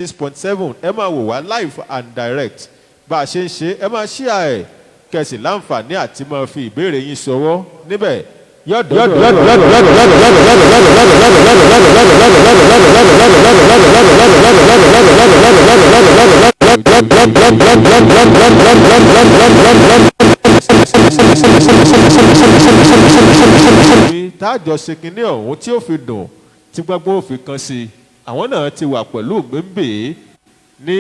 6.7 ẹ máa wò wá live and direct bá a ṣe ń ṣe ẹ máa share ẹ̀ kẹsì láǹfààní àti máa fi ìbéèrè yín ṣọwọ́ níbẹ̀ táàjọ ṣe kinní ọ̀hún tí ó fi dùn tí gbogbo òfin kan sí àwọn náà ti wà pẹ̀lú gbẹ̀ǹbẹ̀ ní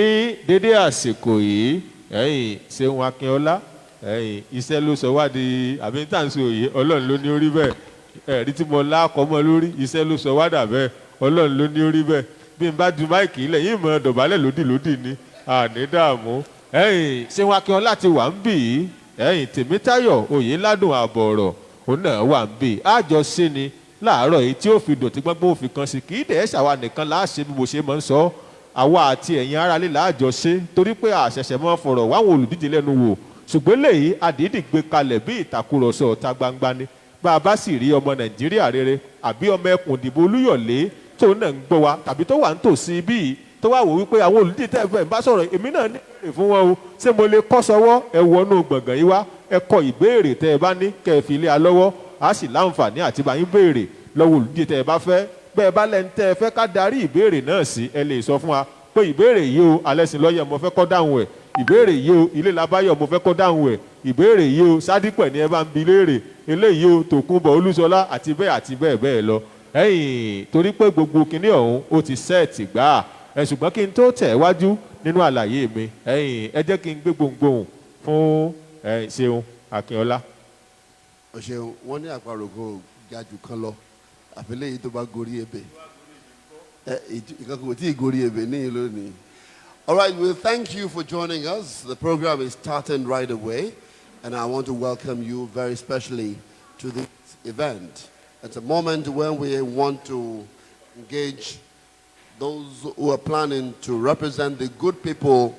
dédé àsìkò yìí ẹ̀yìn Ṣeun Akínọlá ẹ̀yìn iṣẹ́ ló sọ wá di àbí tàǹsì òye Ọlọ́run ló ní orí bẹ́ẹ̀ ẹ̀rí tí mo lákọ̀ mọ́ lórí iṣẹ́ ló sọ wá dà bẹ́ẹ̀ Ọlọ́run ló ní orí bẹ́ẹ̀ bí n bá ju máìkì ilẹ̀ yìí mọ̀ dọ̀bálẹ̀ lódìlódì ni àní dààmú ẹ̀yìn Ṣeun Akínọlá ti wà ń bì í ẹ̀yìn Tèmítáyọ̀ Oyèládùn àbọ̀rọ̀ òun náà wà ń bì í àjọṣe ni láàárọ̀ yìí tí ó fi dùn tí gbọ́ngbọ́n òfin kan sí kì í dẹ̀ ṣàwa nìkan láàṣẹ bí mo ṣe máa ń sọ àwa àti ẹ̀yin aráalé láàjọṣe torí pé àṣẹ̀ṣẹ̀ máa ń fọ̀rọ̀ wáwọn olùdíje lẹ́nu wò ṣùgbọ́n lèyí àdídì gbé kalẹ̀ bí ìtàkùrọ̀sọ ọ̀tá gbangba ni bá a bá sì rí ọmọ Nàìjíríà rere àbí ọmọ ẹkùn ìdìbò Olúyọ̀lé tó náà ń gbọ́ wa tàbí tó wà ń tòsí bíi tó wà wò wípé àwọn olùdíje tẹ́ fẹ́ bá sọ̀rọ̀ èmi náà ní ìbéèrè fún wọn o ṣé mo lè kọ́ sọ́wọ́ ẹ wọnú gbọ̀ngàn yìí wá ẹ kọ ìbéèrè tẹ́ ẹ bá ní kẹ́ ẹ fi lé a lọ́wọ́ a sì láǹfààní àti bá yín béèrè lọ́wọ́ olùdíje tẹ́ ẹ bá fẹ́ bẹ́ẹ̀ bá lẹ́ni tẹ́ ẹ fẹ́ ká darí ìbéèrè náà sí ẹ lè sọ fún wa pé ìbéèrè yìí o Alẹ́sìnlọ́yẹ̀ mo fẹ́ kọ́ dáhùn ẹ̀ ìbéèrè yìí o Ilé Labáyọ̀ mo fẹ́ kọ́ dáhùn ẹ̀ ìbéèrè yìí o Sádípẹ̀ ni ẹ bá ń bi léèrè eléyìí o Tòkunbọ̀ Olúṣọlá àti bẹ́ẹ̀ bẹ́ẹ̀ lọ ẹ̀yìn torí pé gbogbo kinní ọ̀hún ó ti sẹ́ẹ̀tì gbà ẹ̀ ṣùgbọ́n kí n tó tẹ̀ wájú nínú àlàyé mi ẹ̀yìn ẹ jẹ́ kí n gbé gbohùngbohùn fún Ṣeun Akínọlá. Ṣeun wọ́n ní àparò kò ga jù kan lọ àfẹlẹ́ yìí tó bá gorí ebè ìkankan kò tí ì gorí ebè níyìn lónìí. All right, well, thank you for joining us. The program is starting right away, and I want to welcome you very specially to this event. It's a moment when we want to engage those who are planning to represent the good people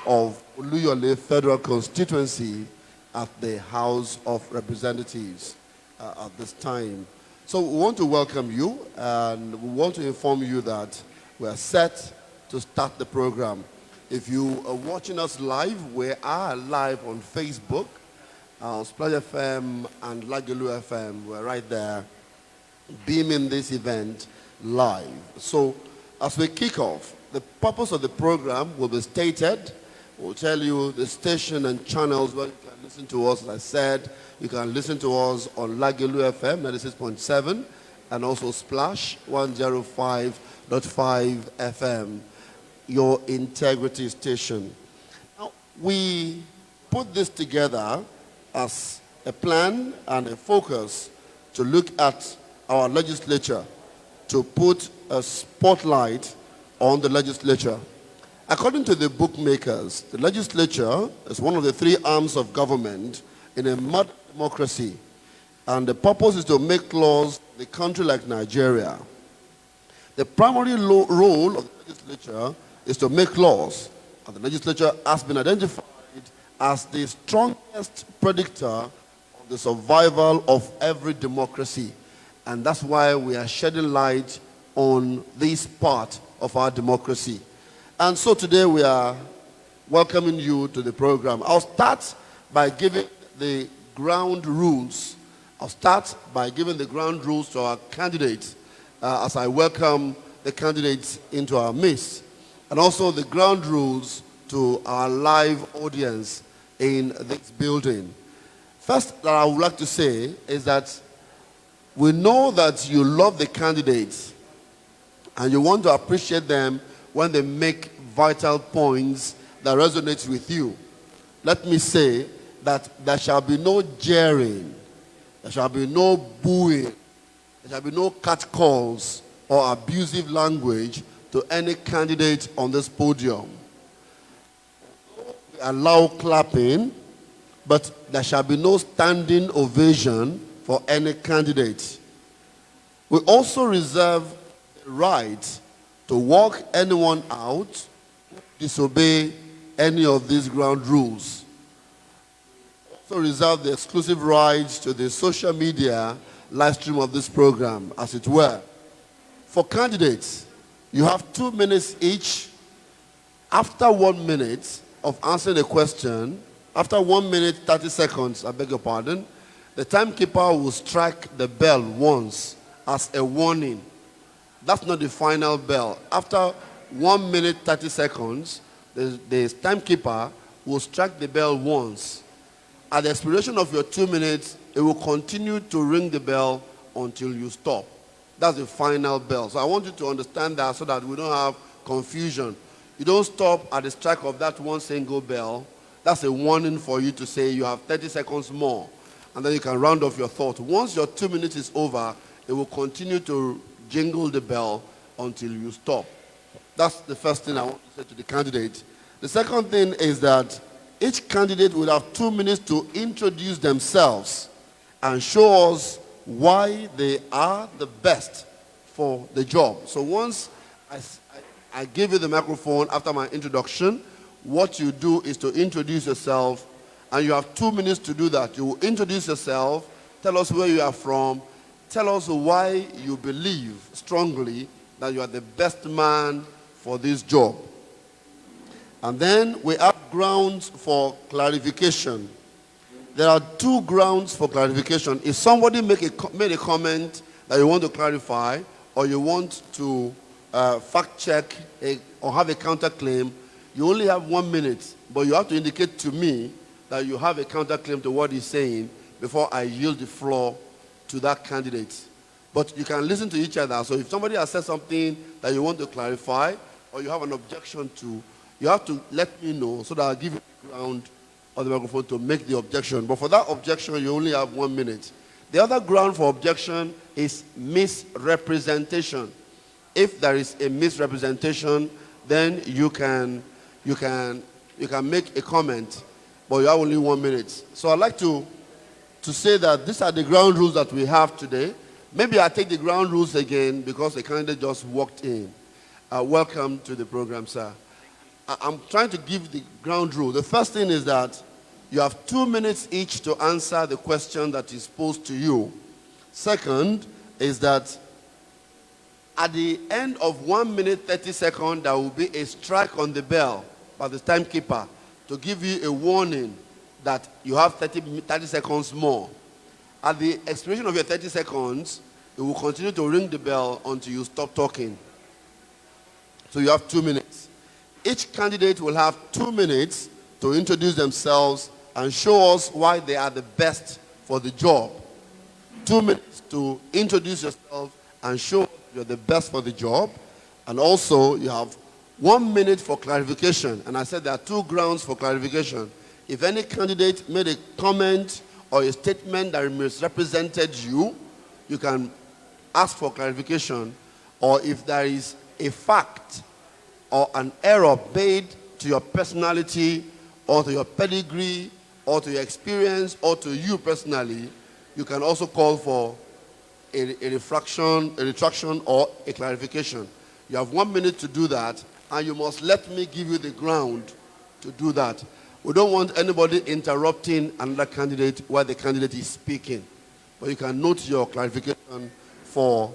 of Oluyole Federal Constituency at the House of Representatives at this time. So we want to welcome you, and we want to inform you that we are set to start the program. If you are watching us live, we are live on Facebook, Splash FM and Lagelu FM. We're right there beaming this event live. So as we kick off, the purpose of the program will be stated. We'll tell you the station and channels where you can listen to us. As I said, you can listen to us on Lagelu FM 96.7 and also Splash 105.5 FM, your integrity station. Now, we put this together as a plan and a focus to look at our legislature, to put a spotlight on the legislature. According to the bookmakers, the legislature is one of the three arms of government in a modern democracy, and the purpose is to make laws in a country like Nigeria. The primary role of the legislature is to make laws, and the legislature has been identified as the strongest predictor of the survival of every democracy. And that's why we are shedding light on this part of our democracy. And so today we are welcoming you to the program. I'll start by giving the ground rules. I'll start by giving the ground rules to our candidates as I welcome the candidates into our midst, and also the ground rules to our live audience in this building. First that I would like to say is that we know that you love the candidates and you want to appreciate them when they make vital points that resonate with you. Let me say that there shall be no jeering, there shall be no booing, there shall be no catcalls or abusive language to any candidate on this podium. We allow clapping, but there shall be no standing ovation for any candidate. We also reserve the right to walk anyone out who disobey any of these ground rules. We also reserve the exclusive rights to the social media live stream of this program, as it were. For candidates, you have 2 minutes each After 1 minute of answering a question, after 1 minute 30 seconds, I beg your pardon, the timekeeper will strike the bell once as a warning. That's not the final bell. After 1 minute 30 seconds, the timekeeper will strike the bell once. At the expiration of your 2 minutes, it will continue to ring the bell until you stop. That's the final bell. So I want you to understand that so that we don't have confusion. You don't stop at the strike of that one single bell. That's a warning for you to say you have 30 seconds more. And then you can round off your thought. Once your 2 minutes is over, it will continue to jingle the bell until you stop. That's the first thing I want to say to the candidate. The second thing is that each candidate will have 2 minutes to introduce themselves and show us why they are the best for the job. So once I give you the microphone after my introduction, what you do is to introduce yourself, and you have 2 minutes to do that. You will introduce yourself, tell us where you are from, tell us why you believe strongly that you are the best man for this job. And then we have grounds for clarification. There are 2 grounds for clarification. If somebody made a comment that you want to clarify, or you want to fact check or have a counterclaim, you only have 1 minute, but you have to indicate to me that you have a counterclaim to what he's saying before I yield the floor to that candidate. But you can listen to each other. So if somebody has said something that you want to clarify or you have an objection to, you have to let me know so that I'll give you the ground on the microphone to make the objection. But for that objection, you only have 1 minute. The other ground for objection is misrepresentation. If there is a misrepresentation, then you can make a comment, but you have only 1 minute. So I'd like to say that these are the ground rules that we have today. Maybe I'll take the ground rules again because the candidate just walked in. Welcome to the program, sir. I'm trying to give the ground rule. The first thing is that you have 2 minutes each to answer the question that is posed to you. Second is that at the end of 1 minute 30 seconds, there will be a strike on the bell by the timekeeper to give you a warning that you have 30 seconds more. At the expiration of your 30 seconds, it will continue to ring the bell until you stop talking. So you have 2 minutes. Each candidate will have 2 minutes to introduce themselves and show us why they are the best for the job. 2 minutes to introduce yourself and show you're the best for the job. And also, you have 1 minute for clarification. And I said there are 2 grounds for clarification. If any candidate made a comment or a statement that misrepresented you, you can ask for clarification. Or if there is a fact or an error made to your personality or to your pedigree or to your experience or to you personally, you can also call for a retraction or a clarification. You have 1 minute to do that, and you must let me give you the ground to do that. We don't want anybody interrupting another candidate while the candidate is speaking. But you can note your clarification for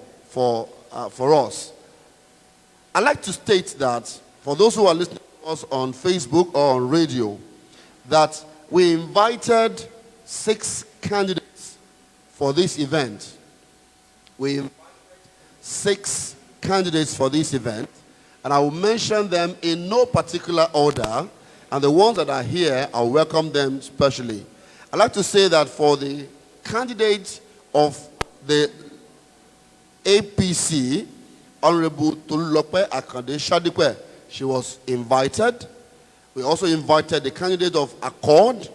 us. I'd like to state that for those who are listening to us on Facebook or on radio, that we invited 6 candidates for this event. We invited 6 candidates for this event, and I will mention them in no particular order, and the ones that are here, I'll welcome them specially. I'd like to say that for the candidate of the APC, Honorable Tolulope Akande Shadipe, she was invited. We also invited the candidate of Accord,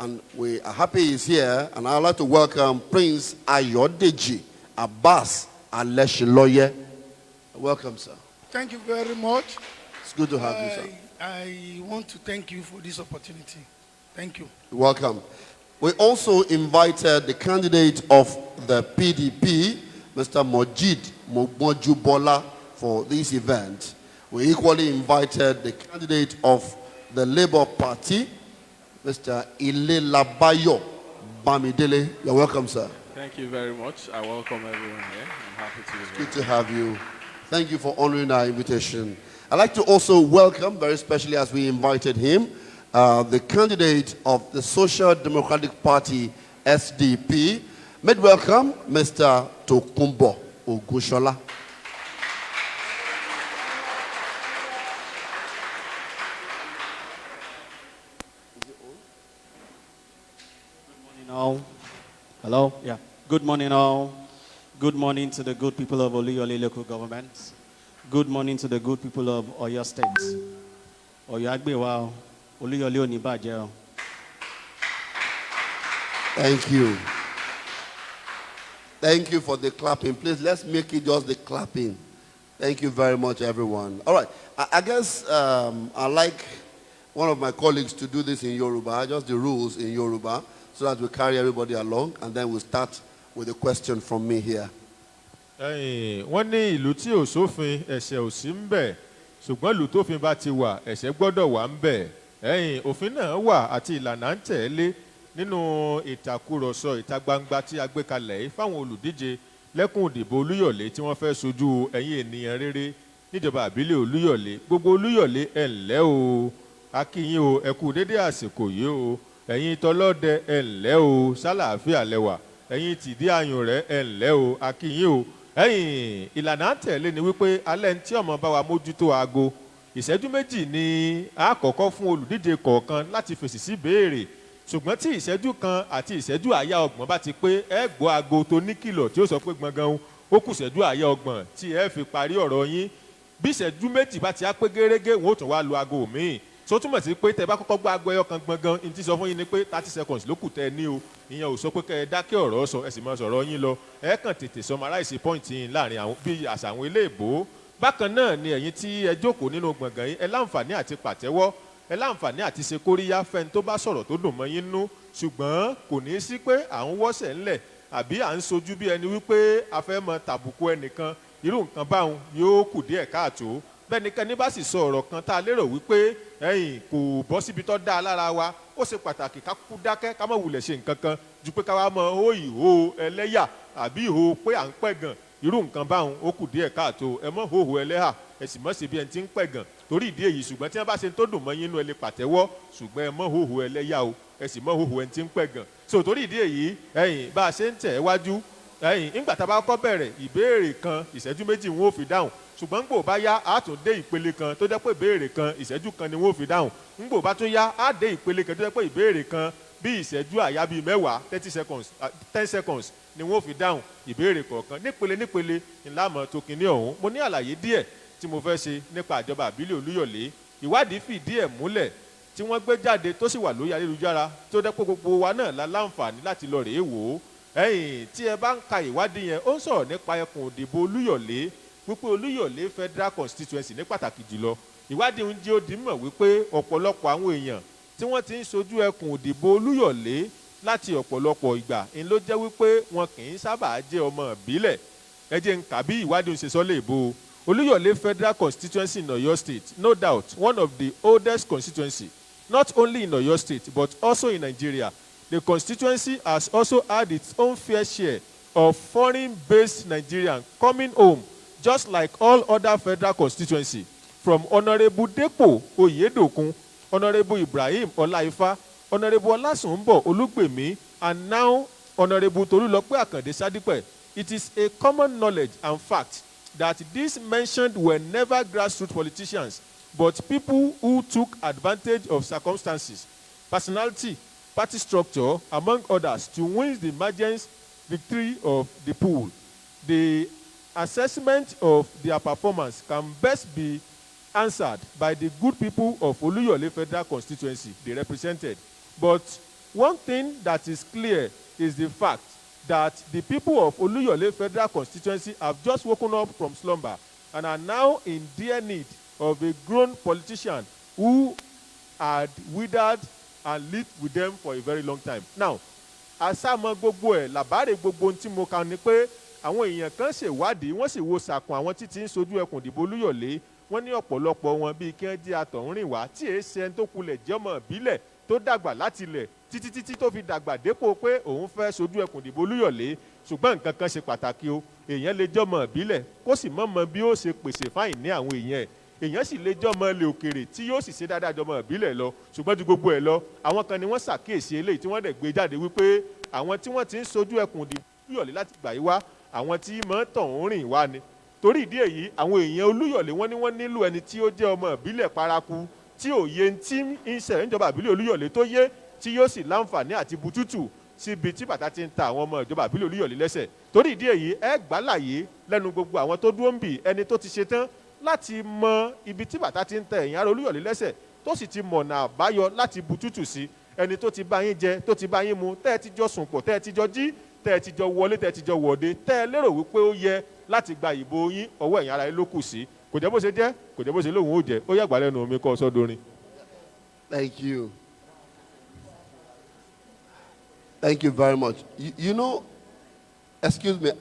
and we are happy he's here, and I'd like to welcome Prince Ayodeji Abbas Aleshiloye. Welcome, sir. Thank you very much. It's good to have you, sir. I want to thank you for this opportunity. Thank you. Welcome. We also invited the candidate of the PDP, Mr. Mojid Mojubola, for this event. We equally invited the candidate of the Labour Party, Mr. Ilelabayo Bamidele. You're welcome, sir. Thank you very much. I welcome everyone here. I'm happy to be here. Good to have you. Thank you for honoring our invitation. I'd like to also welcome, very specially as we invited him, the candidate of the Social Democratic Party, SDP. May welcome Mr. Tokunbo Ogushola. All. Hello? Yeah. Good morning, all. Good morning to the good people of Oluyole local government. Good morning to the good people of Oyo State. Oyo Agbewa, Oluyole Onibaje. Thank you. Thank you for the clapping. Please, let's make it just the clapping. Thank you very much, everyone. All right. I guess I'd like one of my colleagues to do this in Yoruba, just the rules in Yoruba, so that we carry everybody along, and then we'll start with a question from me here. Wọ́n ní ìlú tí ò sófin ẹ̀ṣẹ̀ ò sí ń bẹ̀, ṣùgbọ́n ìlú tófin bá ti wà ẹ̀ṣẹ̀ gbọ́dọ̀ wà ń bẹ̀. Òfin náà wà àti ìlànà ń tẹ̀lé nínú ìtàkùrọ̀sọ ìta gbangba tí a gbé kalẹ̀ yìí fáwọn olùdíje lẹ́kùn ìdìbò Olúyọ̀lé tí wọ́n fẹ́ sojú ẹ̀yin ènìyàn rere níjọba àbílẹ̀ Olúyọ̀lé. Gbogbo Olúyọ̀lé ẹ ǹlẹ́ o, a kí yín o, ẹ kú dédé àsìkò yìí o. Ẹ̀yin tọlọ́dẹ ẹ ǹlẹ́ o, sálàáfíà lẹ́wà. Ẹ̀yin tìdí ayùn rẹ̀ ẹ ǹlẹ́ o, a kí yín o. Ìlànà tẹ̀lé ni wípé alẹ́ tí ọmọ bá wa mójútó aago ìṣẹ́jú méjì ni a kọ́kọ́ fún olùdíje kọ̀ọ̀kan láti fèsì sí ìbéèrè, ṣùgbọ́n tí ìṣẹ́jú kan àti ìṣẹ́jú àyá ọgbọ̀n bá ti pé ẹ gbọ́ aago tó ní kìlọ̀ tí ó sọ pé gbọ̀ngàn ó kù ìṣẹ́jú àyá ọgbọ̀n tí ẹ fi parí ọ̀rọ̀ yín. Bí ìṣẹ́jú méjì bá ti á pé gẹ́rẹ́gẹ́ wọn ó tún wá lu aago míì. So túmọ̀ sí pé tẹ bá kọ́kọ́ gbọ́ aago ẹyọ kan gbọ̀ngàn ní ti sọ fún yín ni pé 30 seconds ló kù tẹ ní o. Ìyẹn ò sọ pé kẹ́ ẹ dákẹ́ ọ̀rọ̀ sọ ẹ sì máa sọ̀rọ̀ yín lọ. Ẹ kàn tètè summarize point yín láàrin àwọn bí àṣà àwọn eléèbó. Bákan náà ni ẹ̀yin tí ẹ jókòó nínú gbọ̀ngàn yín ẹ láǹfààní àti pàtẹ́wọ́, ẹ láǹfààní àti ṣe kóríyá fẹ́ni tó bá sọ̀rọ̀ tó dùn mọ́ yín nú, ṣùgbọ́n kò ní í sí pé à ń wọ́sẹ̀ ńlẹ̀ àbí à ń sojú bí ẹni wípé a fẹ́ mọ tàbùkù ẹnìkan. Irú nǹkan báwọn yóò kù díẹ̀ káàtó. Bẹ́nikẹ́ni bá sì sọ ọ̀rọ̀ kan tá a lérò wípé kò bọ́ síbi tó dáa lára wa, ó ṣe pàtàkì ká kú dákẹ́ ká má wulẹ̀ ṣe nǹkan kan ju pé ká wá mọ ó ìhó ẹlẹ́yà àbí ìhó pé à ń pẹ̀gàn. Irú nǹkan báwọn ó kù díẹ̀ káàtó. Ẹ mọ́ hòhò ẹlẹ́hà ẹ sì mọ́ sí bí ẹni tí ń pẹ̀gàn. Torí ìdí èyí ṣùgbọ́n tí wọ́n bá ṣe tó dùn mọ́ yín nú ẹ lè pàtẹ́wọ́, ṣùgbọ́n ẹ mọ́ hòhò ẹlẹ́yà o ẹ sì mọ́ hòhò ẹni tí ń pẹ̀gàn. So torí ìdí èyí bá a ṣe ń tẹ̀ wájú nígbà tá a bá kọ́ bẹ̀rẹ̀ ìbéèrè kan ìṣẹ́jú méjì wọn ò fi dáhùn, ṣùgbọ́n ńgbò bá yá á tún dé ìpele kan tó jẹ́ pé ìbéèrè kan ìṣẹ́jú kan ni wọ́n ò fi dáhùn. Ńgbò bá tún yá á dé ìpele kan tó jẹ́ pé ìbéèrè kan bí ìṣẹ́jú àyá bíi mẹ́wàá 10 seconds ni wọ́n ò fi dáhùn ìbéèrè kọ̀ọ̀kan. Nípele ńlámọ̀ tó kinní ọ̀hún. Mo ní àlàyé díẹ̀ tí mo fẹ́ ṣe nípa ìjọba àbílẹ̀ Olúyọ̀lé. Ìwádìí fìdí ẹ̀ múlẹ̀ tí wọ́n gbé jáde tó sì wà lórí ayélujára tó jẹ́ pé gbogbo wa náà la láǹfààní láti lọ rèé wò ó. Tí ẹ bá ń ka ìwádìí yẹn ó ń sọ̀rọ̀ nípa ẹkùn òdìbò Olúyọ̀lé wípé Olúyọ̀lé Federal Constituency ní pàtàkì jùlọ. Ìwádìí ń jẹ́ ó di mọ̀ wípé ọ̀pọ̀lọpọ̀ àwọn èèyàn tí wọ́n ti ń sojú ẹkùn òdìbò Olúyọ̀lé láti ọ̀pọ̀lọpọ̀ ìgbà ń ló jẹ́ wípé wọn kì í sábà jẹ́ ọmọ ìbílẹ̀. Ẹ jẹ́ ń kà bí ìwádìí ń ṣe sọ léèbó. Oluyole Federal Constituency in Oyo State, no doubt one of the oldest constituency, not only in Oyo State but also in Nigeria. The constituency has also had its own fair share of foreign-based Nigerians coming home, just like all other federal constituency, from Honorable Depo Oyedokun, Honorable Ibrahim Olaifa, Honorable Olasunbo Olugbemi, and now Honorable Tolulope Akande Sadipe. It is a common knowledge and fact that these mentioned were never grassroots politicians, but people who took advantage of circumstances, personality, party structure, among others, to win the emergence victory of the pool. The assessment of their performance can best be answered by the good people of Oluyole Federal Constituency they represented. But one thing that is clear is the fact that the people of Oluyole Federal Constituency have just woken up from slumber and are now in dire need of a grown politician who had withered and lived with them for a very long time. Now, àsámọ gbogbo ẹ̀ làbárè gbogbo ohun tí mo kà ní pé àwọn èèyàn kan ṣèwádìí wọ́n sì wo sàkún àwọn títí ń sojú ẹkùn ìdìbò Olúyọ̀lé. Wọ́n ní ọ̀pọ̀lọpọ̀ wọn bíi kí wọ́n jẹ́ àtọ̀húnrìn wá tí èé ṣe ẹni tó kulẹ̀ jẹ́ ọmọ ìbílẹ̀ tó dàgbà láti ilẹ̀ títí tó fi dàgbà dépò pé òun fẹ́ sojú ẹkùn ìdìbò Olúyọ̀lé. Ṣùgbọ́n nǹkan kan ṣe pàtàkì o, èèyàn lè jẹ́ ọmọ ìbílẹ̀ kó sì mọ̀ bí ó ṣe pèsè fáìn ní àwọn èèyàn ẹ̀. èèyàn sì lè jọmọ ilé òkèrè tí yóò sì ṣe dáadáa jọmọ ìbílẹ̀ lọ ṣùgbọ́n ju gbogbo ẹ̀ lọ àwọn kan ni wọ́n ṣàkíyèsí eléyìí tí wọ́n dẹ̀ gbé jáde wípé àwọn tí wọ́n ti ń sojú ẹkùn ìdìbò Olúyọ̀lé láti gbà yí wá àwọn tí mọ̀ ń tàn ń rìn wá ni torí ìdí èyí àwọn èèyàn Olúyọ̀lé wọ́n ní wọ́n nílò ẹni tí ó jẹ́ ọmọ ìbílẹ̀ paraku tí òye tí ń ṣẹlẹ̀ níjọba ìbílẹ̀ Olúyọ̀lé tó yé tí yóò sì láǹfààní àti butútù síbi tí bàtà ti ń ta àwọn ọmọ ìjọba ìbílẹ̀ Olúyọ̀lé lẹ́sẹ̀ torí ìdí èyí ẹ gbàláyé lẹ́nu gbogbo àwọn tó dúró ń bì ẹni tó ti ṣe tán láti mọ ibi tí bàtà ti ń ta ẹ̀yìn ara Olúyọ̀lé lẹ́sẹ̀ tó sì ti mọ̀nà àbáyọ láti butútù sí ẹni tó ti bá yín jẹ tó ti bá yín mu tẹ́ ẹ ti jọ sùn pọ̀ tẹ́ ẹ ti jọ jí tẹ́ ẹ ti jọ wọlé tẹ́ ẹ ti jọ wọ̀de tẹ́ ẹ lérò wípé ó yẹ láti gba ìbò yín ọwọ́ ẹ̀yìn ara yín ló kù sí kò jẹ́ bó ṣe jẹ́ kò jẹ́ bó ṣe lóhùn ó jẹ́ ó yàgbá lẹ́nu omi kọ́ sọ́dọ̀rin. Thank you. Thank you very much. You know, excuse me,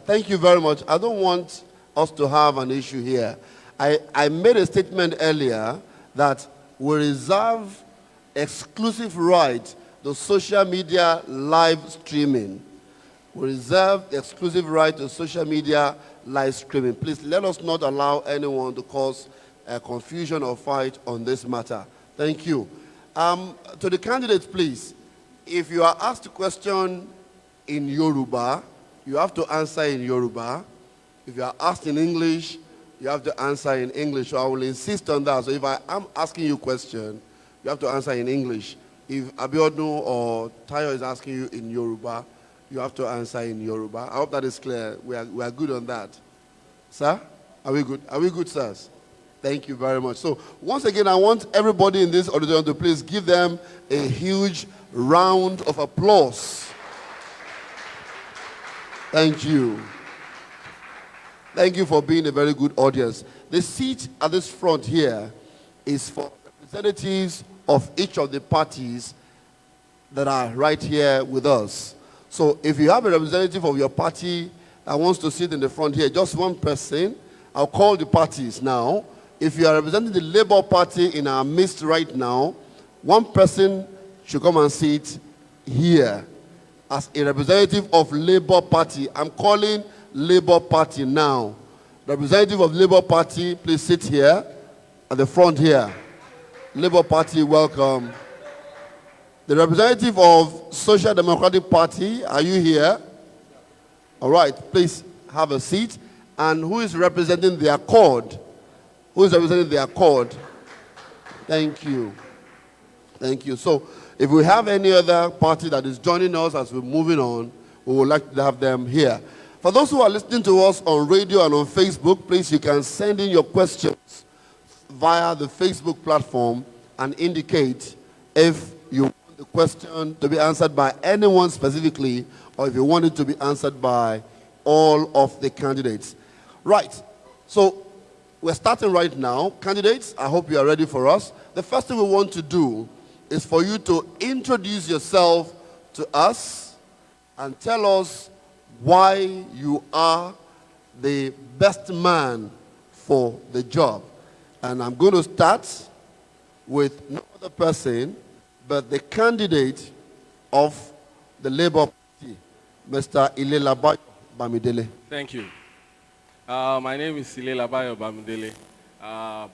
thank you very much. I don't want us to have an issue here. I made a statement earlier that we reserve exclusive right to social media live streaming. We reserve the exclusive right to social media live streaming. Please let us not allow anyone to cause confusion or fight on this matter. Thank you. To the candidates, please, if you are asked a question in Yoruba, you have to answer in Yoruba. If you are asked in English, you have to answer in English. So I will insist on that. So if I am asking you a question, you have to answer in English. If Abiodun or Tayo is asking you in Yoruba, you have to answer in Yoruba. I hope that is clear. We are good on that. Sir, are we good? Are we good, sirs? Thank you very much. So once again, I want everybody in this auditorium to please give them a huge round of applause. Thank you. Thank you for being a very good audience. The seat at this front here is for representatives of each of the parties that are right here with us. So if you have a representative of your party that wants to sit in the front here, just one person, I'll call the parties now. If you are representing the Labour Party in our midst right now, one person should come and sit here as a representative of Labour Party. I'm calling Labour Party now. Representative of Labour Party, please sit here at the front here. Labour Party, welcome. The representative of Social Democratic Party, are you here? All right, please have a seat. And who is representing the Accord? Who is representing the Accord? Thank you. Thank you. So, if we have any other party that is joining us as we're moving on, we would like to have them here. For those who are listening to us on radio and on Facebook, please, you can send in your questions via the Facebook platform and indicate if you want the question to be answered by anyone specifically or if you want it to be answered by all of the candidates. Right. So, we're starting right now. Candidates, I hope you are ready for us. The first thing we want to do is for you to introduce yourself to us and tell us why you are the best man for the job. And I'm going to start with no other person but the candidate of the Labour Party, Mr. Ilelabayo Bamidele. Thank you. My name is Ilelabayo Bamidele.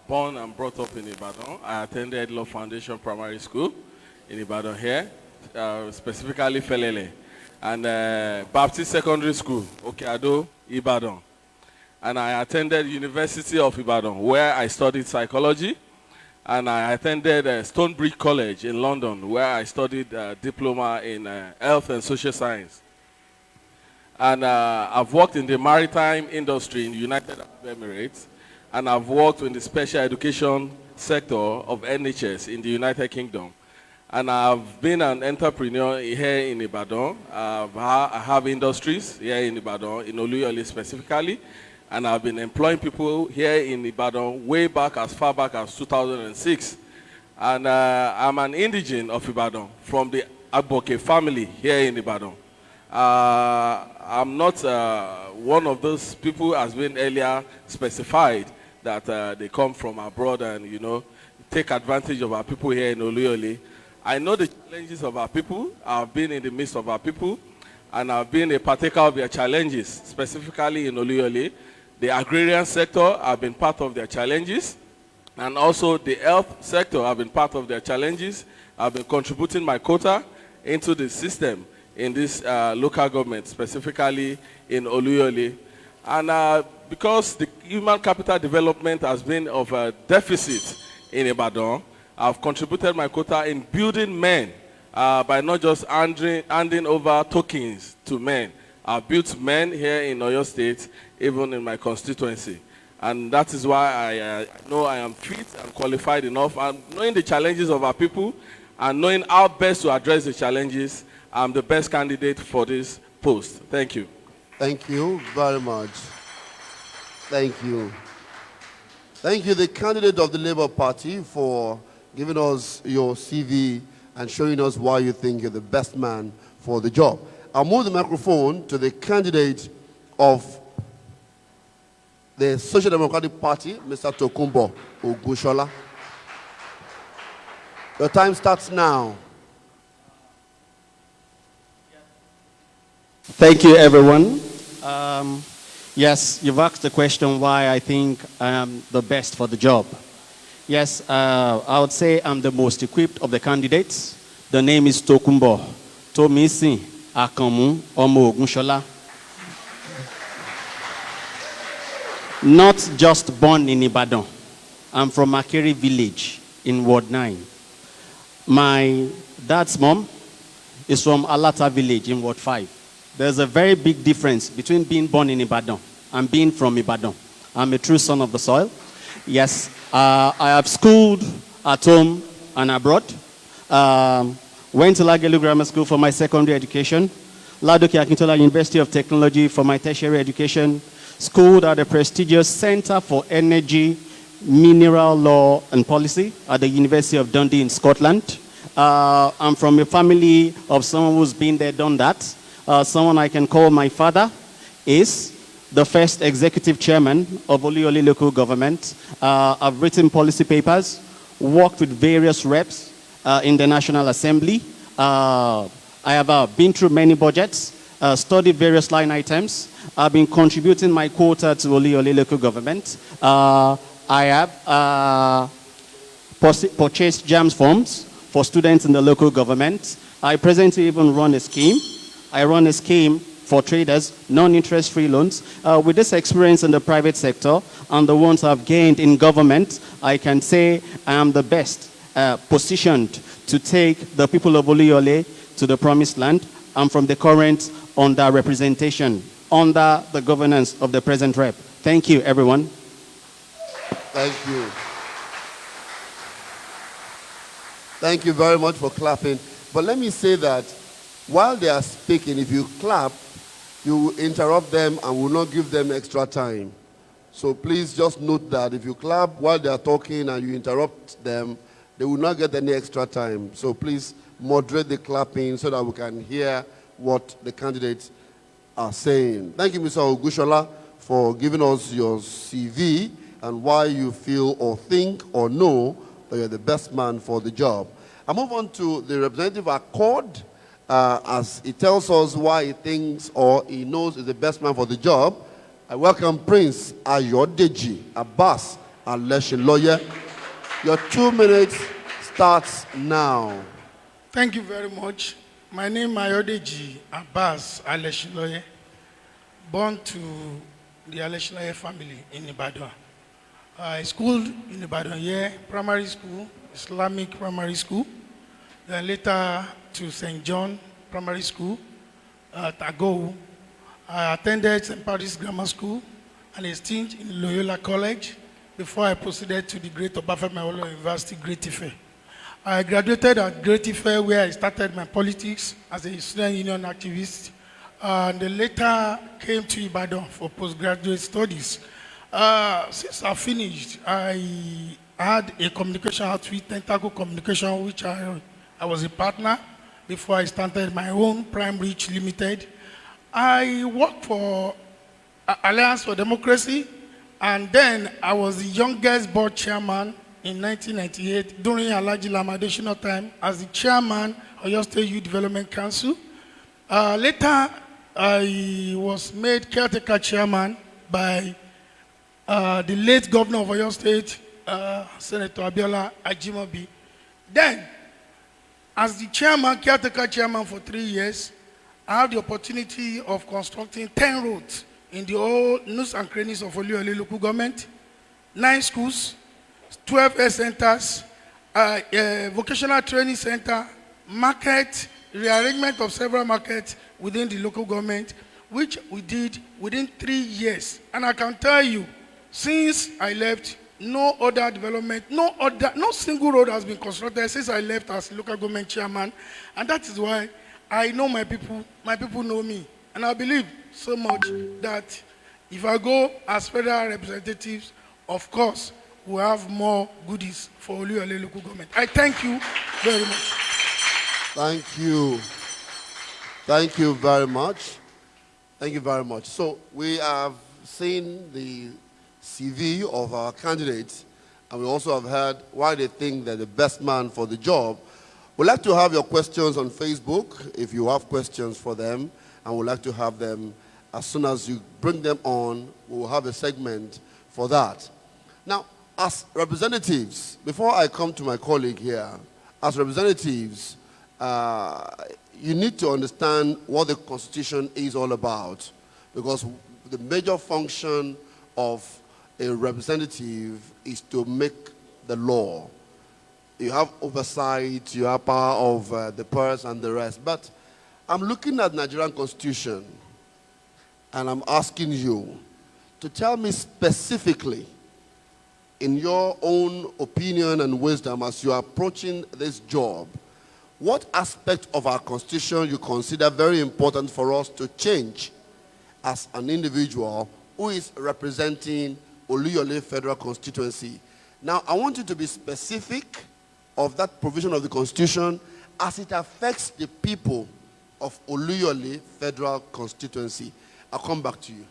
Born and brought up in Ibadan. I attended Law Foundation Primary School in Ibadan here, specifically Felele, and Baptist Secondary School, Okeado, Ibadan. And I attended University of Ibadan, where I studied psychology, and I attended Stonebridge College in London, where I studied diploma in health and social science. And I've worked in the maritime industry in the United Arab Emirates, and I've worked in the special education sector of NHS in the United Kingdom. And I've been an entrepreneur here in Ibadan. I have industries here in Ibadan, in Oluyole specifically, and I've been employing people here in Ibadan way back, as far back as 2006. And I'm an indigene of Ibadan from the Agboke family here in Ibadan. I'm not one of those people who has been earlier specified that they come from abroad and, you know, take advantage of our people here in Oluyole. I know the challenges of our people. I've been in the midst of our people, and I've been a partaker of their challenges, specifically in Oluyole. The agrarian sector, I've been part of their challenges, And also the health sector have been part of their challenges. I've been contributing my quota into the system in this local government, specifically in Oluyole. And because the human capital development has been of a deficit in Ibadan, I've contributed my quota in building men by not just handing over tokens to men. I've built men here in Oyo State, even in my constituency. And that is why I know I am fit and qualified enough. And knowing the challenges of our people and knowing how best to address the challenges, I'm the best candidate for this post. Thank you. Thank you very much. Thank you. Thank you, the candidate of the Labour Party, for giving us your CV and showing us why you think you're the best man for the job. I'll move the microphone to the candidate of the Social Democratic Party, Mr. Tokunbo Ogushola. Your time starts now. Thank you, everyone. Yes, you've asked the question why I think I am the best for the job. Yes, I would say I'm the most equipped of the candidates. The name is Tokunbo Tomisi Akamu Omo Ogushola. Not just born in Ibadan. I'm from Makere village in Ward 9. My dad's mom is from Alata village in Ward 5. There's a very big difference between being born in Ibadan and being from Ibadan. I'm a true son of the soil. Yes, I have schooled at home and abroad. Went to Lagelu Grammar School for my secondary education. Ladoke Akintola University of Technology for my tertiary education. Schooled at the prestigious Center for Energy, Mineral Law and Policy at the University of Dundee in Scotland. I'm from a family of someone who's been there, done that. Someone I can call my father is the first executive chairman of Oluyole local government. I've written policy papers, worked with various reps in the National Assembly. I have been through many budgets, studied various line items. I've been contributing my quota to Oluyole local government. I have purchased JAMS forms for students in the local government. I presently even run a scheme. I run a scheme for traders, non-interest free loans. With this experience in the private sector and the ones I've gained in government, I can say I am the best positioned to take the people of Oluyole to the promised land. I'm from the current under-representation, under the governance of the present rep. Thank you, everyone. Thank you. Thank you very much for clapping. But let me say that while they are speaking, if you clap, you interrupt them and will not give them extra time. So please just note that if you clap while they are talking and you interrupt them, they will not get any extra time. So please moderate the clapping so that we can hear what the candidates are saying. Thank you, Mr. Ogushola, for giving us your CV and why you feel or think or know that you're the best man for the job. I move on to the representative accord. As he tells us why he thinks or he knows is the best man for the job. I welcome Prince Ayodeji Abbas Aleshiloye. Your 2 minutes starts now. Thank you very much. My name is Ayodeji Abbas Aleshiloye, born to the Aleshiloye family in Ibadan. I schooled in Ibadan here, primary school, Islamic primary school, then later to St. John Primary School at Ago. I attended St. Patrick's Grammar School and a stint in Loyola College before I proceeded to the Great Obafemi Awolowo University, Great Ife. I graduated at Great Ife where I started my politics as a student union activist and later came to Ibadan for postgraduate studies. Since I finished, I had a communication outfit, Tentacle Communication, which I was a partner before I started my own Prime Reach Limited. I worked for Alliance for Democracy, and then I was the youngest board chairman in 1998 during Alhaji Lamadeshino time as the chairman of Oyo State Youth Development Council. Later, I was made caretaker chairman by the late governor of Oyo State, Senator Abiola Ajimobi. Then, as the chairman, caretaker chairman for 3 years, I had the opportunity of constructing 10 roads in the old nooks and crannies of Oluyole local government, 9 schools, 12 health centers, vocational training center, market, rearrangement of several markets within the local government, which we did within 3 years. And I can tell you, since I left, no other development, no single road has been constructed since I left as local government chairman. And that is why I know my people know me. And I believe so much that if I go as federal representatives, of course, we'll have more goodies for Oluyole local government. I thank you very much. Thank you. Thank you very much. Thank you very much. So we have seen the CV of our candidates, and we also have heard why they think they're the best man for the job. We'd like to have your questions on Facebook, if you have questions for them, and we'd like to have them as soon as you bring them on. We'll have a segment for that. Now, as representatives, before I come to my colleague here, as representatives, you need to understand what the Constitution is all about, because the major function of a representative is to make the law. You have oversight, you have power of the purse and the rest. But I'm looking at the Nigerian Constitution, and I'm asking you to tell me specifically, in your own opinion and wisdom as you are approaching this job, what aspect of our Constitution you consider very important for us to change as an individual who is representing Oluyole Federal Constituency. Now, I want you to be specific of that provision of the Constitution as it affects the people of Oluyole Federal Constituency. I'll come back to you.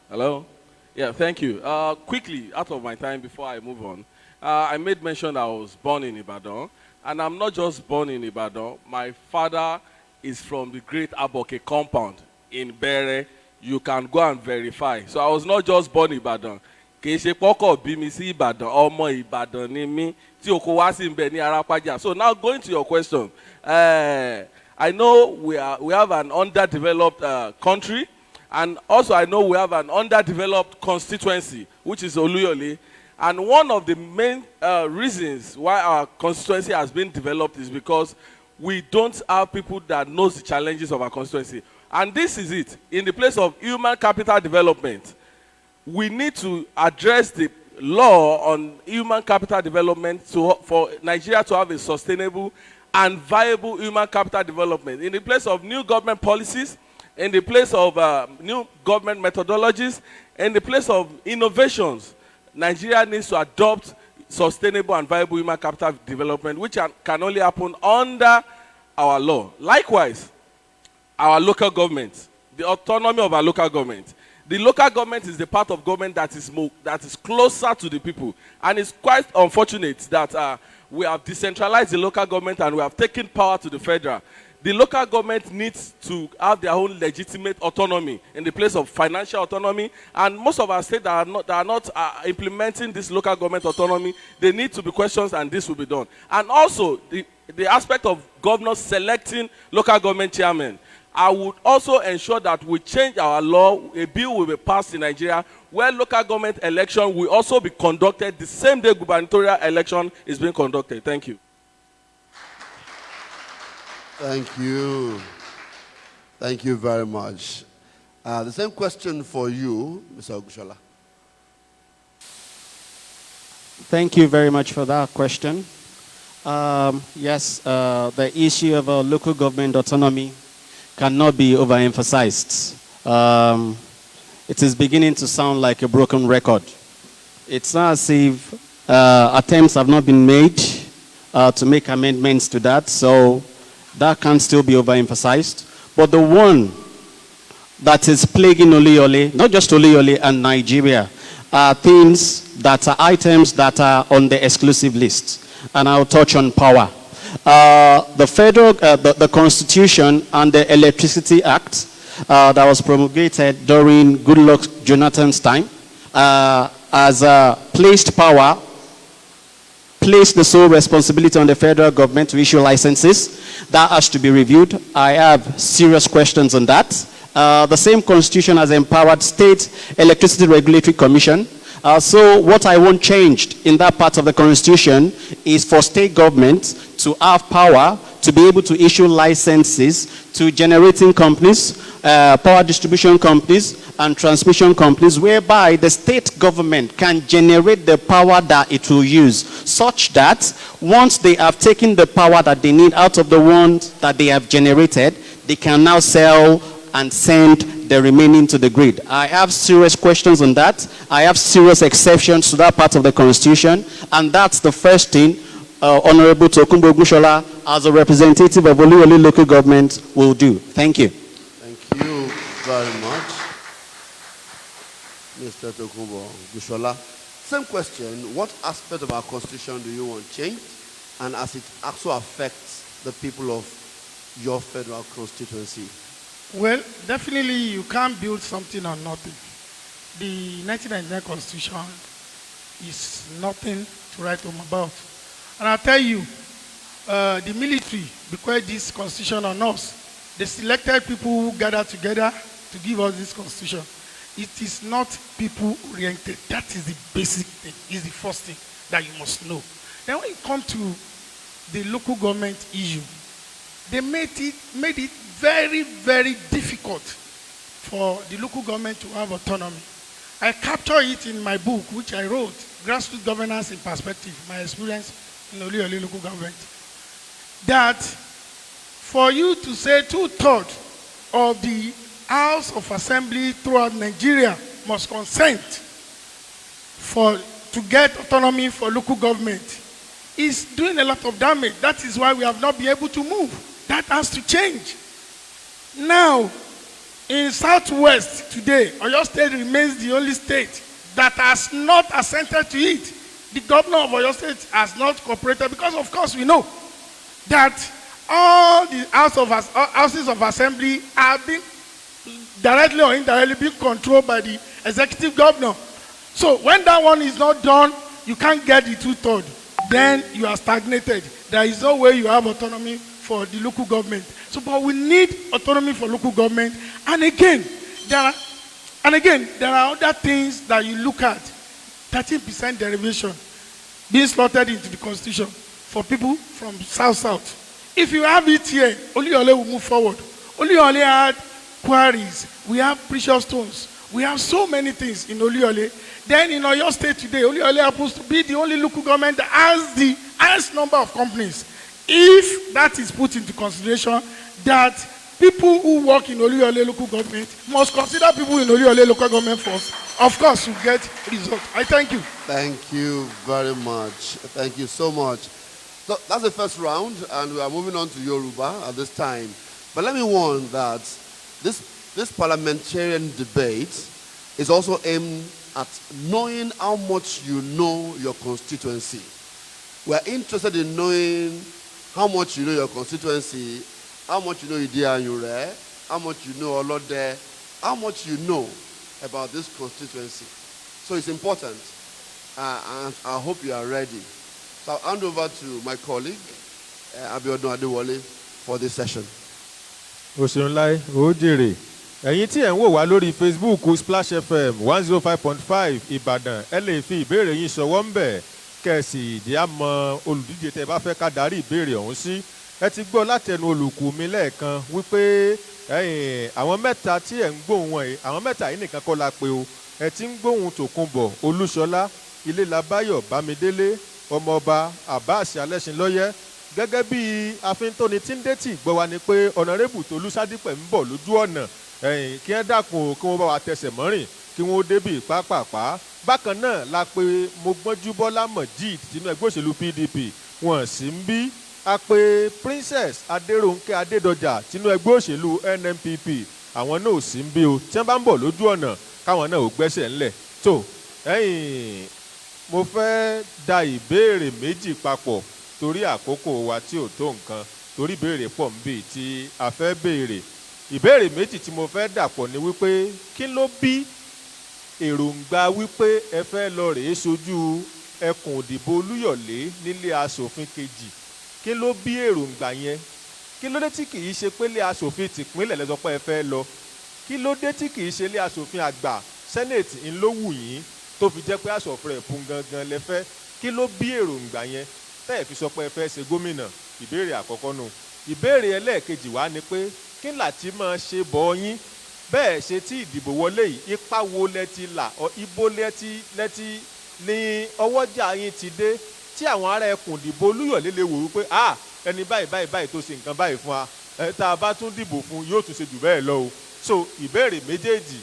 Hello? Yeah, thank you. Quickly, out of my time before I move on, I made mention that I was born in Ibadan, and I'm not just born in Ibadan. My father is from the Great Aboke compound in Bere. You can go and verify. So I was not just born in Ibadan. Kì í ṣe pọ́kọ̀ bí mi sí Ìbàdàn, ọmọ Ìbàdàn ni mí, tí oko wá sí ńbẹ̀ ní Arápájà. So now going to your question, I know we have an underdeveloped country, and also I know we have an underdeveloped constituency, which is Oluyole. And one of the main reasons why our constituency has been developed is because we don't have people that knows the challenges of our constituency. And this is it. In the place of human capital development, we need to address the law on human capital development for Nigeria to have a sustainable and viable human capital development. In the place of new government policies, in the place of new government methodologies, in the place of innovations, Nigeria needs to adopt sustainable and viable human capital development, which can only happen under our law. Likewise, our local government, the autonomy of our local government. The local government is the part of government that is closer to the people. And it's quite unfortunate that we have decentralized the local government and we have taken power to the federal. The local government needs to have their own legitimate autonomy in the place of financial autonomy. And most of our states that are not implementing this local government autonomy, they need to be questioned, and this will be done. And also, the aspect of governors selecting local government chairmen. I would also ensure that we change our law. A bill will be passed in Nigeria where local government election will also be conducted the same day gubernatorial election is being conducted. Thank you. Thank you. Thank you very much. The same question for you, Mr. Ogushola. Thank you very much for that question. Yes, the issue of local government autonomy cannot be overemphasized. It is beginning to sound like a broken record. It's not as if attempts have not been made to make amendments to that, so that can still be overemphasized. But the one that is plaguing Oluyole, not just Oluyole and Nigeria, are things that are items that are on the exclusive list. And I'll touch on power. The Constitution and the Electricity Act that was promulgated during Goodluck Jonathan's time has placed the sole responsibility on the federal government to issue licenses. That has to be reviewed. I have serious questions on that. The same constitution has empowered State Electricity Regulatory Commission. So what I want changed in that part of the constitution is for state governments to have power to be able to issue licenses to generating companies, power distribution companies, and transmission companies, whereby the state government can generate the power that it will use, such that once they have taken the power that they need out of the ones that they have generated, they can now sell and send the remaining to the grid. I have serious questions on that. I have serious exceptions to that part of the constitution, and that's the first thing Honorable Tokunbo Ogushola, as a representative of Oluyole local government, will do. Thank you. Thank you very much, Mr. Tokunbo Ogushola. Same question, what aspect of our constitution do you want changed, and as it also affects the people of your federal constituency? Well, definitely you can't build something on nothing. The 1999 Constitution is nothing to write home about. And I'll tell you, the military bequeathed this Constitution on us. They selected people who gathered together to give us this Constitution. It is not people-oriented. That is the basic thing, is the first thing that you must know. Then when you come to the local government issue, they made it very, very difficult for the local government to have autonomy. I capture it in my book, which I wrote, Grassroots Governance in Perspective, my experience in Oluyole local government, that for you to say 2/3 of the House of Assembly throughout Nigeria must consent to get autonomy for local government is doing a lot of damage. That is why we have not been able to move. That has to change. Now, in Southwest today, Oyo State remains the only state that has not assented to it. The governor of Oyo State has not cooperated because, of course, we know that all the houses of assembly have been directly or indirectly being controlled by the executive governor. So when that one is not done, you can't get the 2/3. Then you are stagnated. There is no way you have autonomy for the local government. So, but we need autonomy for local government. And again, there are other things that you look at. 13% derivation being slotted into the constitution for people from South. If you have it here, Oluyole will move forward. Oluyole had quarries. We have precious stones. We have so many things in Oluyole. Then in Oyo State today, Oluyole happens to be the only local government that has the highest number of companies. If that is put into consideration, that people who work in Oluyole local government must consider people in Oluyole local government first, of course you get results. I thank you. Thank you very much. Thank you so much. So that's the first round, and we are moving on to Yoruba at this time. But let me warn that this parliamentarian debate is also aimed at knowing how much you know your constituency. We are interested in knowing how much you know your constituency, how much you know Idi-Anyure, how much you know Olode, how much you know about this constituency. So it's important, and I hope you are ready. So I'll hand over to my colleague, Abiodun Adewale, for this session. Oṣùnláì Òjèrè, ẹ̀yin tí ẹ̀ ń wò wá lórí Facebook Splash FM 105.5 Ìbàdàn, ẹ lè fi ìbéèrè yín ṣọwọ́ ń bẹ̀ kẹ̀sì ìdí àmọ́ olùdíje tẹ́ bá fẹ́ ká darí ìbéèrè ọ̀hún sí. Ẹ ti gbọ́ látẹnu olùkù mi lẹ́ẹ̀kan wípé àwọn mẹ́ta tí ẹ̀ ń gbóhùn wọn yìí, àwọn mẹ́ta yìí nìkan kọ́ la pé o. Ẹ ti ń gbóhùn Tòkunbọ̀ Olúṣọlá, Ilélabáyọ̀ Bámidélé, ọmọọba Abbas Alẹ́ṣinlọ́yẹ́. Gẹ́gẹ́ bí afíntóni tí ń détì gbọ́ wa ni pé ọ̀nàrẹ́bù Tolú Sádípẹ̀ ń bọ̀ lójú ọ̀nà kí ẹ dákun kí wọ́n bá wa tẹsẹ̀ mọ́rìn kí wọ́n débì pápápá. Bákan náà la pé Mogbọ́njú Bọ́lá Mọ̀jíd tinú ẹgbẹ́ òṣèlú PDP wọ́n sì ń bí. A pé Princess Adérónkẹ́ Adédọjà tinú ẹgbẹ́ òṣèlú NNPP àwọn náà ò sí ń bí o. Tí wọ́n bá ń bọ̀ lójú ọ̀nà káwọn náà ò gbẹ́sẹ̀ ńlẹ̀. tó mo fẹ́ da ìbéèrè méjì papọ̀ torí àkókò wa tí ò tó nǹkan, torí ìbéèrè pọ̀ ń bì tí a fẹ́ béèrè. Ìbéèrè méjì tí mo fẹ́ dàpọ̀ ni wípé kí ló bí èròǹgbà wípé ẹ fẹ́ lọ rèé sojú ẹkùn òdìbò Olúyọ̀lé nílé aṣòfin kejì, kí ló bí èròǹgbà yẹn? Kí ló dé tí kì í ṣe pé ilé aṣòfin tìpínlẹ̀ lẹ sọ pé ẹ fẹ́ lọ? Kí ló dé tí kì í ṣe ilé aṣòfin àgbà senate ńlówù yín tó fi jẹ́ pé House of Rep gangan lẹ fẹ́? Kí ló bí èròǹgbà yẹn tẹ́ ẹ̀ fi sọ pé ẹ fẹ́ ṣe gómìnà? Ìbéèrè àkọ́kọ́ nù. Ìbéèrè ẹlẹ́ẹ̀kejì wá ni pé kí láti máa ṣe bọ̀ yín bẹ́ẹ̀ ṣe tí ìdìbò wọlé yìí, ipa wo lẹ ti là, ibo lẹ ti ní ọwọ́jà yín ti dé tí àwọn ará ẹkùn ìdìbò Olúyọ̀lé lè wò wípé ẹni báyìí tó ṣe nǹkan báyìí fún wa, tá a bá tún dìbò fún yóò tún ṣe jù bẹ́ẹ̀ lọ o. So ìbéèrè méjèèjì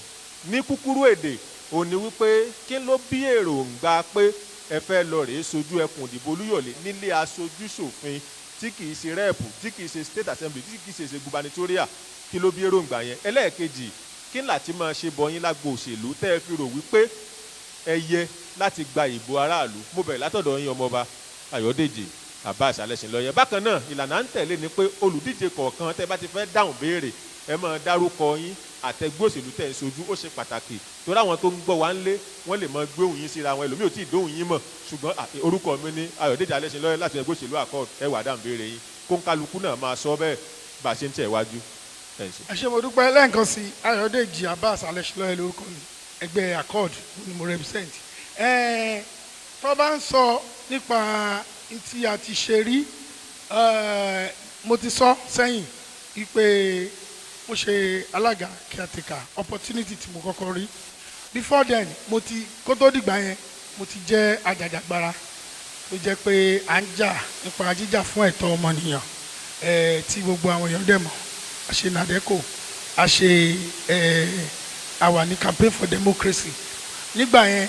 ní kúkúrú èdè ò ní wípé kí ló bí èròǹgbà pé ẹ fẹ́ lọ rèé sojú ẹkùn ìdìbò Olúyọ̀lé nílé aṣojú ṣòfin tí kì í ṣe rẹ́ẹ̀pù, tí kì í ṣe state assembly, tí kì í ṣe gubernatorial, kí ló bí èròǹgbà yẹn? Ẹlẹ́ẹ̀kejì, kí láti máa ṣe bọyín lágbo òṣèlú tẹ́ ẹ fi rò wípé ẹ yẹ láti gba ìbò aráàlú? Mo bẹ̀rẹ̀ látọ̀dọ̀ yín ọmọọba Ayọ̀dèjì Abbas Alẹ́ṣinlọ́yẹ. Bákan náà ìlànà ń tẹ̀lé ni pé olùdíje kọ̀ọ̀kan tẹ́ bá ti fẹ́ dáhùn béèrè ẹ máa dárúkọ yín àtẹgbẹ́ òṣèlú tẹ̀ ń sojú. Ó ṣe pàtàkì torí àwọn tó ń gbọ́ wá ń lé wọ́n lè máa gbóhùn yín síra wọn, ẹlòmíì ò tí ì dóhùn yín mọ̀, ṣùgbọ́n orúkọ mi ní Ayọ̀dèjì Alẹ́ṣinlọ́yẹ láti ẹgbẹ́ òṣèlú Accord. Ẹ wá dáhùn béèrè yín kó ń kálukú náà máa sọ bẹ́ẹ̀ bá a ṣe ń tẹ̀ wájú. ẹ ṣé mo dúpẹ́ lẹ́ẹ̀kan sí Ayọ̀dèjì Abbas Alẹ́ṣinlọ́yẹ lórúkọ mi, ẹgbẹ́ Accord ni mo represent. Tó bá ń sọ nípa tí a ti ṣe rí, mo ti sọ sẹ́yìn wípé mo ṣe alága caretaker opportunity tí mo kọ́kọ́ rí. Before then kó tó dìgbà yẹn mo ti jẹ́ ajàjàgbara tó jẹ́ pé à ń jà nípa jíjà fún ẹ̀tọ́ ọmọnìyàn tí gbogbo àwọn èèyàn dẹ̀ mọ̀. A ṣe NADECO, a ṣe àwa ní campaign for democracy. Nígbà yẹn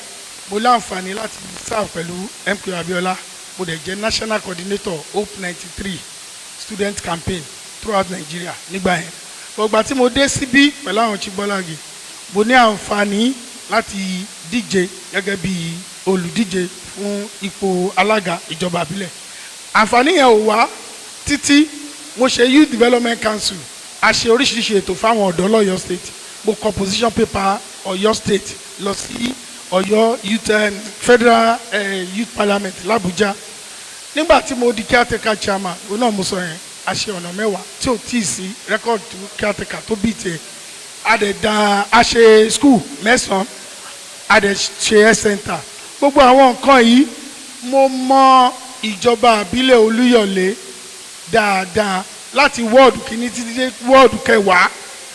mo láǹfààní láti serve pẹ̀lú MK Abiola, mo dẹ̀ jẹ́ national coordinator Hope 93 student campaign throughout Nigeria nígbà yẹn. Ọgbà tí mo dé síbí pẹ̀lú àwọn Chigbọ́lági, mo ní àǹfààní láti díje gẹ́gẹ́ bí olùdíje fún ipò alága ìjọba àbílẹ̀. Àǹfààní yẹn ò wá títí mo ṣe Youth Development Council, a ṣe oríṣiríṣi ètò fáwọn ọ̀dọ́ lọ́yọ́ state. Mo kọ position paper Ọ̀yọ́ state lọ sí Ọ̀yọ́ youth federal youth parliament l'Abuja. Nígbà tí mo di caretaker chairman, òun náà mo sọ yẹn, a ṣe ọ̀nà mẹ́wàá tí ò tí ì sí record caretaker tó bí tiẹ̀. A ṣe school mẹ́sàn-án, a dẹ̀ ṣe health center. Gbogbo àwọn nǹkan yìí mo mọ ìjọba àbílẹ̀ Olúyọ̀lé dáadáa láti wọ́ọ̀dù kìíní títí dé wọ́ọ̀dù kẹwàá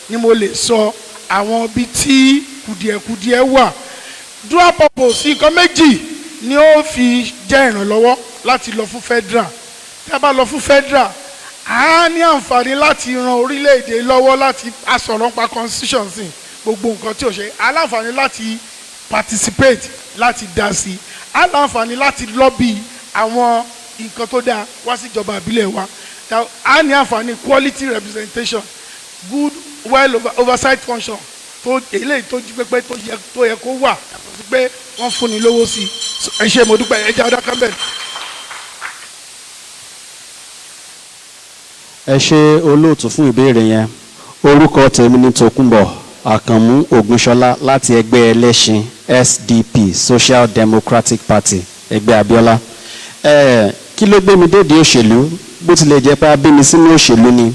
ni mo lè sọ àwọn ibi tí kùdìẹ̀kùdìẹ̀ wà. Dual purpose nǹkan méjì ni ó fi jẹ́ ìrànlọ́wọ́ láti lọ fún federal. Tí a bá lọ fún federal, a ní àǹfààní láti ran orílẹ̀-èdè lọ́wọ́ láti asọ̀rọ̀ nípa constitution sí gbogbo nǹkan tí ó ṣe. A láǹfààní láti participate láti dá sí. A láǹfààní láti lobby àwọn nǹkan tó dáa wá sí ìjọba ìbílẹ̀ wa. A ní àǹfààní quality representation, good well oversight function tó eléyìí tó jí pépé tó yẹ kó wà yàtọ̀ sí pé wọ́n fúnni lówó sí. Ẹ ṣé mo dúpẹ́, ẹ jẹ́ ọ̀dọ́ campbell. Ẹ ṣé olóòtú fún ìbéèrè yẹn. Orúkọ tèmi ni Tòkunbọ̀ Àkànmú Ògúnṣọlá láti ẹgbẹ́ ẹlẹ́ṣin SDP Social Democratic Party ẹgbẹ́ Abíọ́lá. Kí ló gbé mi dédìí òṣèlú? Bó tilẹ̀ jẹ́ pé a bí mi sínú òṣèlú ni,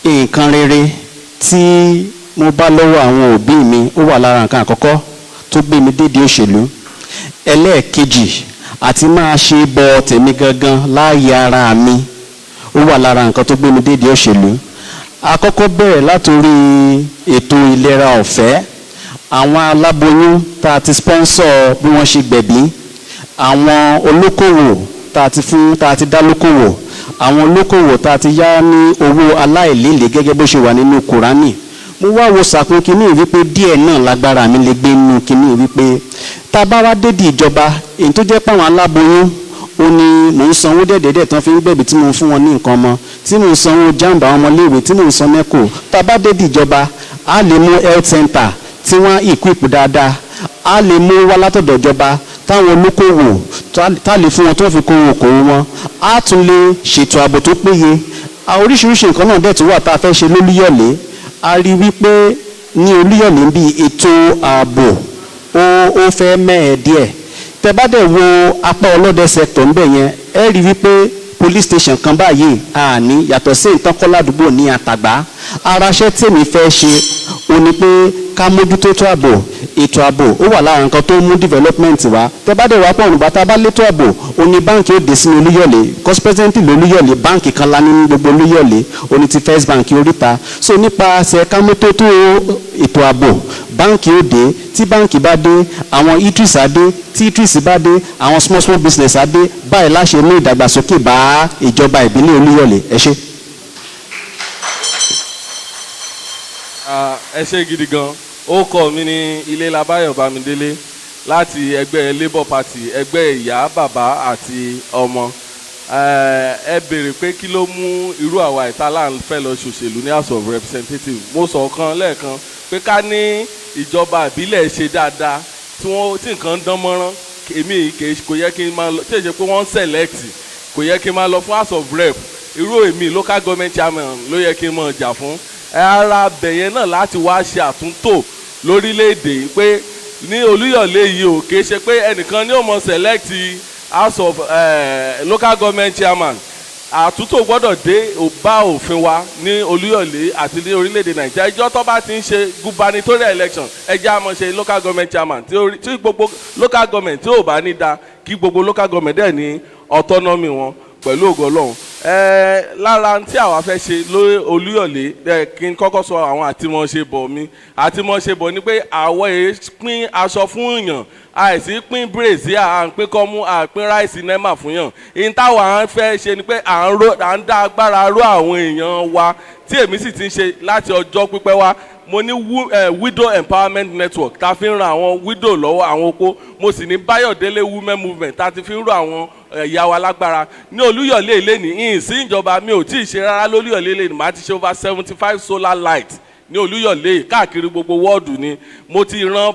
nǹkan rere tí mo bá lọ́wọ́ àwọn òbí mi ó wà lára nǹkan àkọ́kọ́ tó gbé mi dédìí òṣèlú. Ẹlẹ́ẹ̀kejì, àti máa ṣe bọ tèmi gangan láàyè ara mi ó wà lára nǹkan tó gbé mi dédìí òṣèlú. Àkọ́kọ́ bẹ̀rẹ̀ látòrí ètò ìlera ọ̀fẹ́, àwọn aláboyún tá a ti sponsor bí wọ́n ṣe gbẹ̀bí, àwọn olókòwò tá a ti dá lókòwò, àwọn olókòwò tá a ti yá ní owó aláìlélè gẹ́gẹ́ bó ṣe wà nínú Kùránì. Mo wá wo sàkún kínní wípé díẹ̀ náà lágbára mi lè gbé nínú kínní wípé tá a bá wá dédìí ìjọba, èyí tó jẹ́ pàwọn aláboyún ó ní mò ń sanwó dẹ̀dẹ̀dẹ̀ tán fi ń gbẹ̀bí tí mò ń fún wọn ní nǹkan ọmọ, tí mò ń sanwó jàǹbá ọmọléèwé, tí mò ń san NECO. Tá a bá dédìí ìjọba, a lè mú health center tí wọ́n equip dáadáa, a lè mú wá látọ̀dọ̀ ìjọba táwọn olókòwò tá lè fún wọn tó fi kówó okòwò wọn, a tún lè ṣètò ààbò tó péye. Oríṣiríṣi nǹkan náà dẹ̀ tó wà tá a fẹ́ ṣe lólúyọ̀lé. A rí wípé ní Olúyọ̀lé bí ètò ààbò ó fẹ́ mẹ́ẹ̀ díẹ̀. Tẹ́ bá dẹ̀ wo apá ọlọ́dẹ sector ń bẹ̀ yẹn, ẹ rí wípé police station kan báyìí àní yàtọ̀ sí ìtọ́kọ́ ládùúgbò ní Àtàgbá. Araṣẹ́ tèmi fẹ́ ṣe ó ní pé ká mójútó ètò ààbò ó wà lára nǹkan tó mú development wá. Tẹ́ bá dẹ̀ wá pọ̀ nígbà tá a bá létò ààbò ó ní báǹkì ó dé sínú Olúyọ̀lé cause presently l'Olúyọ̀lé báǹkì kan lá ní gbogbo Olúyọ̀lé ó ní ti First Bank Oríta. So nípasẹ̀ ká mójútó ètò ààbò báǹkì ó dé, tí báǹkì bá dé àwọn eateries á dé, tí eateries bá dé àwọn small business á dé. Báyìí láṣẹ mú ìdàgbàsókè bá ìjọba ìbílẹ̀ Olúyọ̀lé. Ẹ ṣé. Ẹ ṣé gidi gan. Ó kọ mi ní Ilélábáyọ̀ Bámidélé láti ẹgbẹ́ Labour Party, ẹgbẹ́ ìyá bàbá àti ọmọ. Ẹ béèrè pé kí ló mú irú àwa ìtàlá fẹ́ lọ ṣòṣèlú ní House of Representatives. Mo sọ kan lẹ́ẹ̀kan pé ká ní ìjọba ìbílẹ̀ ṣe dáadáa tí nǹkan ń dán mọ́rán. Èmi kò yẹ kí n máa lọ tí èyí ṣe pé wọ́n ń select kò yẹ kí n máa lọ fún House of Rep. Irú èmi local government chairman ló yẹ kí n máa jà fún. Ara bẹ̀yẹn náà láti wá ṣe àtúntò lórílẹ̀‐èdè pé ní Olúyọ̀lé yìí ò kìí ṣe pé ẹnìkan ní ó mọ select House of local government chairman. Àtúntò gbọ́dọ̀ dé bá òfin wa ní Olúyọ̀lé àti ní orílẹ̀‐èdè Nàìjíríà. Ìjọ́ tó bá ti ń ṣe gubernatorial election ẹjẹ́ àmọ́ ṣe local government chairman tí gbogbo local government tí ò bá ní da kí gbogbo local government dẹ̀ ní autonomy wọn pẹ̀lú ògo Ọlọ́run. Lára tí àwa fẹ́ ṣe lórí Olúyọ̀lé kí n kọ́kọ́ sọ àwọn àtìmọ̀ṣebọ̀ mi. Àtìmọ̀ṣebọ̀ ni pé àwọ̀ èé pín aṣọ fún èèyàn, àìsí pín bírèsì à ń pín kọ́mú à ń pín ráìsì nẹ́mà fún yàn. Ìyẹn táwa fẹ́ ṣe ni pé à ń dá agbára ró àwọn èèyàn wa tí èmi sì ti ń ṣe láti ọjọ́ pípẹ́ wá. Mo ní widow empowerment network tá a fi ń ran àwọn widow lọ́wọ́ àwọn opó. Mo sì ní Báyọ̀délé women movement tá a ti fi ń ro àwọn ìyá wa lágbára. Ní Olúyọ̀lé ilé ní ìsìn ìjọba mi ò tí ì ṣe rárá lólúyọ̀lé ilé ní màá ti ṣe over 75 solar light ní Olúyọ̀lé káàkiri gbogbo wọ́ọ̀dù ni. Mo ti ran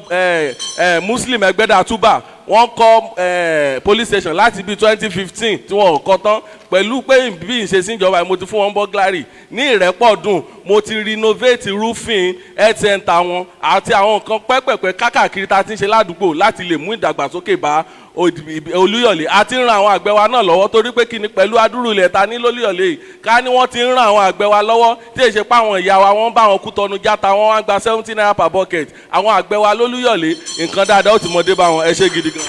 Muslim Ẹgbẹ́dà Túbà wọ́n kọ́ police station láti bíi 2015 tí wọ́n kọ́ tán pẹ̀lú pé bí ìṣe sí ìjọba mo ti fún wọn burglary. Ní Ìrẹ́pọ̀dùn mo ti renovate roofing health center wọn àti àwọn nǹkan pẹ́pẹ̀pẹ́ káàkiri tá a ti ń ṣe ládùúgbò láti lè mú ìdàgbàsókè bá Olúyọ̀lé. A ti ń ran àwọn àgbẹ̀ wa náà lọ́wọ́ torí pé kí ni pẹ̀lú adúrú ilẹ̀ ta ní lólúyọ̀lé yìí ká ní wọ́n ti ń ran àwọn àgbẹ̀ wa lọ́wọ́ tí èyí ṣe pé àwọn ìyá wa wọ́n bá wọn Kútọ̀nù játa wọ́n wá gba 70 naira per bucket. Àwọn àgbẹ̀ wa lólúyọ̀lé nǹkan dáadáa ó ti mọ̀ dé bá wọn. Ẹ ṣé gidi gan.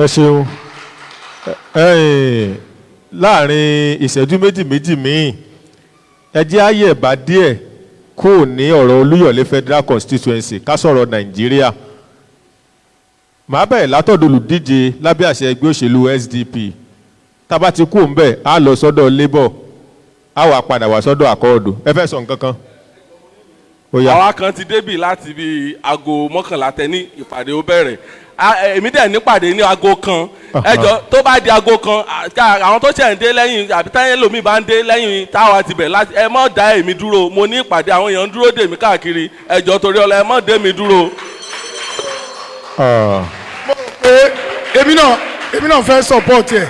Ẹ ṣeun. Láàrin ìṣẹ́jú méjì míì ẹ jẹ́ àyẹ̀bá díẹ̀ kò ní ọ̀rọ̀ Olúyọ̀lé Federal Constituency ká sọ̀rọ̀ Nàìjíríà. Màá bẹ̀rẹ̀ látọ̀dọ̀ olùdíje lábẹ́ àṣẹ ẹgbẹ́ òṣèlú SDP. Tá bá ti kú ńbẹ̀ á lọ sọ́dọ̀ Labour á wá padà wá sọ́dọ̀ Accord. Ẹ fẹ́ sọ nǹkan kan? Àwa kan ti débì láti bí aago 11 tẹ ní ìpàdé ó bẹ̀rẹ̀. Èmi dẹ̀ nípàdé ní aago kan. Ẹjọ́ tó bá di aago kan àwọn tó ṣẹ̀ ń dé lẹ́yìn àbí táyé lómi bá ń dé lẹ́yìn táwa ti bẹ̀ láti ẹ mọ̀ dá èmi dúró. Mo ní ìpàdé àwọn èèyàn ń dúró dè mí káàkiri. Ẹjọ́ torí ọlọ́ ẹ mọ̀ dé mi dúró. Mo rò pé èmi náà fẹ́ support ẹ̀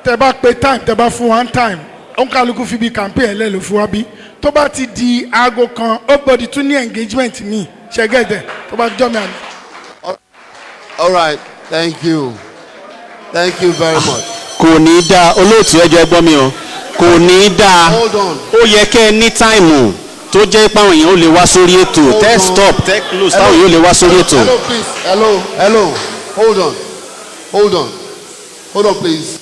tẹ bá pé time tẹ bá fún one time òǹkàlùkù fi bí campaign ẹ̀ lẹ́lò fún wa bí tó bá ti di aago kan ó gbọ́dọ̀ tún ní engagement mi ṣẹ́gẹ́dẹ̀ tó bá jọ́ mi àná. All right, thank you very much. Kò ní dáa olóòtú ẹjọ́ ẹgbọ́n mi o kò ní dáa Hold on. ó yẹ kẹ́ ẹ ní táìmù tó jẹ́ pé àwọn èèyàn ó lè wá sórí ètò tẹ́ stop tẹ́ close táwọn èèyàn ó lè wá sórí ètò. Hello, please. Hello. Hold on, please.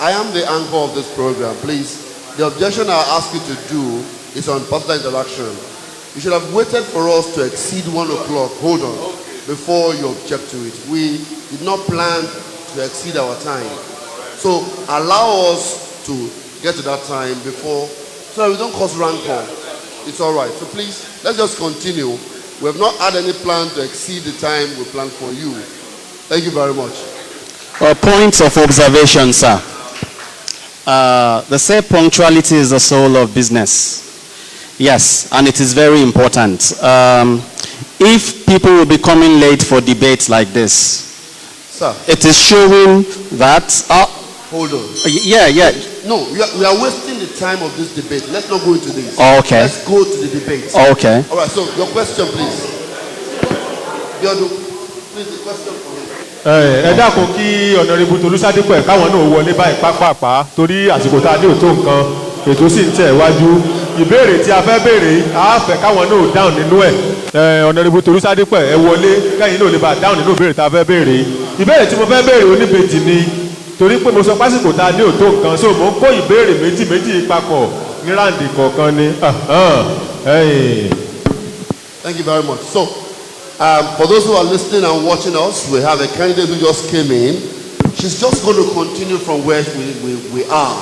I am the anchor of this program. Please, the objection I ask you to do is on personal interaction. You should have waited for us to exceed 1 o'clock. Hold on, before you object to it. We did not plan to exceed our time, so allow us to get to that time before, so that we don't cause rancor. It's all right. So please, let's just continue. We have not had any plan to exceed the time we planned for you. Thank you very much. Points of observation, sir. They say punctuality is the soul of business. Yes, and it is very important. If people will be coming late for debates like this, Sir, it is showing that... hold on. Yeah. No, we are wasting the time of this debate. Let's not go into this. Okay. Let's go to the debate. Okay. All right, so your question, please. Biodu, please, the question for him. ẹ dákun kí ọ̀nàrẹ́bù tolúṣádépẹ̀ káwọn náà wọlé báyìí pápápá torí àsìkò tá a dé òtó nǹkan ètò sì ń tẹ̀ wájú ìbéèrè tí a fẹ́ béèrè a fẹ́ káwọn náà dáhùn nínú ẹ̀ ọ̀nàrẹ́bù tolúṣádépẹ̀ ẹ wọlé kẹ́yìn náà lè bá dáhùn nínú ìbéèrè tá a fẹ́ béèrè ìbéèrè tí mo fẹ́ béèrè oníbejì ni torí pé mo sọ pásìkò tá a dé òtó nǹkan so mo ń kó ìbéèrè méjì papọ̀ ní ráǹdì kọ̀ọ̀kan ni. Thank you very much. So, for those who are listening and watching us, we have a candidate who just came in. She's just going to continue from where we are.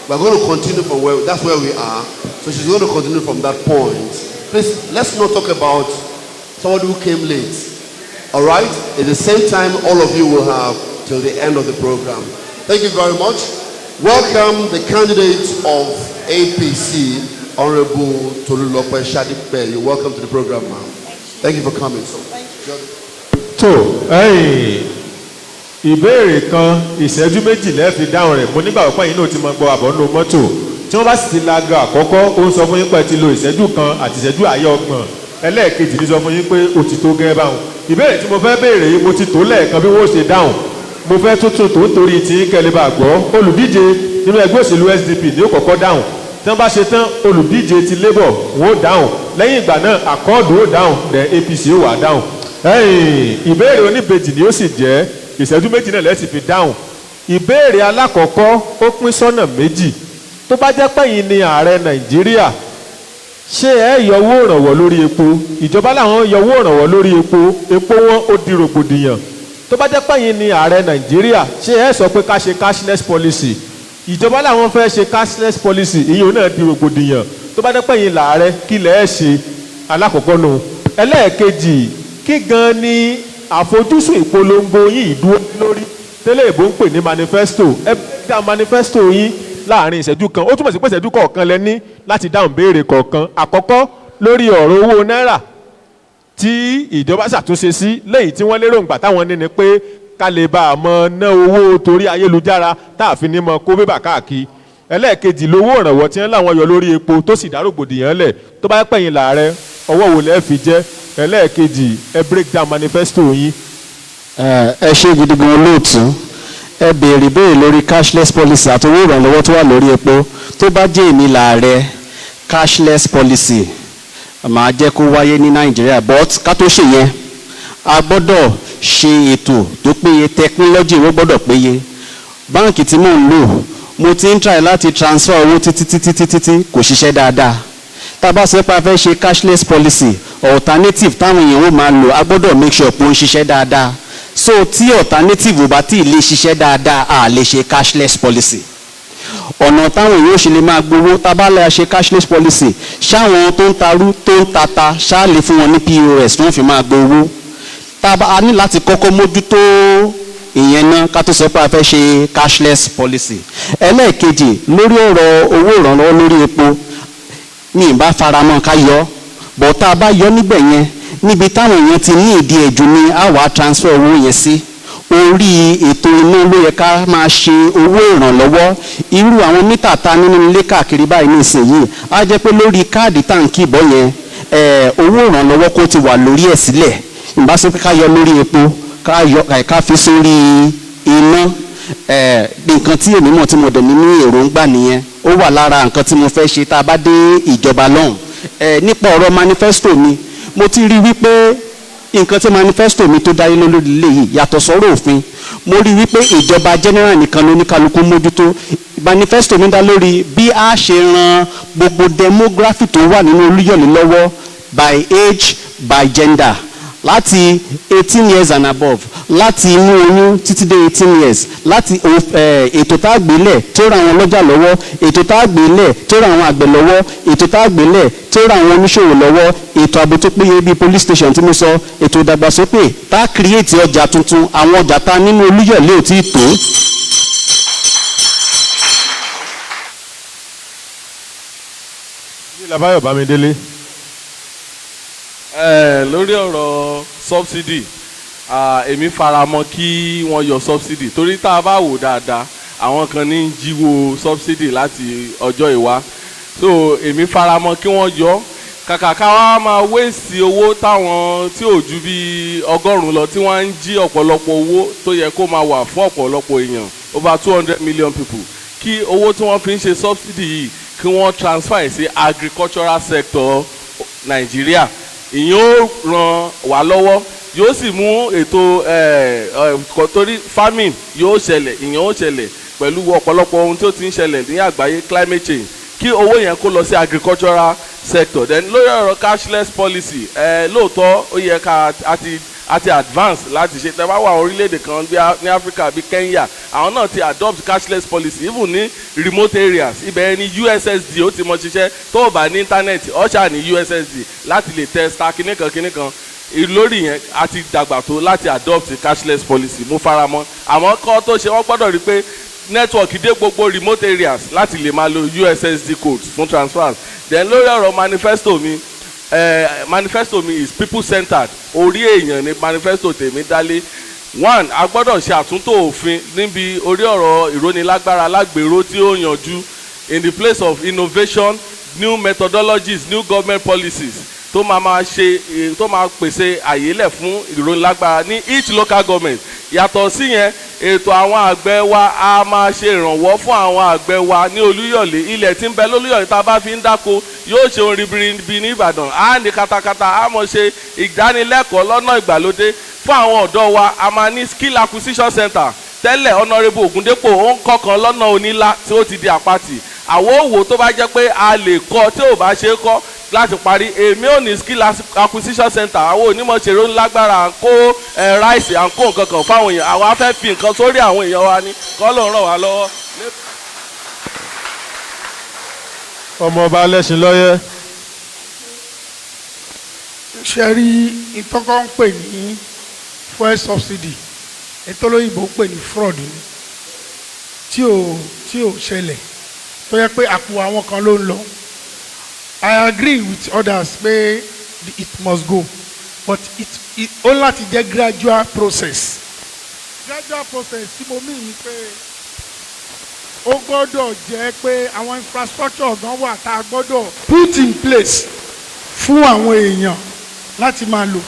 We're going to continue from that's where we are. So she's going to continue from that point. Please, let's not talk about somebody who came late. All right? At the same time, all of you will have till the end of the program. Thank you very much. Welcome the candidate of APC, Honorable Tolulope Shadipe. You're welcome to the program, ma'am. Thank you for coming. tó ìbéèrè kan ìṣẹ́jú méjì lẹ́ẹ̀fi dáhùn rẹ̀ mo nígbà wípé yìí náà ti mọ gbọ́ àbọ̀nú mọ́tò tí wọ́n bá sì ti lago àkọ́kọ́ ó ń sọ fún yín pé ti lo ìṣẹ́jú kan àti ìṣẹ́jú àyè ọgbọ̀n ẹlẹ́ẹ̀kejì ní sọ fún yín pé ó ti tó gẹ́gẹ́ báwọn ìbéèrè tí mo fẹ́ béèrè yìí mo ti tó lẹ́ẹ̀kan bí wọ́n ṣe dáhùn mo fẹ́ tuntun tó ń torí tí kẹ́lẹ́ bá gbọ́ olùdíje nínú ẹgbẹ́ òṣèlú SDP ní ó kọ́kọ́ dáhùn tí wọ́n bá ṣe tán olùdíje ti Labour wọ́n ó dáhùn lẹ́yìn ìgbà náà àkọọ́dù ó dáhùn then APC ó wà dáhùn ìbéèrè oníbejì ni ó sì jẹ́ ìṣẹ́jú méjì náà lẹ́sìn fi dáhùn ìbéèrè alákọ̀ọ́kọ́ ó pín sọ́nà méjì tó bá jẹ́ pẹ́yìn ni ààrẹ Nàìjíríà ṣé ẹ yọ owó ìrànwọ́ lórí epo ìjọba làwọn yọ owó ìrànwọ́ lórí epo wọn ó di rògbòdìyàn tó bá jẹ́ pẹ́yìn ni ààrẹ Nàìjíríà ṣé ẹ sọ pé ká ṣe cashless policy ìjọba làwọn fẹ́ ṣe cashless policy ìyẹn náà di rògbòdìyàn tó bá jẹ́ pẹ́yìn làárẹ̀ kí lẹ́ẹ̀ ṣe alákọ̀ọ́kọ́ nù ẹlẹ́ẹ̀kejì kí gan ni àfojúsùn ìpolongo yín ìdúró lórí tẹ́lẹ̀ ìbò ń pè ní manifesto ẹ dá manifesto yín láàrin ìṣẹ́jú kan ó túmọ̀ sí pé ìṣẹ́jú kọ̀ọ̀kan lẹ ní láti dáhùn béèrè kọ̀ọ̀kan àkọ́kọ́ lórí ọ̀rọ̀ owó náírà tí ìjọba ṣàtúnṣe sí lẹ́yìn tí wọ́n lérò ńgbà táwọn ní ni pé ká lè bá a mọ ná owó torí ayélujára tá a fi ní mọ kó bébà káàkiri ẹlẹ́ẹ̀kejì lówó ìrànwọ́ tí wọ́n láwọn yọ lórí epo tó sì dá rògbòdìyàn lẹ̀ tó bá pẹ̀yìn làárẹ̀ ọwọ́ wo lẹ́ẹ̀ fi jẹ́ ẹlẹ́ẹ̀kejì ẹ break down manifesto yín. ẹ ṣe gidi gan olóòtú ẹ béèrè béèrè lórí cashless policy àti owó ìrànlọ́wọ́ tó wà lórí epo tó bá jẹ́ èmi làárẹ̀ cashless policy máa jẹ́ kó wáyé ní Nàìjíríà but ká tó ṣe yẹn a gbọ́dọ̀ ṣe ètò tó péye technology ó gbọ́dọ̀ péye báǹkì tí mò ń lò mo ti ń try láti transfer owó títí kò ṣiṣẹ́ dáadáa tá a bá sọ pé a fẹ́ ṣe cashless policy alternative táwọn èèyàn ó máa lò a gbọ́dọ̀ make sure pé ó ń ṣiṣẹ́ dáadáa so tí alternative ò bá tí ì lè ṣiṣẹ́ dáadáa a lè ṣe cashless policy ọ̀nà táwọn èèyàn ó ṣe lè máa gbowó tá a bá lè ṣe cashless policy ṣáwọn tó ń tarú tó ń tata ṣáà lè fún wọn ní POS tó ń fi máa gbowó tá a ní láti kọ́kọ́ mójútó ìyẹn náà ká tó sọ pé a fẹ́ ṣe cashless policy ẹlẹ́ẹ̀kejì lórí ọ̀rọ̀ owó ìrànlọ́wọ́ lórí epo ní ìbá faramọ́ ká yọ bọ̀ tá a bá yọ níbẹ̀ yẹn níbi táwọn èèyàn ti ní ìdí ẹ̀jú ni a wá transfer owó yẹn sí orí ètò iná ló yẹ ká máa ṣe owó ìrànlọ́wọ́ irú àwọn mítà ta nínú ilé káàkiri báyìí nísìnyìí á jẹ́ pé lórí káàdì táǹkì ìbọ̀ yẹn owó ìrànlọ́wọ́ kó ti wà lórí ẹ̀ sílẹ̀ ìbá sọ pé ká yọ lórí epo ká fi sórí iná nǹkan tí èmi mọ̀ tí mo dẹ̀ ní èròǹgbà nìyẹn ó wà lára nǹkan tí mo fẹ́ ṣe tá a bá dé ìjọba lọ́hùn nípa ọ̀rọ̀ manifesto mi mo ti rí wípé nǹkan tí manifesto mi tó dáyé lórí ilé yìí yàtọ̀ sọ́rọ̀ òfin mo rí wípé ìjọba general nìkan ló ní kálukú mójútó manifesto mi dá lórí bí a ṣe ran gbogbo demography tó wà nínú Olúyọ̀lé lọ́wọ́ by age by gender láti 18 years and above láti inú oyún títí dé 18 years láti ètò tá a gbélẹ̀ tó ra àwọn ọlọ́jà lọ́wọ́ ètò tá a gbélẹ̀ tó ra àwọn àgbẹ̀ lọ́wọ́ ètò tá a gbélẹ̀ tó ra àwọn oníṣòwò lọ́wọ́ ètò ààbò tó péye bíi police station tí mo sọ ètò ìdàgbàsókè tá a create ọjà tuntun àwọn ọjà tá a nínú Olúyọ̀lé ò tí ì tó. Labayo Bamidele. Lórí ọ̀rọ̀ subsidy èmi faramọ́ kí wọ́n yọ subsidy torí tá a bá wò dáadáa àwọn kan ní jíwó subsidy láti ọjọ́ ìwá so èmi faramọ́ kí wọ́n yọ kàkà ká wá máa wéèsì owó táwọn tí ò ju bí 100 lọ tí wọ́n ń jí ọ̀pọ̀lọpọ̀ owó tó yẹ kó máa wà fún ọ̀pọ̀lọpọ̀ èèyàn over 200 million people kí owó tí wọ́n fi ń ṣe subsidy yìí kí wọ́n transfer sí agricultural sector Nàìjíríà ìyẹn ó ràn wá lọ́wọ́ yóò sì mú ètò torí farming yóò ṣẹlẹ̀ ìyẹn ó ṣẹlẹ̀ pẹ̀lú ọ̀pọ̀lọpọ̀ ohun tí ó ti ń ṣẹlẹ̀ ní àgbáyé climate change kí owó yẹn kó lọ sí agricultural sector then lórí ọ̀rọ̀ cashless policy lóòótọ́ ó yẹ ká àti advance láti ṣe tẹ́ bá wà orílẹ̀-èdè kan ní Africa bí Kenya àwọn náà ti adopt cashless policy even ní remote areas ibẹ̀ ní USSD ó ti mọ ṣiṣẹ́ tó o bá ní internet ọ̀ṣà ní USSD láti lè tẹ star kìnìkan lórí yẹn a ti dàgbà tó láti adopt cashless policy mo fara mọ́ àmọ́ kọ́ tó ṣe wọ́n gbọ́dọ̀ rí pé network dé gbogbo remote areas láti lè máa lo USSD codes fún transfers then lórí ọ̀rọ̀ manifesto mi is people centered orí èèyàn ni manifesto tèmi dálé one a gbọ́dọ̀ ṣe àtúntò òfin níbi orí ọ̀rọ̀ ìrónilágbára lágbèrò tí ó yanjú in the place of innovation new methodologies new government policies tó máa pèsè àyélẹ̀ fún ìrónilágbára ní each local government yàtọ̀ sí yẹn ètò àwọn àgbẹ̀ wa a máa ṣe ìrànwọ́ fún àwọn àgbẹ̀ wa ní Olúyọ̀lé ilẹ̀ tí ń bẹ lólúyọ̀lé tá a bá fi ń dáko yóò ṣe ohun ribiribi ní Ìbàdàn á ní katakata á mọ̀ ṣe ìdánilẹ́kọ̀ọ́ lọ́nà ìgbàlódé fún àwọn ọ̀dọ́ wa a máa ní skill acquisition center tẹ́lẹ̀ Honourable Ògúndépò ó ń kọ́kan lọ́nà onílá tí ó ti di àpatì àwọn òwò tó bá jẹ́ pé a lè kọ́ tí ò bá ṣe é kọ́ láti parí èmi ò ní skill acquisition center àwọn onímọ̀ ṣèrò ńlágbára à ń kó ráìsì à ń kó nǹkan kan fáwọn èèyàn àwa fẹ́ fi nǹkan sórí àwọn èèyàn wa ní kọ́ ló ń ràn wá lọ́wọ́. ọmọọba Alẹ́ṣin lọ́yẹ́. ṣe rí ìtọ́kọ́ ń pè ní fuel subsidy ètò olóyìnbó ń pè ní fraud ni tí ò ṣẹlẹ̀ tó yẹ pé àpò àwọn kan ló ń lọ. I agree with others pé it must go but it ó láti jẹ́ gradual process. Gradual process tí mo mí ni pé ó gbọ́dọ̀ jẹ́ pé àwọn infrastructure gan wà tá a gbọ́dọ̀ put in place fún àwọn èèyàn láti máa lò.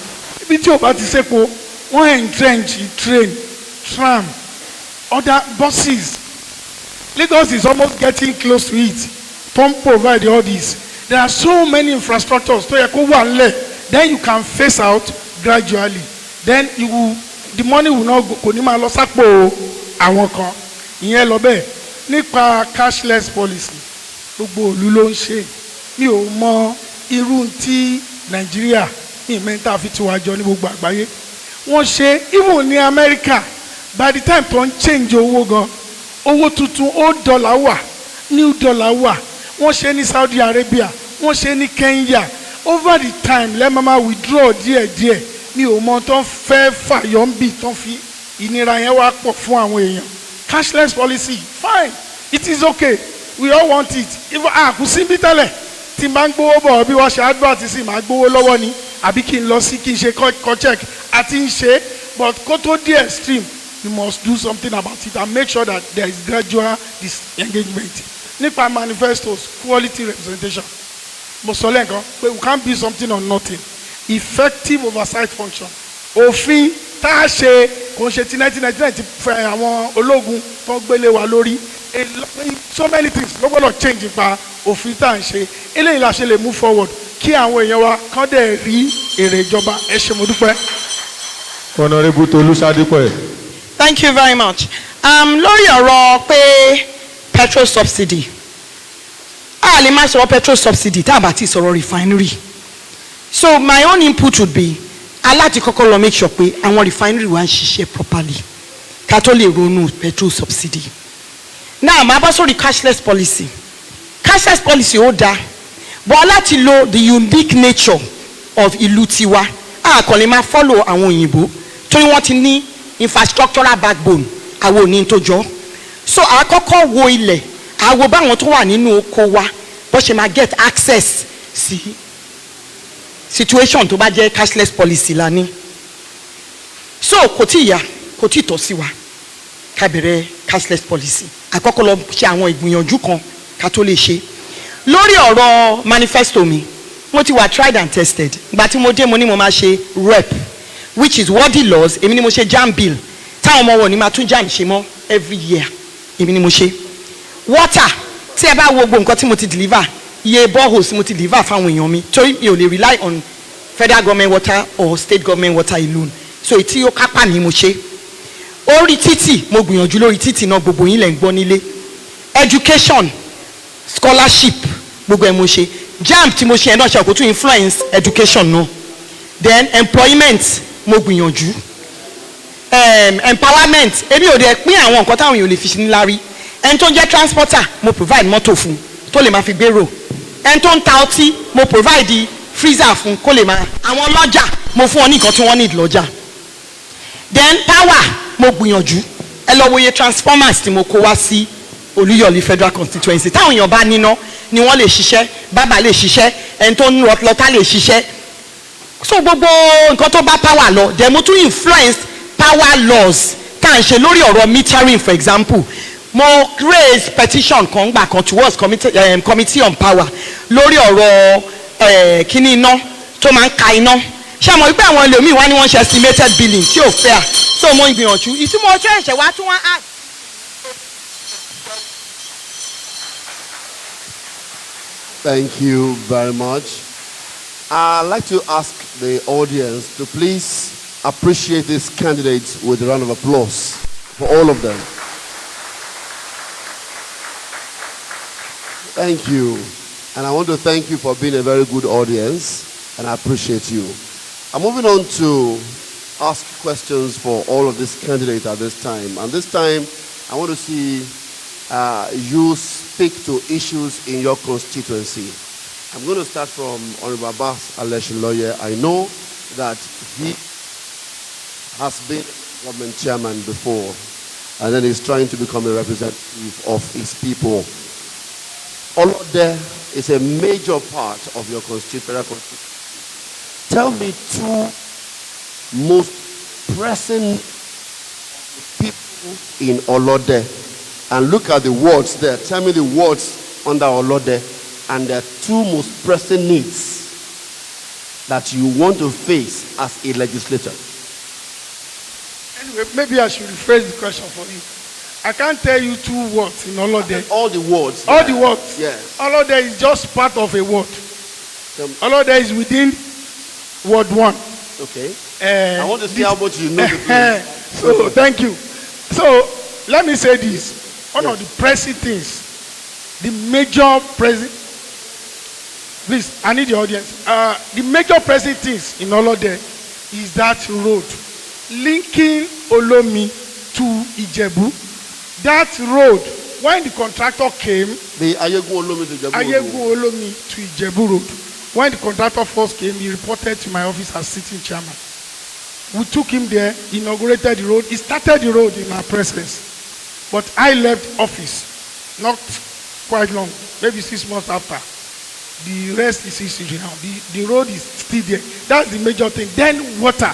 Ibi tí o bá ti sépo wọ́n entrench train tram other buses. Lagos is almost getting close to it. Don't provide all this. There are so many infrastructures tó yẹ kó wà nílẹ̀ then you can phase out gradually then the money will not go kò ní máa lọ sápò àwọn kan ìyẹn lọ bẹ́ẹ̀ nípa cashless policy gbogbo òlu ló ń ṣe mi ò mọ irú tí Nàìjíríà ní mẹ́ta fi tiwa jọ ní gbogbo àgbáyé wọ́n ṣe even ní America by the time tó ń change owó gan owó tuntun old dollar wà new dollar wà wọ́n ṣe ní Saudi Arabia wọ́n ṣe ní Kenya over the time lẹ́ẹ̀mọ́má withdraw díẹ̀díẹ̀ mi ò mọ tó ń fẹ́ fàyọ̀ ń bì tó ń fi ìnira yẹn wá pọ̀ fún àwọn èèyàn cashless policy fine it is okay we all want it even àkùsí bí tẹ́lẹ̀ tí n bá ń gbowó bọ̀ bí wọ́n ṣe advert sí máa gbowó lọ́wọ́ ni àbí kí n lọ sí kí n ṣe kọ́ check àti ń ṣe but kó tó dé extreme you must do something about it and make sure that there is gradual disengagement. Nípa manifestos quality representation mo sọ lẹ́ẹ̀kan pé we can't be something or nothing effective oversight function òfin tá a ṣe kò ń ṣe ti 1999 ti fẹ́ àwọn ológun tó gbélé wa lórí so many things ló gbọ́dọ̀ change nípa òfin tá à ń ṣe eléyìí la ṣe lè move forward kí àwọn èèyàn wa kán dẹ̀ rí èrè ìjọba ẹ ṣé mo dúpẹ́. Honourable Tolu Sadipo. Thank you very much. Lórí ọ̀rọ̀ pé petrol subsidy a lè máa sọ̀rọ̀ petrol subsidy tá a bá ti sọ̀rọ̀ refinery so my own input would be aláti kọ́kọ́ lọ make sure pé àwọn refinery wa ń ṣiṣẹ́ properly ká tó lè ronú petrol subsidy. Now màá bá sórí cashless policy ó dáa but aláti lo the unique nature of ìlú tiwa a kàn lè máa follow àwọn òyìnbó torí wọ́n ti ní infrastructural backbone àwọn òní tó jọ so àkọ́kọ́ wo ilẹ̀ àwo báwọn tó wà nínú oko wa bó ṣe máa get access sí situation tó bá jẹ́ cashless policy la ní so kò tí ì yá kò tí ì tọ́ sí wa ká bẹ̀rẹ̀ cashless policy àkọ́kọ́ lọ ṣe àwọn ìgbìyànjú kan ká tó lè ṣe. Lórí ọ̀rọ̀ manifesto mi, mo ti wà tried and tested. Ìgbà tí mo dé mo ní mo máa ṣe rep, which is worthy laws. Èmi ni mo ṣe jam bill táwọn ọmọ wọn ni máa tún jam ṣe mọ́ every year. Èmi ni mo ṣe. Water, tí ẹ bá wo gbogbo nǹkan tí mo ti deliver, iye boreholes mo ti deliver fáwọn èèyàn mi, torí mi ò lè rely on federal government water or state government water alone. So ètí ó kápá mi mo ṣe. Orí títì mo gbìyànjú lórí títì náà, gbogbo yín lẹ̀ ń gbọ́ nílé. Education, scholarship, gbogbo ẹ̀ mo ṣe. JAMB tí mo ṣe ẹ̀ náà ṣe àkótó influence education náà. Then employment mo gbìyànjú. Empowerment, èmi ò dẹ̀ pín àwọn nǹkan táwọn èèyàn lè fi ṣe níláárí. Ẹni tó ń jẹ́ transporter mo provide mọ́tò fún tó lè máa fi gbèrò. Ẹni tó ń ta ọtí mo provide freezer fún kó lè máa. Àwọn ọlọ́jà mo fún wọn ní nǹkan tí wọ́n need lọ́jà. Then power mo gbìyànjú. Ẹ lọ wo iye transformers tí mo kó wá sí Oluyole Federal Constituency. Táwọn èèyàn bá níná ni wọ́n lè ṣiṣẹ́, bàbá lè ṣiṣẹ́, ẹni tó ń lọ́tà lè ṣiṣẹ́. So gbogbo nǹkan tó bá power lọ, then mo tún influence power laws tá à ń ṣe lórí ọ̀rọ̀ metering for example. Mo raise petition kan gbà kan towards committee on power lórí ọ̀rọ̀ kíní iná tó máa ń ka iná. Ṣé àmọ́ wípé àwọn ẹlòmíì wá ní wọ́n ṣe estimated billing tí ò fair. So mo gbìyànjú ìtumọ̀ ọjọ́ ẹ̀ṣẹ̀ wá tún wá add. Thank you very much. I'd like to ask the audience to please appreciate these candidates with a round of applause for all of them. Thank you. And I want to thank you for being a very good audience, and I appreciate you. I'm moving on to ask questions for all of these candidates at this time. And this time, I want to see you speak to issues in your constituency. I'm going to start from Honorable Abbas Oluyole. I know that he has been government chairman before, and then he's trying to become a representative of his people. Olode is a major part of your constituency. Tell me two most pressing people in Olode, and look at the wards there. Tell me the wards under Olode and the two most pressing needs that you want to face as a legislator. Anyway, maybe I should rephrase the question for you. I can't tell you two words in Olode. All the wards. All the words. Yes. Olode is just part of a word. Olode is within word 1. Okay. I want to see how much you know the place. So thank you. So let me say this. One of the pressing things, the major pressing, please, I need the audience. The major pressing things in Olode is that road linking Olomi to Ijebu. That road, when the contractor came, the Ayegun Olomi to Ijebu. Ayegun Olomi to Ijebu Road. When the contractor first came, he reported to my office as sitting chairman. We took him there, inaugurated the road. He started the road in our presence. But I left office, not quite long, maybe 6 months after. The rest is history now. The road is still there. That's the major thing. Then water.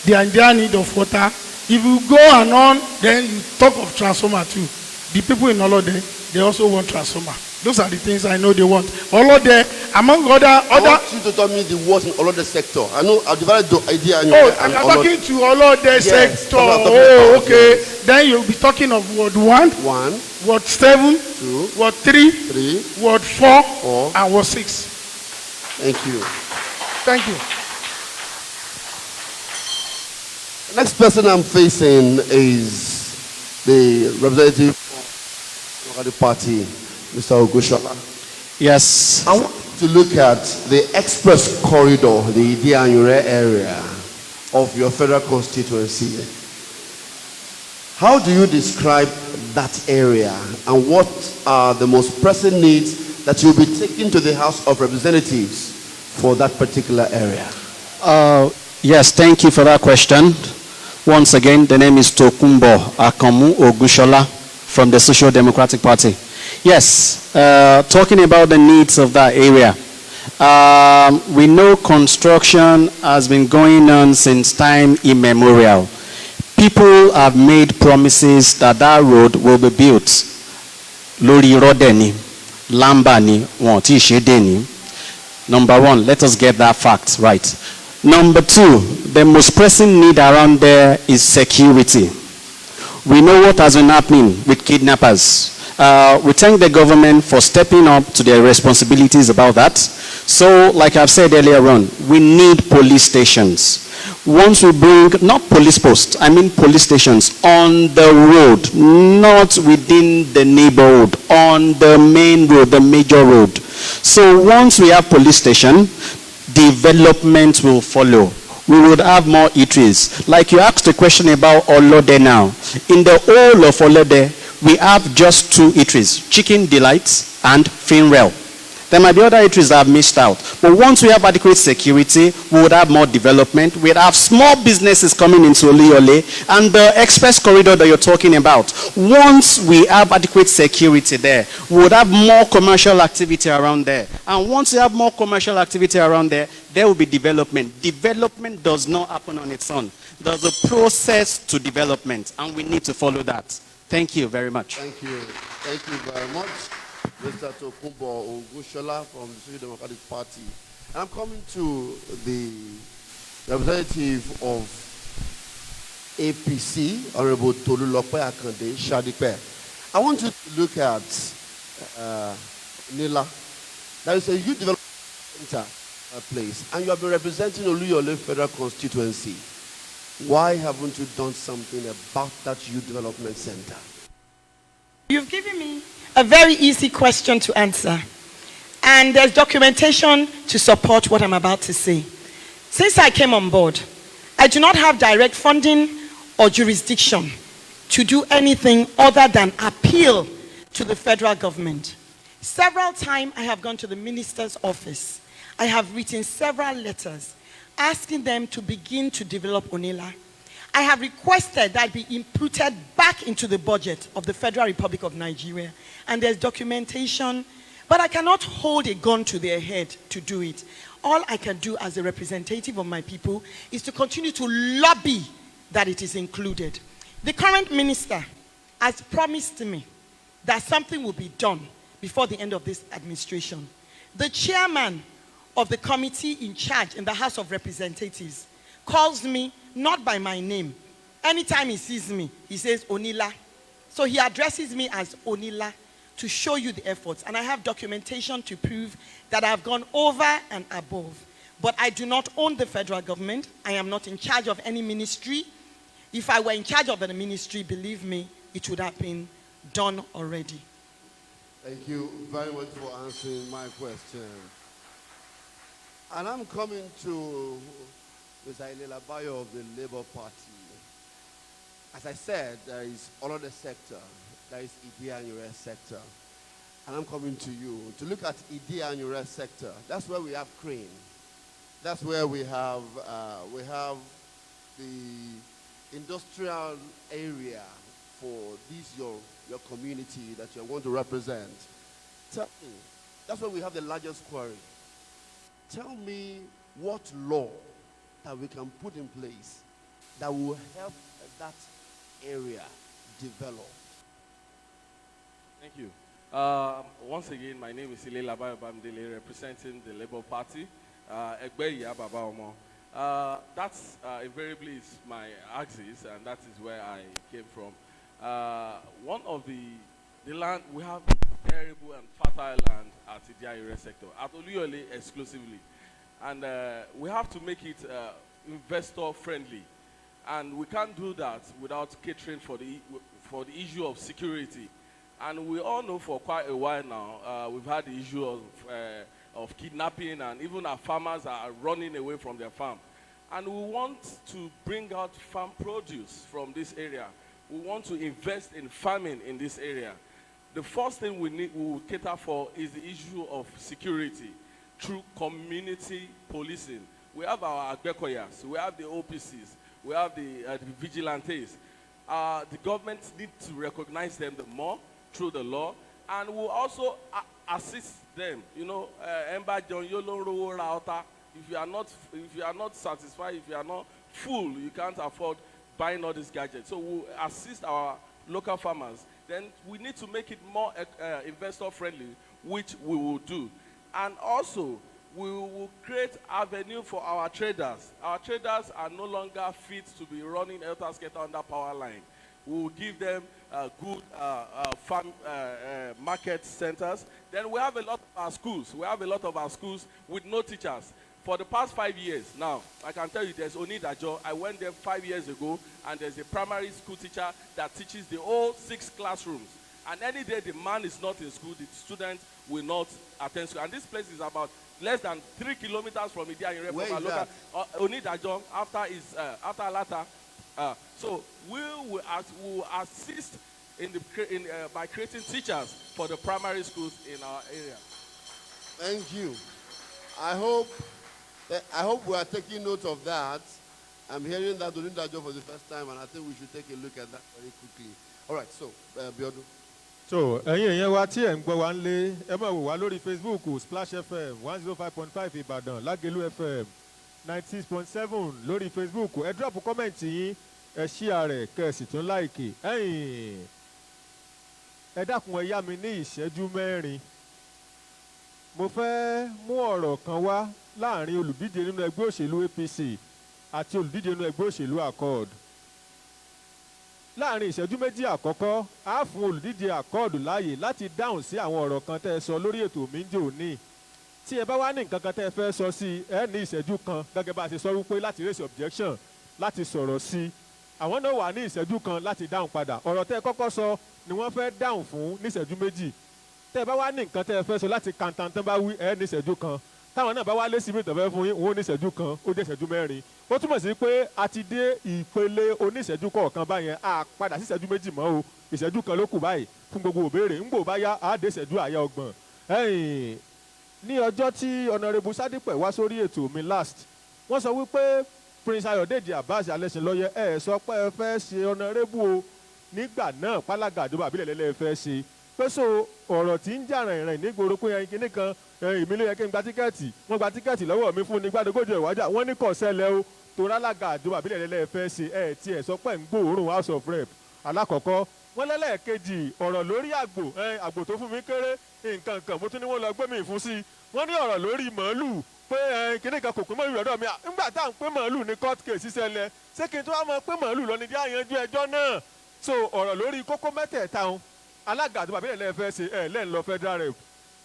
They are in their need of water. If you go and on, then you talk of transformer too. The people in Olode, they also want transformer. Those are the things I know they want. Olode, among other. I want you to tell me the words in Olode sector. I know I've divided the idea. I'm talking to Olode sector. Oh, okay. Then you'll be talking of word 1, word 7, 2, word 3, 3, word 4, and word 6. Thank you. Thank you. The next person I'm facing is the representative of the party, Mr. Ogushola. Yes. I want to look at the express corridor, the Idianyure area of your federal constituency. How do you describe that area, and what are the most pressing needs that you'll be taking to the House of Representatives for that particular area? Yes, thank you for that question. Once again, the name is Tokumbo Akamu Ogushola from the Social Democratic Party. Yes, talking about the needs of that area. We know construction has been going on since time immemorial. People have made promises that that road will be built. Lórí irọ́ ni, Lamba ni, wọn ò tí ì ṣe dé ni. Number one, let us get that fact right. Number two, the most pressing need around there is security. We know what has been happening with kidnappers. We thank the government for stepping up to their responsibilities about that. So, like I've said earlier on, we need police stations. Once we bring, not police posts, I mean police stations on the road, not within the neighborhood, on the main road, the major road. So once we have police station, development will follow. We would have more eateries. Like you asked a question about Oluyole now. In the whole of Oluyole, we have just 2 eateries, Chicken Delights and Finrail. There might be other eateries that have missed out. But once we have adequate security, we would have more development. We'd have small businesses coming into Oluyole and the express corridor that you're talking about. Once we have adequate security there, we would have more commercial activity around there. And once we have more commercial activity around there, there will be development. Development does not happen on its own. There's a process to development, and we need to follow that. Thank you very much. Thank you. Thank you very much. Mr. Tokunbo Ogushola from the Social Democratic Party. And I'm coming to the representative of APC, Honorable Tolulope Akande Shadipe. I want you to look at Nila. There is a youth development center place, and you have been representing Oluyole Federal Constituency. Why haven't you done something about that youth development center? You've given me a very easy question to answer. And there's documentation to support what I'm about to say. Since I came on board, I do not have direct funding or jurisdiction to do anything other than appeal to the federal government. Several times I have gone to the minister's office. I have written several letters asking them to begin to develop Onila. I have requested that be inputted back into the budget of the Federal Republic of Nigeria. And there's documentation, but I cannot hold a gun to their head to do it. All I can do as a representative of my people is to continue to lobby that it is included. The current minister has promised me that something will be done before the end of this administration. The chairman of the committee in charge in the House of Representatives calls me not by my name. Anytime he sees me, he says Onila. So he addresses me as Onila to show you the efforts. And I have documentation to prove that I have gone over and above. But I do not own the federal government. I am not in charge of any ministry. If I were in charge of a ministry, believe me, it would have been done already. Thank you very much for answering my question. And I'm coming to Mr. Ilela Bayo of the Labour Party. As I said, there is another sector, there is Idi Anyure sector. And I'm coming to you to look at Idi Anyure sector. That's where we have crane. That's where we have the industrial area for this your community that you want to represent. Tell me, that's where we have the largest quarry. Tell me what law that we can put in place that will help that area develop. Thank you. Once again, my name is Ilela Bayo Bamdele, representing the Labour Party. Egbeya Baba Omo. That's invariably is my axis, and that is where I came from. One of the land, we have terrible and fertile land at the Idi sector, at Oluyole exclusively. And we have to make it investor friendly. And we can't do that without catering for the issue of security. And we all know for quite a while now, we've had the issue of kidnapping, and even our farmers are running away from their farm. And we want to bring out farm produce from this area. We want to invest in farming in this area. The first thing we will cater for is the issue of security through community policing. We have our Agbekoyas, we have the OPCs, we have the vigilantes. The government needs to recognize them more through the law, and we'll also assist them. You know, if you are not satisfied, if you are not full, you can't afford buying all these gadgets. So we'll assist our local farmers. Then we need to make it more investor friendly, which we will do. And also, we will create avenue for our traders. Our traders are no longer fit to be running helter-skelter under power line. We will give them good farm market centers. Then we have a lot of our schools. We have a lot of our schools with no teachers. For the past 5 years now, I can tell you there's Onidajo. I went there 5 years ago, and there's a primary school teacher that teaches the whole 6 classrooms. And any day the man is not in school, the student will not attend school. And this place is about less than 3 kilometers from Idia in Where is that? Onidajo, after Alata. So we will assist by creating teachers for the primary schools in our area. Thank you. I hope we are taking note of that. I'm hearing that Oluyole for the first time, and I think we should take a look at that very quickly. All right, so, Biodu. So, ẹ̀yin èèyàn wa tí ẹ̀ ń gbọ́ wa ń lé, ẹ máa wò wá lórí Facebook, Splash FM 105.5 Ìbàdàn, Lágelú FM 96.7 lórí Facebook. Ẹ drop comment yín, ẹ share rẹ̀, kẹ́ ẹ sì tún like. Ẹ dákun ẹ yá mi ní ìṣẹ́jú mẹ́rin. Mo fẹ́ mú ọ̀rọ̀ kan wá láàrin olùdíje nínú ẹgbẹ́ òṣèlú APC àti olùdíje nínú ẹgbẹ́ òṣèlú Accord. Láàrin ìṣẹ́jú méjì àkọ́kọ́, a fún olùdíje Accord láàyè láti dáhùn sí àwọn ọ̀rọ̀ kan tẹ́ ẹ sọ lórí ètò mi ń jò ní. Tí ẹ bá wá ní nǹkan kan tẹ́ ẹ fẹ́ sọ sí, ẹ ní ìṣẹ́jú kan gẹ́gẹ́ bá a ṣe sọ wípé láti raise objection láti sọ̀rọ̀ sí. Àwọn náà wà ní ìṣẹ́jú kan láti dáhùn padà. Ọ̀rọ̀ tẹ́ ẹ kọ́kọ́ sọ ni wọ́n fẹ́ dáhùn fún ní ìṣẹ́jú méjì. Tẹ́ ẹ bá wá ní nǹkan tẹ́ ẹ fẹ́ sọ láti kàntàn bá wí, ẹ ní ìṣẹ́jú kan. Táwọn náà bá wá lé síbi ìtọ́fẹ́ fún yín, òun ní ìṣẹ́jú kan, ó jẹ́ ìṣẹ́jú mẹ́rin. Ó túmọ̀ sí pé a ti dé ìpele oníṣẹ́jú kọ̀ọ̀kan báyẹn, a padà sí ìṣẹ́jú méjì mọ́ o, ìṣẹ́jú kan ló kù báyìí fún gbogbo òbéèrè. Ńgbò bá yá, a dé ìṣẹ́jú àyà ọgbọ̀n. Ní ọjọ́ tí Honourable Sádípẹ̀ wá sórí ètò mi last, wọ́n sọ wípé Prince Ayọ̀dèjì Abbas Alẹ́ṣinlọ́yẹ ẹ̀ sọ pé ẹ fẹ́ ṣe Honourable o nígbà náà pálágà àdúgbò àbílẹ̀ lẹ́lẹ́ fẹ́ ṣe. Pé so ọ̀rọ̀ tí ń jà rìnrìn nígboro pé ẹyin kìíní kan èmi ló yẹ kí n gba tíkẹ́ẹ̀tì wọ́n gba tíkẹ́ẹ̀tì lọ́wọ́ mi fún ní gbàdógójì ìwájà wọ́n ní kò ṣẹlẹ̀ o torí alága àdúgbò àbílẹ̀ lẹ́lẹ́ fẹ́ ṣe ẹ̀ tí ẹ̀ sọ pé ń gbòòrùn House of Rep alákọ̀ọ́kọ́ wọ́n lẹ́lẹ́ẹ̀kejì ọ̀rọ̀ lórí àgbò tó fún mi kéré nǹkan kan mo tún ní wọ́n lọ gbé mi fún sí wọ́n ní ọ̀rọ̀ lórí màálù pé kìíní kan kò pín màálù lọ́dọ̀ mi nígbà tá à ń pín màálù ní court case ṣẹlẹ̀ ṣé kí n tó wá mọ pé màálù lọ ní bí àyànjú ẹjọ́ náà so ọ̀rọ̀ lórí kókó mẹ́tẹ̀ẹ̀ta alága àdúgbò àbílẹ̀ lẹ́ẹ̀ fẹ́ ṣe lẹ́ẹ̀ lọ Federal Rep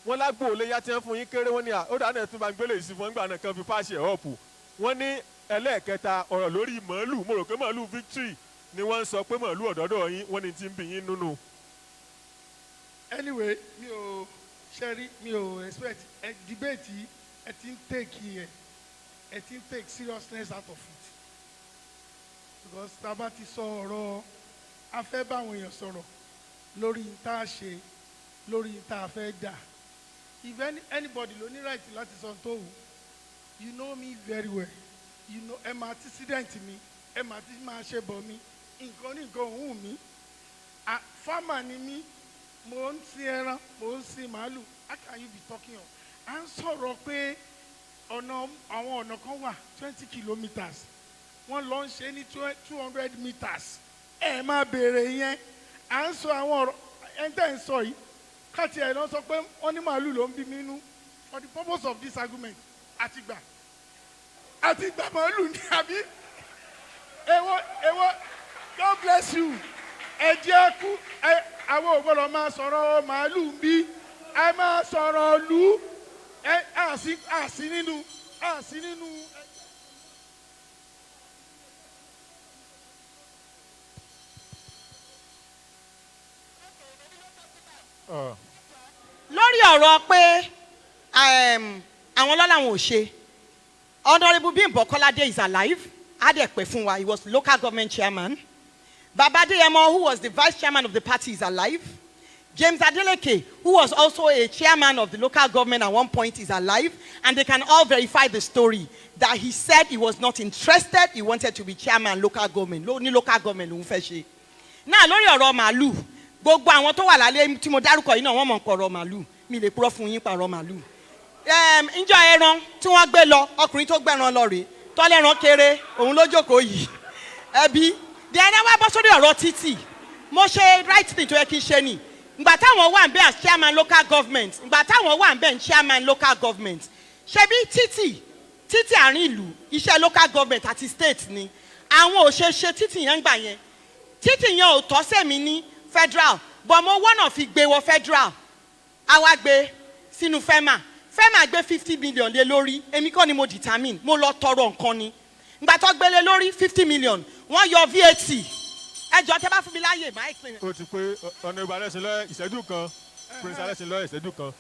wọ́n lágbo olè yá tí wọ́n fún yín kéré wọ́n ní ó dáná ẹ̀ tún bá ń gbélé ìsìn fún nígbà náà kan fi pàṣẹ ọ̀pù wọ́n ní ẹlẹ́ẹ̀kẹta ọ̀rọ̀ lórí màálù mo rò pé màálù Victory ni wọ́n ń sọ pé màálù ọ̀dọ́dọ̀ yín wọ́n ní ti ń bì yín nínú. Anyway, mi ò expect debate ẹ ti ń take seriousness out of it because tá a bá ti sọ ọ̀rọ̀ afẹ́ báwọn èèyàn sọ̀rọ̀ lórí tá a ṣe lórí tá a fẹ́ dà if anybody ló ní right láti sọ tó wù you know me very well you know ẹ máa antecedent mi ẹ máa ti máa ṣe bọ̀ mi nǹkan ní nǹkan òun mi farmer ni mí mo ń sin ẹran mo ń sin màálù how can you be talking of à ń sọ̀rọ̀ pé àwọn ọ̀nà kan wà 20 kilometres wọ́n lọ ń ṣe ní 200 meters ẹ máa béèrè yẹn à ń sọ àwọn ọ̀rọ̀ ẹ̀ńtẹ́ ń sọ yìí káàtì ẹ̀ lọ sọ pé wọ́n ní màálù ló ń bí mi nínú for the purpose of this argument àti gbà màálù ní àbí èwo God bless you ẹ jẹ́ kú àwọn ò gbọ́dọ̀ máa sọ̀rọ̀ màálù bí ẹ máa sọ̀rọ̀ lù àsí nínú. lórí ọ̀rọ̀ pé àwọn lọ́làwọn ò ṣe Honourable Bimbo Kolade is alive adẹ̀pẹ̀ fún wa he was local government chairman Baba Adeyemo who was the vice chairman of the party is alive James Adeleke who was also a chairman of the local government at one point is alive and they can all verify the story that he said he was not interested he wanted to be chairman local government ní local government lòun fẹ́ ṣe náà lórí ọ̀rọ̀ màálù gbogbo àwọn tó wà lálẹ́ tí mo dárúkọ yìí náà wọ́n mọ̀ nǹkan ọ̀rọ̀ màálù mi lè purọ́ fún yín pa ọ̀rọ̀ màálù. ǹjọ́ ẹran tí wọ́n gbé lọ ọkùnrin tó gbẹ̀ràn lọ rèé tọ́lẹ́ran kéré òun ló jókòó yìí ẹbí then ẹ wá bọ́ sórí ọ̀rọ̀ títì mo ṣe right thing tó yẹ kí n ṣe ni ìgbà táwọn wà ń bẹ́ as chairman local government ìgbà táwọn wà ń bẹ́ chairman local government ṣebí títì àárín ìlú iṣẹ́ local government àti state ni àwọn ò ṣe títì yẹn gbà yẹn títì yẹn ò tọ́ sẹ́mi ní federal but mo wọ́nà fi gbé wọ federal àwa gbé sínú fema gbé 50 million lé lórí èmi kọ́ ni mo determine mo lọ tọrọ nǹkan ni ìgbà tó gbélé lórí 50 million wọ́n yọ VAT ẹjọ́ tẹ́ bá fún mi láàyè máa explain. ó ti pé ọ̀nà ìbálẹ̀sìn lọ́yẹ̀ ìṣẹ́jú kan prince alẹ́sìn lọ́yẹ̀ ìṣẹ́jú kan.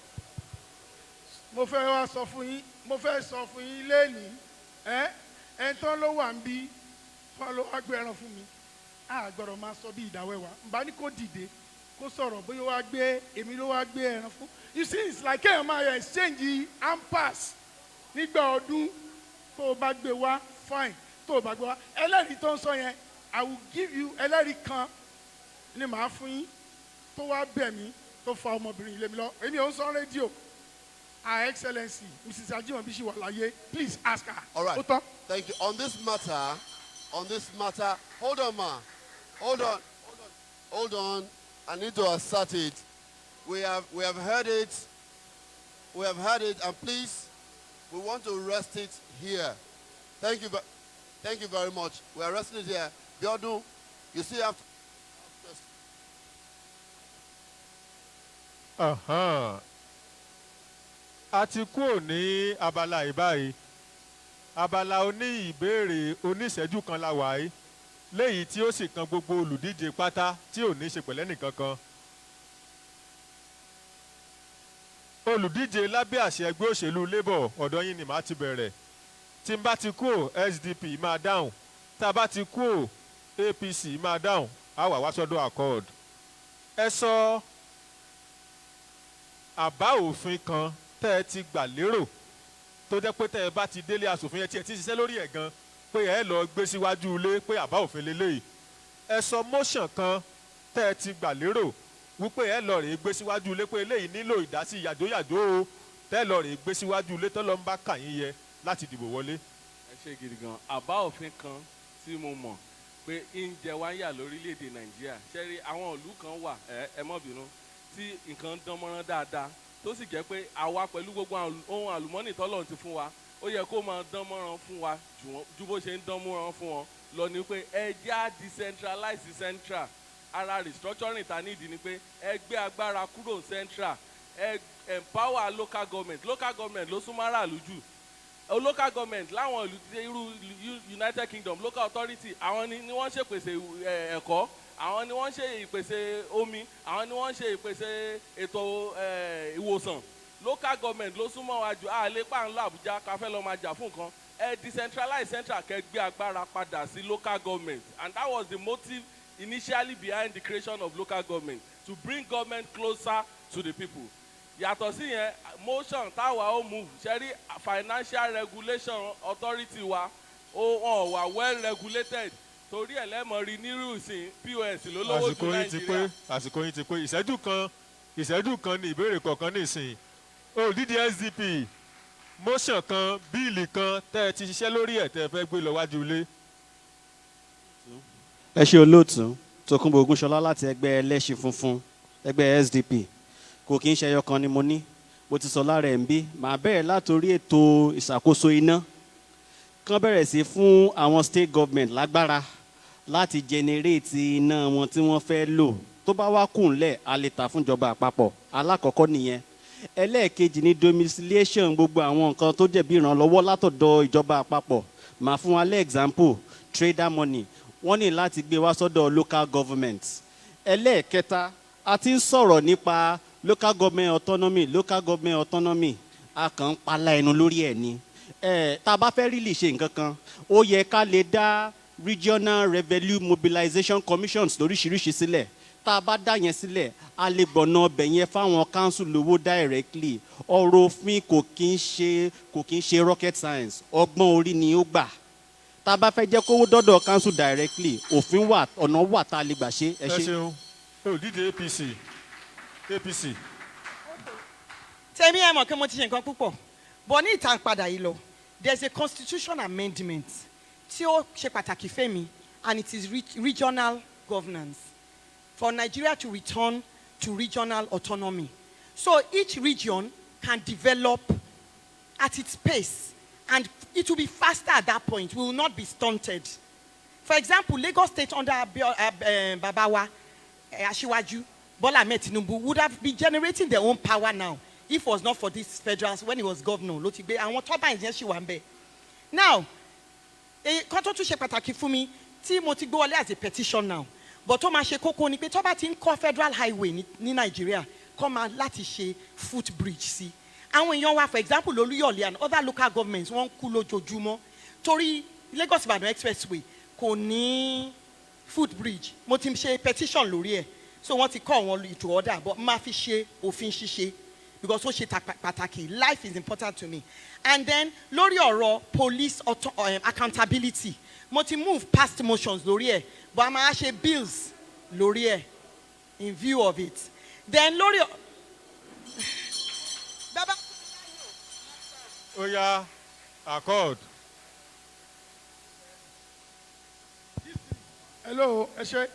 mo fẹ́ sọ fún yín lẹ́nìí ẹni tán ló wà ń bí fún ló wá gbé ẹran fún mi a gbọ́dọ̀ máa sọ bí ìdáwẹ́wà nbá ní kó dìde kó sọ̀rọ̀ bóyá wá gbé èmi ló wá gbé ẹran fún you see it's like kéèyàn máa yọ exchange ampas nígbà ọdún tó o bá gbé wá fine tó o bá gbé wá ẹlẹ́rìí tó ń sọ yẹn I will give you ẹlẹ́rìí kan ni màá fún yín tó wá bẹ̀ mí tó fa ọmọbìnrin ilé mi lọ èmi ò ń sọ rédíò Her Excellency Mrs. Ajimobi ṣì wà láyé please ask her. All right. Thank you. On this matter, hold on, ma. Hold on. I need to assert it. We have heard it. We have heard it, and please, we want to rest it here. Thank you very much. We are resting it here. Biodun, you see after. A ti kúrò ní abala ìbáyìí abala oní ìbéèrè oníṣẹ́jú kan la wà yìí léyìí tí ó sì kan gbogbo olùdíje pátá tí ò ní ṣe pẹ̀lẹ́ nìkankan. Olùdíje lábẹ́ àṣẹ ẹgbẹ́ òṣèlú Labour ọ̀dọ̀ yín ni màá ti bẹ̀rẹ̀ tí n bá ti kúrò SDP máa dáhùn tá a bá ti kúrò APC máa dáhùn á wà wá sọ́dọ̀ accord. Ẹ sọ àbá òfin kan tẹ́ ẹ ti gbà lérò tó jẹ́ pé tẹ́ ẹ bá ti délé aṣòfin yẹn tí ẹ ti ṣiṣẹ́ lórí ẹ̀ gan pé ẹ lọ gbé síwájú ilé pé àbá òfin lélẹ́yìí. Ẹ sọ motion kan tẹ́ ẹ ti gbà lérò wípé ẹ lọ rèé gbé síwájú ilé pé eléyìí nílò ìdásí yàjóyàjó o tẹ́ ẹ lọ rèé gbé síwájú ilé tó lọ ń bá kà yín yẹ láti dìbò wọlé. Ẹ ṣe gidi gan àbá òfin kan tí mo mọ̀ pé ń jẹ wáyà lórílẹ̀‐èdè Nàìjíríà ṣẹ́rí àwọn ìlú kan wà ẹ mọ́ bínú tí nǹkan dán mọ́rán dáadáa tó sì jẹ́ pé àwa pẹ̀lú gbogbo ohun àlùmọ́nì tọ́lọ́run ti fún wa ó yẹ kó máa dán mọ́rán fún wa ju bó ṣe ń dán mọ́rán fún wọn lọ ni pé ẹ já decentralize central ara restructuring ta nídìí ni pé ẹ gbé agbára kúrò central ẹ empower local government ló súnmọ́ aráàlú jù local government láwọn ìlú irú United Kingdom local authority àwọn ni wọ́n ṣèpèsè ẹ̀kọ́ àwọn ni wọ́n ṣe ìpèsè omi àwọn ni wọ́n ṣe ìpèsè ètò ìwòsàn local government ló súnmọ́ wa jù àlè pàǹlọ Àbújá ká fẹ́ lọ máa jà fún nǹkan ẹ decentralize central kẹ́ gbé agbára padà sí local government and that was the motive initially behind the creation of local government to bring government closer to the people. Yàtọ̀ sí yẹn motion táwa ó move ṣẹ́rí financial regulation authority wa wọn wà well regulated torí ẹ̀ lẹ́mọ̀ rí nírú ìsìn POS ló lówó jù Nàìjíríà. àsìkò yín ti pé ìṣẹ́jú kan ní ìbéèrè kọ̀ọ̀kan nísìnyí olùdíje SDP motion kan bíìlì kan tẹ́ ẹ ti ṣiṣẹ́ lórí ẹ̀ tẹ́ ẹ fẹ́ gbé lọ wájú ilé. Ẹ ṣe olóòtú Tókunbọ̀ Ògúnṣọlá láti ẹgbẹ́ ẹlẹ́ṣin funfun ẹgbẹ́ SDP kò kí ń ṣe ẹyọ kan ni mo ní mo ti sọ lára ẹ̀ ń bí màá bẹ̀rẹ̀ látòrí ètò ìṣàkóso iná kán bẹ̀rẹ̀ sí fún àwọn state government lágbára láti generate iná wọn tí wọ́n fẹ́ lò tó bá wá kùnlẹ̀ a lè tà fúnjọba àpapọ̀ alákọ̀ọ́kọ́ nìyẹn ẹlẹ́ẹ̀kejì ní domiciliation gbogbo àwọn nǹkan tó jẹ̀bi ìrànlọ́wọ́ látọ̀dọ̀ ìjọba àpapọ̀ màá fún wa lẹ́ example trader money wọ́n ní láti gbé wá sọ́dọ̀ local government ẹlẹ́ẹ̀kẹta a ti ń sọ̀rọ̀ nípa local government autonomy a kàn ń pala ẹnu lórí ẹ̀ ni tá a bá fẹ́ really ṣe nǹkan kan ó yẹ ká lè dá regional revenue mobilization commissions lóríṣiríṣi sílẹ̀ tá a bá dá yẹn sílẹ̀ a lè gbọ̀nà ọbẹ̀ yẹn fáwọn council lówó directly ọ̀rọ̀ òfin kò kí ń ṣe rocket science ọgbọ́n orí ni ó gbà tá a bá fẹ́ jẹ́ kówó dọ́dọ̀ council directly òfin wà ọ̀nà wà tá a lè gbà ṣe. ẹ ṣeun olùdíje APC. tèmi ẹ mọ̀ pé mo ti ṣe nǹkan púpọ̀ bọ̀ ní ìta padà yìí lọ there is a constitution amendment tí ó ṣe pàtàkì fẹ́mi and it is regional governance. For Nigeria to return to regional autonomy. So each region can develop at its pace, and it will be faster at that point. We will not be stunted. For example, Lagos State under Babawa, Ashiwaju, Bola Ahmed Tinubu would have been generating their own power now if it was not for this federal, when he was governor, Lotigbe, and what turbines yes she wambe. Now, koto tu she pataki fún mi, tí mo ti gbé wọlé as a petition now. But tó máa ṣe kókó ni pé tó bá ti ń kọ́ federal highway ní Nigeria, kó máa láti ṣe footbridge sí. Àwọn èèyàn wa, for example, Oluyole and other local governments wọ́n kú lójoojúmọ́ torí Lagos Ibadan expressway kò ní footbridge. Mo ti ṣe petition lórí ẹ̀, so wọ́n ti kọ́ wọn into order, but máa fi ṣe òfin ṣíṣe because ó ṣe pàtàkì. Life is important to me. And then lórí ọ̀rọ̀ police accountability, mo ti move past motions lórí ẹ̀, but a máa ṣe bills lórí ẹ̀ in view of it. Then lórí Baba. Oya, accord. Hello, Eshe.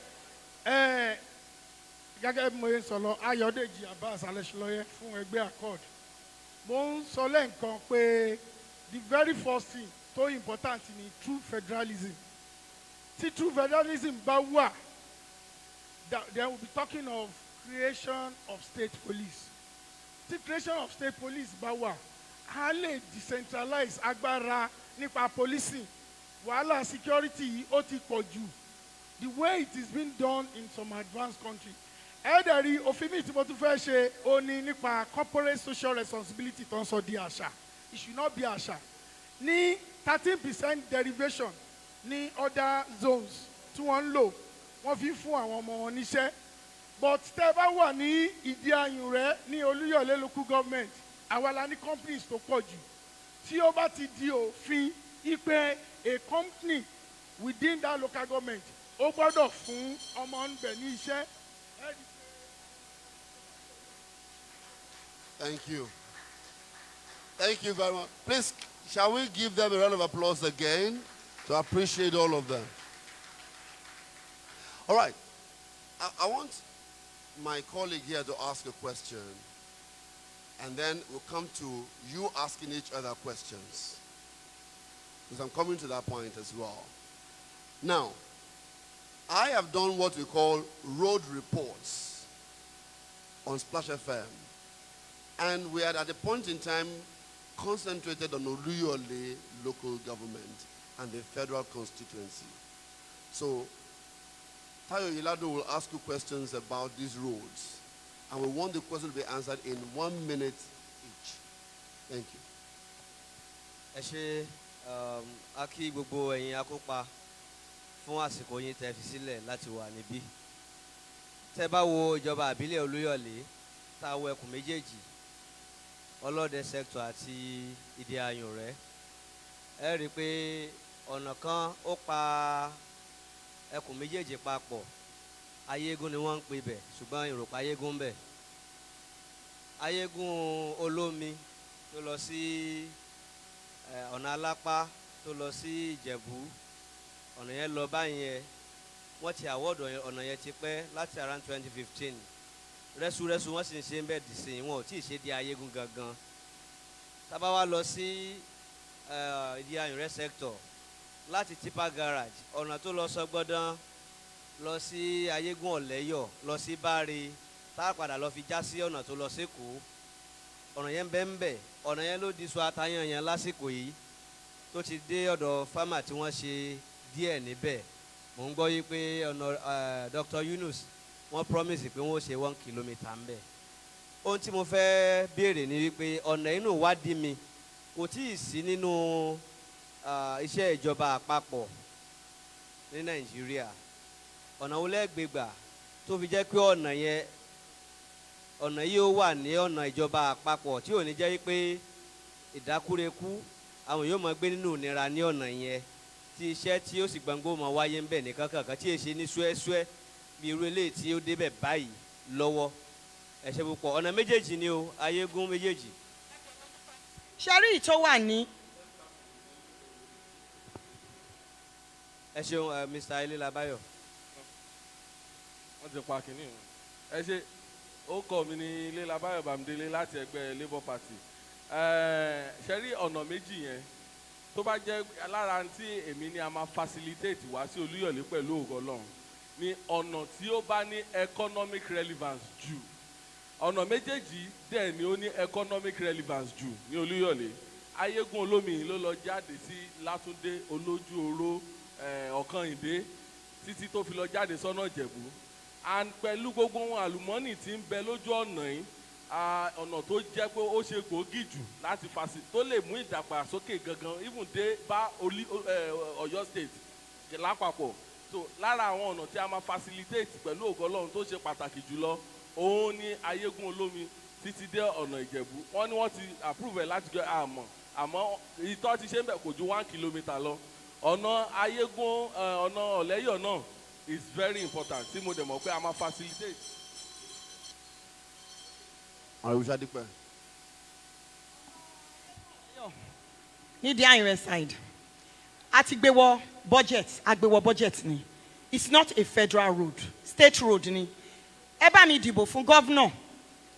Gẹ́gẹ́ bí mo yẹ sọ lọ, Ayọ̀dèjì Abbas Alẹ́ṣinlọ́yẹ́ fún ẹgbẹ́ Accord. Mo ń sọ lẹ́ǹkan pé the very first thing tó important ni true federalism. Tí true federalism bá wà, then we'll be talking of creation of state police. Tí creation of state police bá wà, a lè decentralize agbára nípa policing. Wàhálà security yìí ó ti pọ̀ jù. The way it is being done in some advanced countries. Ẹ̀ẹ́dẹ̀rí òfin mi tí mo tún fẹ́ ṣe ó ní nípa corporate social responsibility tó ń sọ di àṣà. It should not be àṣà. Ní 13% derivation ní other zones tí wọ́n ń lò, wọ́n fi ń fún àwọn ọmọ wọn níṣẹ́. But tẹ́ bá wà ní ìdí ayùn rẹ̀ ní Olúyọ̀lé local government, àwa la ní companies tó pọ̀ jù. Tí ó bá ti di òfin ipe a company within that local government, ó gbọ́dọ̀ fún ọmọ ńbẹ̀ ní iṣẹ́. Thank you. Thank you very much. Please, shall we give them a round of applause again to appreciate all of them? All right. I want my colleague here to ask a question, and then we'll come to you asking each other questions, because I'm coming to that point as well. Now, I have done what we call road reports on Splash FM. And we are at a point in time concentrated on Oluyole local government and the federal constituency. So, Tayo Yilado will ask you questions about these roads. And we want the question to be answered in 1 minute each. Thank you. Ẹ ṣé aki gbogbo ẹ̀yin akópa fún àsìkò yín tẹ́ fi sílẹ̀ láti wà níbí. Tẹ́ bá wo ìjọba àbílẹ̀ Olúyọ̀lé, tá wo ẹkùn méjèèjì, Ọlọ́dẹ sector àti Ìdí Ayùn rẹ̀. Ẹ rí pé ọ̀nà kan ó pa ẹkùn méjèèjì papọ̀. Ayégún ni wọ́n ń pè bẹ̀, ṣùgbọ́n ìròpá Ayégún bẹ̀. Ayégún Olómi tó lọ sí ọ̀nà Alápá tó lọ sí Ìjẹ̀bú. Ọ̀nà yẹn lọ báyẹn, wọ́n ti award ọ̀nà yẹn ti pẹ́ láti around 2015. Rẹ́súrẹ́sú wọ́n sì ń ṣe ń bẹ̀ dìsìn, wọn ò tí ì ṣe di Ayégún gangan. Tá bá wá lọ sí Ìdí Ayùn rẹ̀ sector láti Tipa garage, ọ̀nà tó lọ Sọgbọ́dán lọ sí Ayégún Ọ̀lẹ́yọ̀ lọ sí Báre, tá a padà lọ fi já sí ọ̀nà tó lọ sékòó. Ọ̀nà yẹn bẹ́ ń bẹ̀, ọ̀nà yẹn ló di sọ àtàyàn yẹn lásìkò yìí tó ti dé ọ̀dọ̀ fámà tí wọ́n ṣe díẹ̀ níbẹ̀. Mò ń gbọ́ yí pé ọ̀nà Dr. Yunus wọ́n promise pé wọ́n ó ṣe 1 kilometre ń bẹ̀. Ohun tí mo fẹ́ béèrè ni wípé ọ̀nà inú ìwádìí mi kò tí ì sí nínú iṣẹ́ ìjọba àpapọ̀ ní Nàìjíríà. Ọ̀nà wo lẹ́gbẹ̀gbà tó fi jẹ́ pé ọ̀nà yìí ó wà ní ọ̀nà ìjọba àpapọ̀ tí ò ní jẹ́ wípé ìdákúrekú àwọn yóò máa gbé nínú ìnira ní ọ̀nà yẹn, tí iṣẹ́ tí ó sì gbàngbó máa wáyé ń bẹ̀ ní kankan tí èṣe ní ṣúẹ́ṣúẹ́ bí irú eléyìí tí ó débẹ̀ báyìí lọ́wọ́. Ẹ ṣé púpọ̀. Ọ̀nà méjèèjì ni o, Ayégún méjèèjì. Ṣẹ́rí tó wà ní. Ẹ ẹ ṣeun Mr. Ilé Labayo. wọ́n ti pa kínní o. ẹ ṣe ó kọ́ mi ní Ilé Labayo Bámidélé láti ẹgbẹ́ Labour Party. ṣe rí ọ̀nà méjì yẹn tó bá jẹ́ lára tí èmi ni a máa facilitate wá sí Olúyọ̀lé pẹ̀lú ògo Ọlọ́run ní ọ̀nà tí ó bá ní economic relevance jù. ọ̀nà méjèèjì dẹ̀ ni ó ní economic relevance jù ní Olúyọ̀lé. Ayégún Olómi ló lọ jáde sí Látúndé Olójú Oró Ọ̀kànìdé títí tó fi lọ jáde sọ́nà Ìjẹ̀bú. And pẹ̀lú gbogbo ohun àlùmọ́nì tí ń bẹ lójú ọ̀nà yìí ọ̀nà tó jẹ́ pé ó ṣe gbòógì jù láti tó lè mú ìdàgbàsókè gangan even dé bá Ọ̀yọ́ state lápapọ̀. So lára àwọn ọ̀nà tí a máa facilitate pẹ̀lú ògo Ọlọ́run tó ṣe pàtàkì jùlọ òun ni Ayégún Olómi títí dé ọ̀nà Ìjẹ̀bú. Wọ́n ní wọ́n ti approve ẹ̀ láti jọ àmọ́ ìtọ́ ti ṣe ń bẹ̀ kò ju 1 kilometre lọ. ọ̀nà Ayégún ọ̀nà Ọ̀lẹ́yọ̀ náà is very important tí mo dẹ̀ mọ̀ pé a máa facilitate. Àrùsádípẹ́. ní the iron side a ti gbé wọ budget a gbé wọ budget ni it's not a federal road state road ni ẹ bá mi dìbò fún gọ́vnọ̀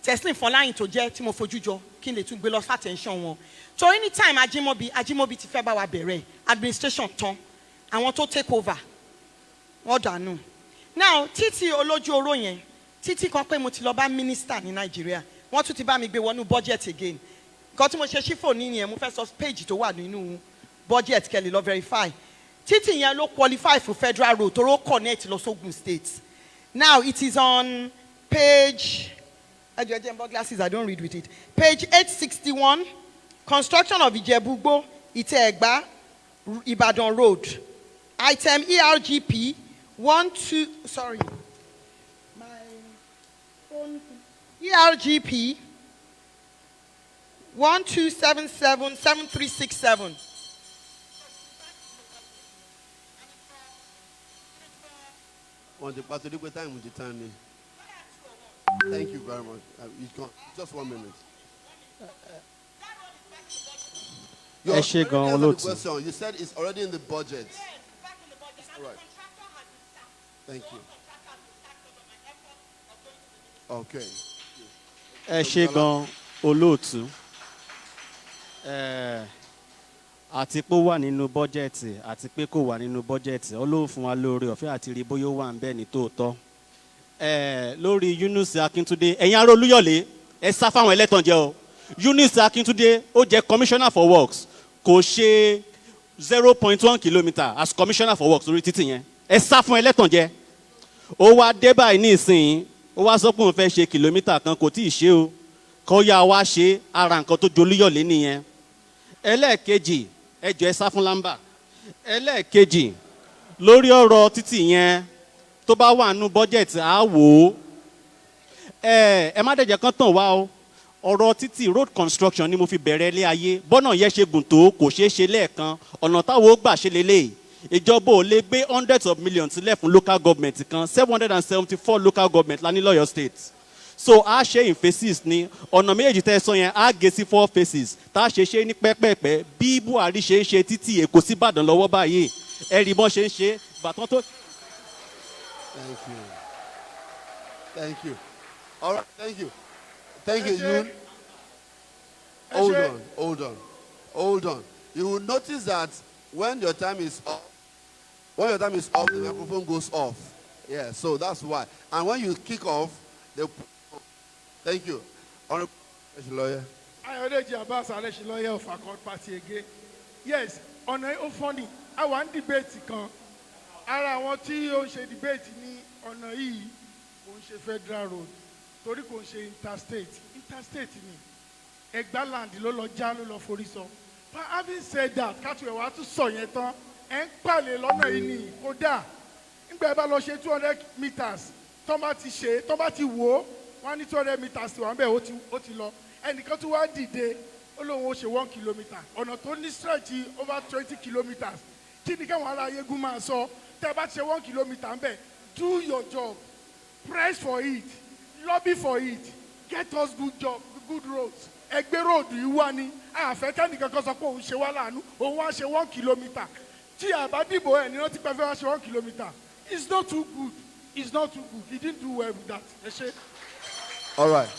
Teslim Fọláyìn tó jẹ́ tí mo fojú jọ kí n lè tún gbé lọ sí attention wọn torí ní time Ajímọ̀bí ti fẹ́ bá wa bẹ̀rẹ̀ administration tán àwọn tó take over wọ́n dànù now títí Olójú Oró yẹn títí kan pé mo ti lọ bá minister ní Nàìjíríà wọ́n tún ti bá mi gbé wọnú budget again nǹkan tí mo ṣe ṣífò nìyẹn mo fẹ́ sọ page tó wà nínú budget kẹ́lẹ̀ lọ verify títí yẹn ló qualify for federal road tó connect lọ sógun state now it is on page glasses I don't read with it page 861 construction of Ìjẹ̀bú-Igbó Ìtẹ̀-Ẹ̀gbá Ìbàdàn road item ERGP 12 sorry my phone ERGP 12777367. On the part of the time with the time. Thank you very much. It's gone. Just 1 minute. You Ẹ ṣé gan olóòtú. question. You said it's already in the budget. All right. Thank you. Okay. Ẹ ṣé gan olóòtú. Àti pé ó wà nínú bọ́jẹ̀tì àti pé kò wà nínú bọ́jẹ̀tì Ọlọ́run fún wa lóore ọ̀fẹ́ àti rí bóyá ó wà ń bẹ́ẹ̀ ní tòótọ́. Lórí Yunus Akíntúndé ẹ̀yin ará Olúyọ̀lé ẹ sá fáwọn ẹlẹ́tàn jẹ o. Yunus Akíntúndé ó jẹ́ commissioner for works kò ṣe 0.1 kilometre as commissioner for works lórí títì yẹn ẹ sá fún ẹlẹ́tàn jẹ. Ó wá dé báyìí ní ìsìn ó wá sọ pé òun fẹ́ ṣe kìlómítà kan kò tí ì ṣe o kó yá wá ṣe ara nǹkan tó jolúyọ̀lé nìyẹn. Ẹlẹ́ẹ̀kejì ẹjọ́ ẹ sá fún lámbà. Ẹlẹ́ẹ̀kejì lórí ọ̀rọ̀ títì yẹn tó bá wà nínú bọ́jẹ̀tì á wò ó. Ẹ má dẹ̀jẹ̀ kan tàn wá o ọ̀rọ̀ títì road construction ni mo fi bẹ̀rẹ̀ ilé ayé bọ́nà yẹn ṣe gùn tó kò ṣeé ṣe lẹ́ẹ̀kan ọ̀nà táwọn ó gbà ṣe lélẹ̀ ìjọba ò lè gbé hundreds of millions sílẹ̀ fún local government kan 774 local government la ní lọ́yọ̀ state. So a ṣe in phases ni ọ̀nà méjèèjì tẹ́ ẹ sọ yẹn á gé sí 4 phases tá a ṣe ní pẹ́pẹ́pẹ́ bí Buhari ṣe ń ṣe títì Èkó sí Ìbàdàn lọ́wọ́ báyìí ẹ rí bọ́n ṣe ń ṣe bàtán tó. Thank you. Thank you. All right. Thank you. Thank you. You. Hold on. You will notice that when your time is up, the microphone goes off. Yeah. So that's why. And when you kick off, thank you. Honorable lawyer. Ayodeji Abbas Aleshiloye of Accord Party again. Yes, on a funny. I want debate kan. Ara àwọn tí ó ń ṣe debate ní ọ̀nà yìí kò ń ṣe federal road torí kò ń ṣe interstate ni Ẹ̀gbá land ló lọ já ló lọ forí sọ. But having said that káàtì ẹ̀wà tún sọ yẹn tán ẹ̀ ń pàlè lọ́nà yìí ni kódà nígbà ẹ bá lọ ṣe 200 meters tó bá ti wò ó wọ́n ní 200 meters wà ń bẹ̀ ó ti lọ ẹnìkan tó wá dìde ó lóun ó ṣe 1 kilometre ọ̀nà tó ní stretch over 20 kilometres kí ni káwọn ará Ayégún máa sọ tẹ́ bá ti ṣe 1 kilometre ń bẹ̀ do your job press for it lobby for it get us good roads ẹgbẹ́ road yìí wá ní àfẹ́kẹ́ nìkan kan sọ pé òun ṣe wá láàánú òun wá ṣe 1 kilometre tí a bá dìbò ẹ̀ ní rántí pé fẹ́ wá ṣe 1 kilometre. It's not too good. It's not too good. He didn't do well with that. Ẹ ṣé. All right.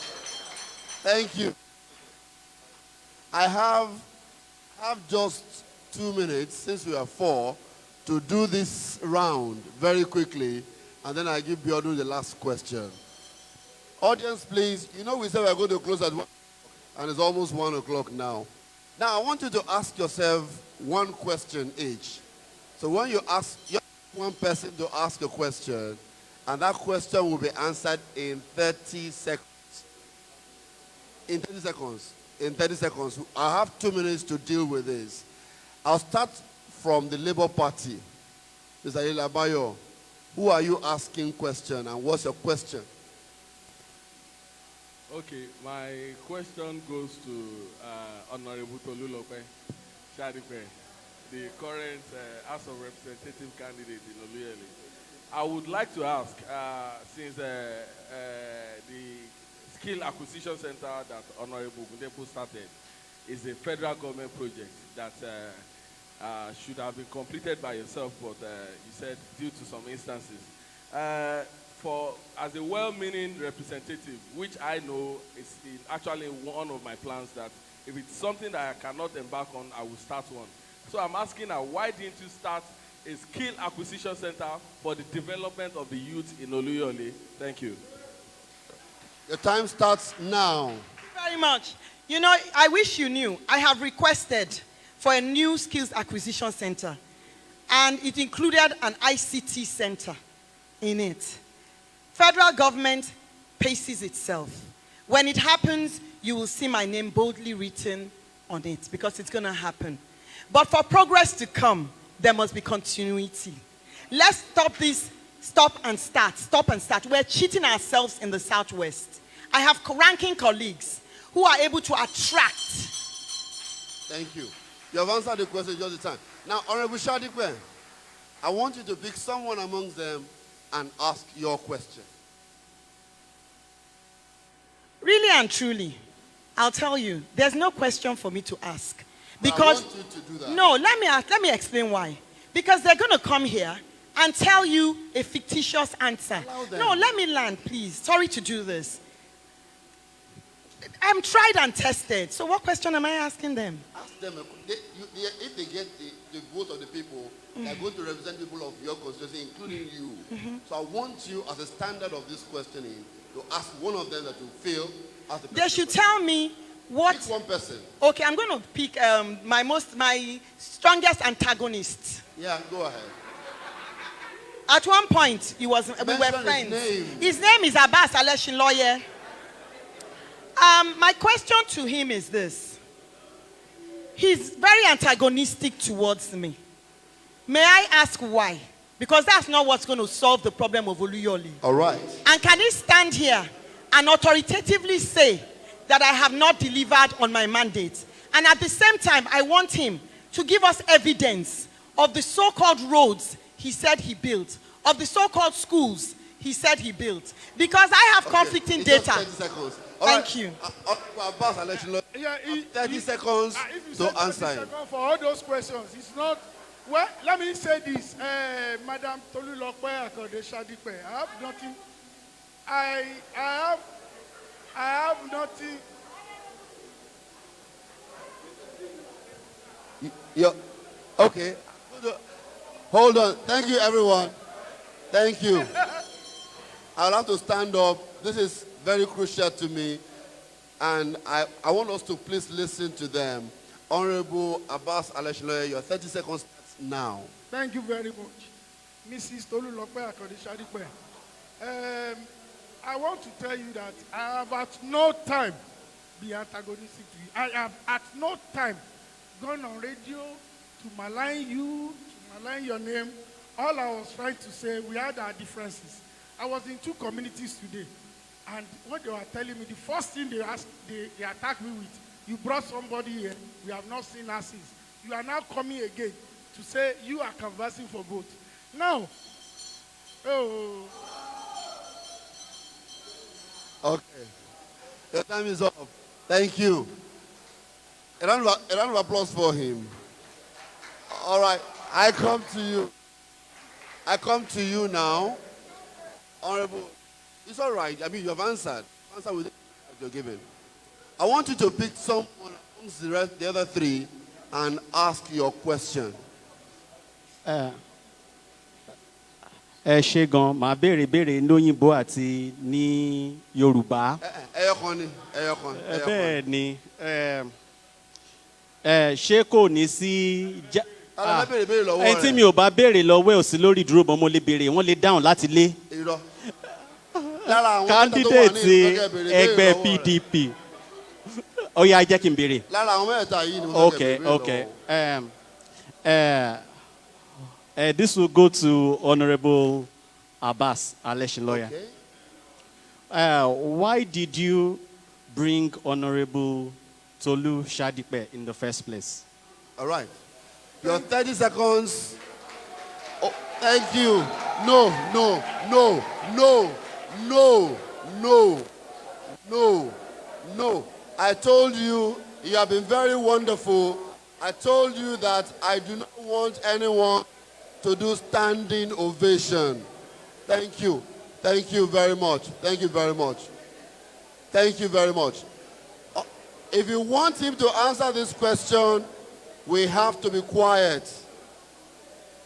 Thank you. I have just 2 minutes, since we are 4, to do this round very quickly, and then I give Biodun the last question. Audience, please. You know we said we are going to close at 1, and it's almost 1 o'clock now. Now, I want you to ask yourself one question each. So when you ask one person to ask a question, and that question will be answered in 30 seconds. In 30 seconds. In 30 seconds. I have 2 minutes to deal with this. I'll start from the Labour Party. Mr. Ilabayo, who are you asking question, and what's your question? Okay, my question goes to Honorable Tolulope Shadipe, the current House of Representative candidate in Oluyole. I would like to ask, since the Skill Acquisition Center that Honorable Gundepo started is a federal government project that should have been completed by yourself, but you said due to some instances. As a well-meaning representative, which I know is actually one of my plans, that if it's something that I cannot embark on, I will start one. So I'm asking her, why didn't you start a skill acquisition center for the development of the youth in Oluyole? Thank you. Your time starts now. Thank you very much. You know, I wish you knew, I have requested for a new skills acquisition center, and it included an ICT center in it. Federal government paces itself. When it happens, you will see my name boldly written on it, because it's going to happen. But for progress to come, there must be continuity. Let's stop this stop and start. We're cheating ourselves in the Southwest. I have ranking colleagues who are able to attract. Thank you. You have answered the question just the time. Now, Honorable Shadipe, I want you to pick someone amongst them and ask your question. Really and truly, I'll tell you, there's no question for me to ask. But Because, I want you to do that. no, let me explain why. Because they're going to come here and tell you a fictitious answer. Allow them. No, let me land, please. Sorry to do this. I'm tried and tested. So what question am I asking them? Ask them, if they get the vote of the people, they're going to represent people of your constituency, including you. So I want you, as a standard of this questioning, to ask one of them that you feel as the They should tell me what. Pick one person. Okay, I'm going to pick my strongest antagonist. Yeah, go ahead. At one point, we were Mention friends. his name. His name is Abbas Oluyole. My question to him is this. He's very antagonistic towards me. May I ask why? Because that's not what's going to solve the problem of Oluyole. All right. And can he stand here and authoritatively say that I have not delivered on my mandate? And at the same time, I want him to give us evidence of the so-called roads he said he built, of the so-called schools he said he built. Because I have conflicting It's just data. 30 seconds. All Thank right. you. Abbas, I'll let you know. Yeah, 30 seconds if you to say 30 answer him. seconds for all those questions, it's not. Well, let me say this, Madam Tolulope Akode Shadipe. I have nothing. I have nothing. Okay. Hold on. Thank you, everyone. Thank you. I'll have to stand up. This is very crucial to me. And I want us to please listen to them. Honorable Abbas Oluyole, your 30 seconds starts now. Thank you very much, Mrs. Tolulope Akode Shadipe. I want to tell you that I have at no time been antagonistic to you. I have at no time gone on radio to malign you, to malign your name. All I was trying to say, we had our differences. I was in 2 communities today, and what they were telling me, the first thing they attacked me with, you brought somebody here, we have not seen her since. You are now coming again to say you are canvassing for vote. Now, Okay. Your time is up. Thank you. A round of applause for him. All right. I come to you. I come to you now. Honorable, it's all right. I mean, you have answered. Answer with what you're given. I want you to pick someone amongst the other three and ask your question. ẹ ṣe gan màá béèrè béèrè lóyìnbó àti ní yorùbá. Ẹyọkan ni. bẹ́ẹ̀ ni ṣé kò ní sí. ẹni tí mi ò bá béèrè lọ́wọ́ ẹ̀ ò sí lórí ìdúró bọ́ mo lè béèrè wọ́n lè dáhùn láti lé. kandidate ẹgbẹ́ PDP ó yá jẹ́ kí n béèrè. lára àwọn mẹ́ta yìí ni mo fẹ́ béèrè lọ́wọ́. This will go to Honorable Abbas Aleshinloye. Okay. Why did you bring Honorable Tolu Shadipe in the first place? All right. Your 30 seconds. Oh, thank you. No. I told you, you have been very wonderful. I told you that I do not want anyone to do standing ovation. Thank you. Thank you very much. Thank you very much. Thank you very much. If you want him to answer this question, we have to be quiet.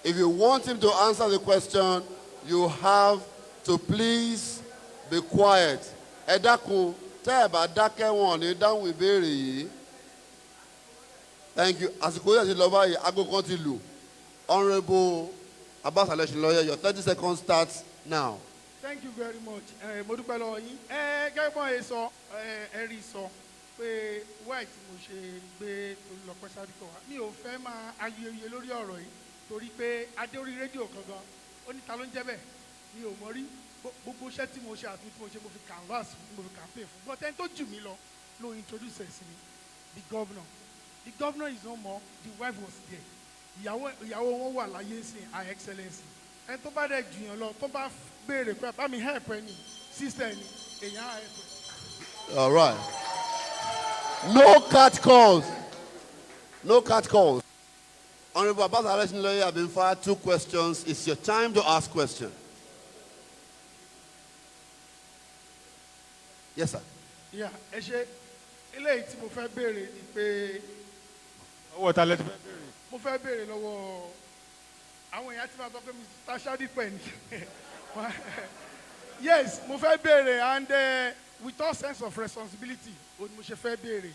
If you want him to answer the question, you have to please be quiet. Ẹ dákun, tẹ́ ẹ bá dákẹ́ wọn ní dáhùn ìbéèrè yìí. Thank you. Àsìkò yẹn ti lọ báyìí, aago kan ti lù. Honorable Abbas Aleshinloye, your 30 seconds starts now. Thank you very much. Mo dúpẹ́ lọ́wọ́ yín. Gẹ́gẹ́ bọ́n ẹ sọ, ẹ rí sọ pé wáì tí mo ṣe gbé Tolúlọpẹ́ Ṣádìpẹ̀ wá. Mi ò fẹ́ máa ayẹyẹ lórí ọ̀rọ̀ yìí torí pé adé orí rédíò kan gan. Ó ní ta ló ń jẹ́ bẹ́ẹ̀? Mi ò mọ̀ rí. Gbogbo iṣẹ́ tí mo ṣe àti tí mo ṣe mo fi canvas mo fi campaign fún. But ẹni tó jù mí lọ ló introduce ẹ̀ sí mi. The governor. The governor is no more. The wife was there. Ìyàwó wọn wà láyé sí Her Excellency. Ẹni tó bá dẹ̀ jù yàn lọ tó bá béèrè pé bá mi help ẹni sister ẹni èèyàn á help ẹ. All right. No cat calls. No cat calls. Honorable Abbas Aleshinloye, have been fired 2 questions. It's your time to ask question. Yes, sir. Yeah, ẹ ṣe eléyìí tí mo fẹ́ béèrè ni pé. Owó ta lẹ́tí fẹ́ béèrè. Mo fẹ́ béèrè lọ́wọ́ àwọn èèyàn tí wọ́n sọ pé Mr. Shadipe ni. Yes, mo fẹ́ béèrè and with all sense of responsibility o ni mo ṣe fẹ́ béèrè.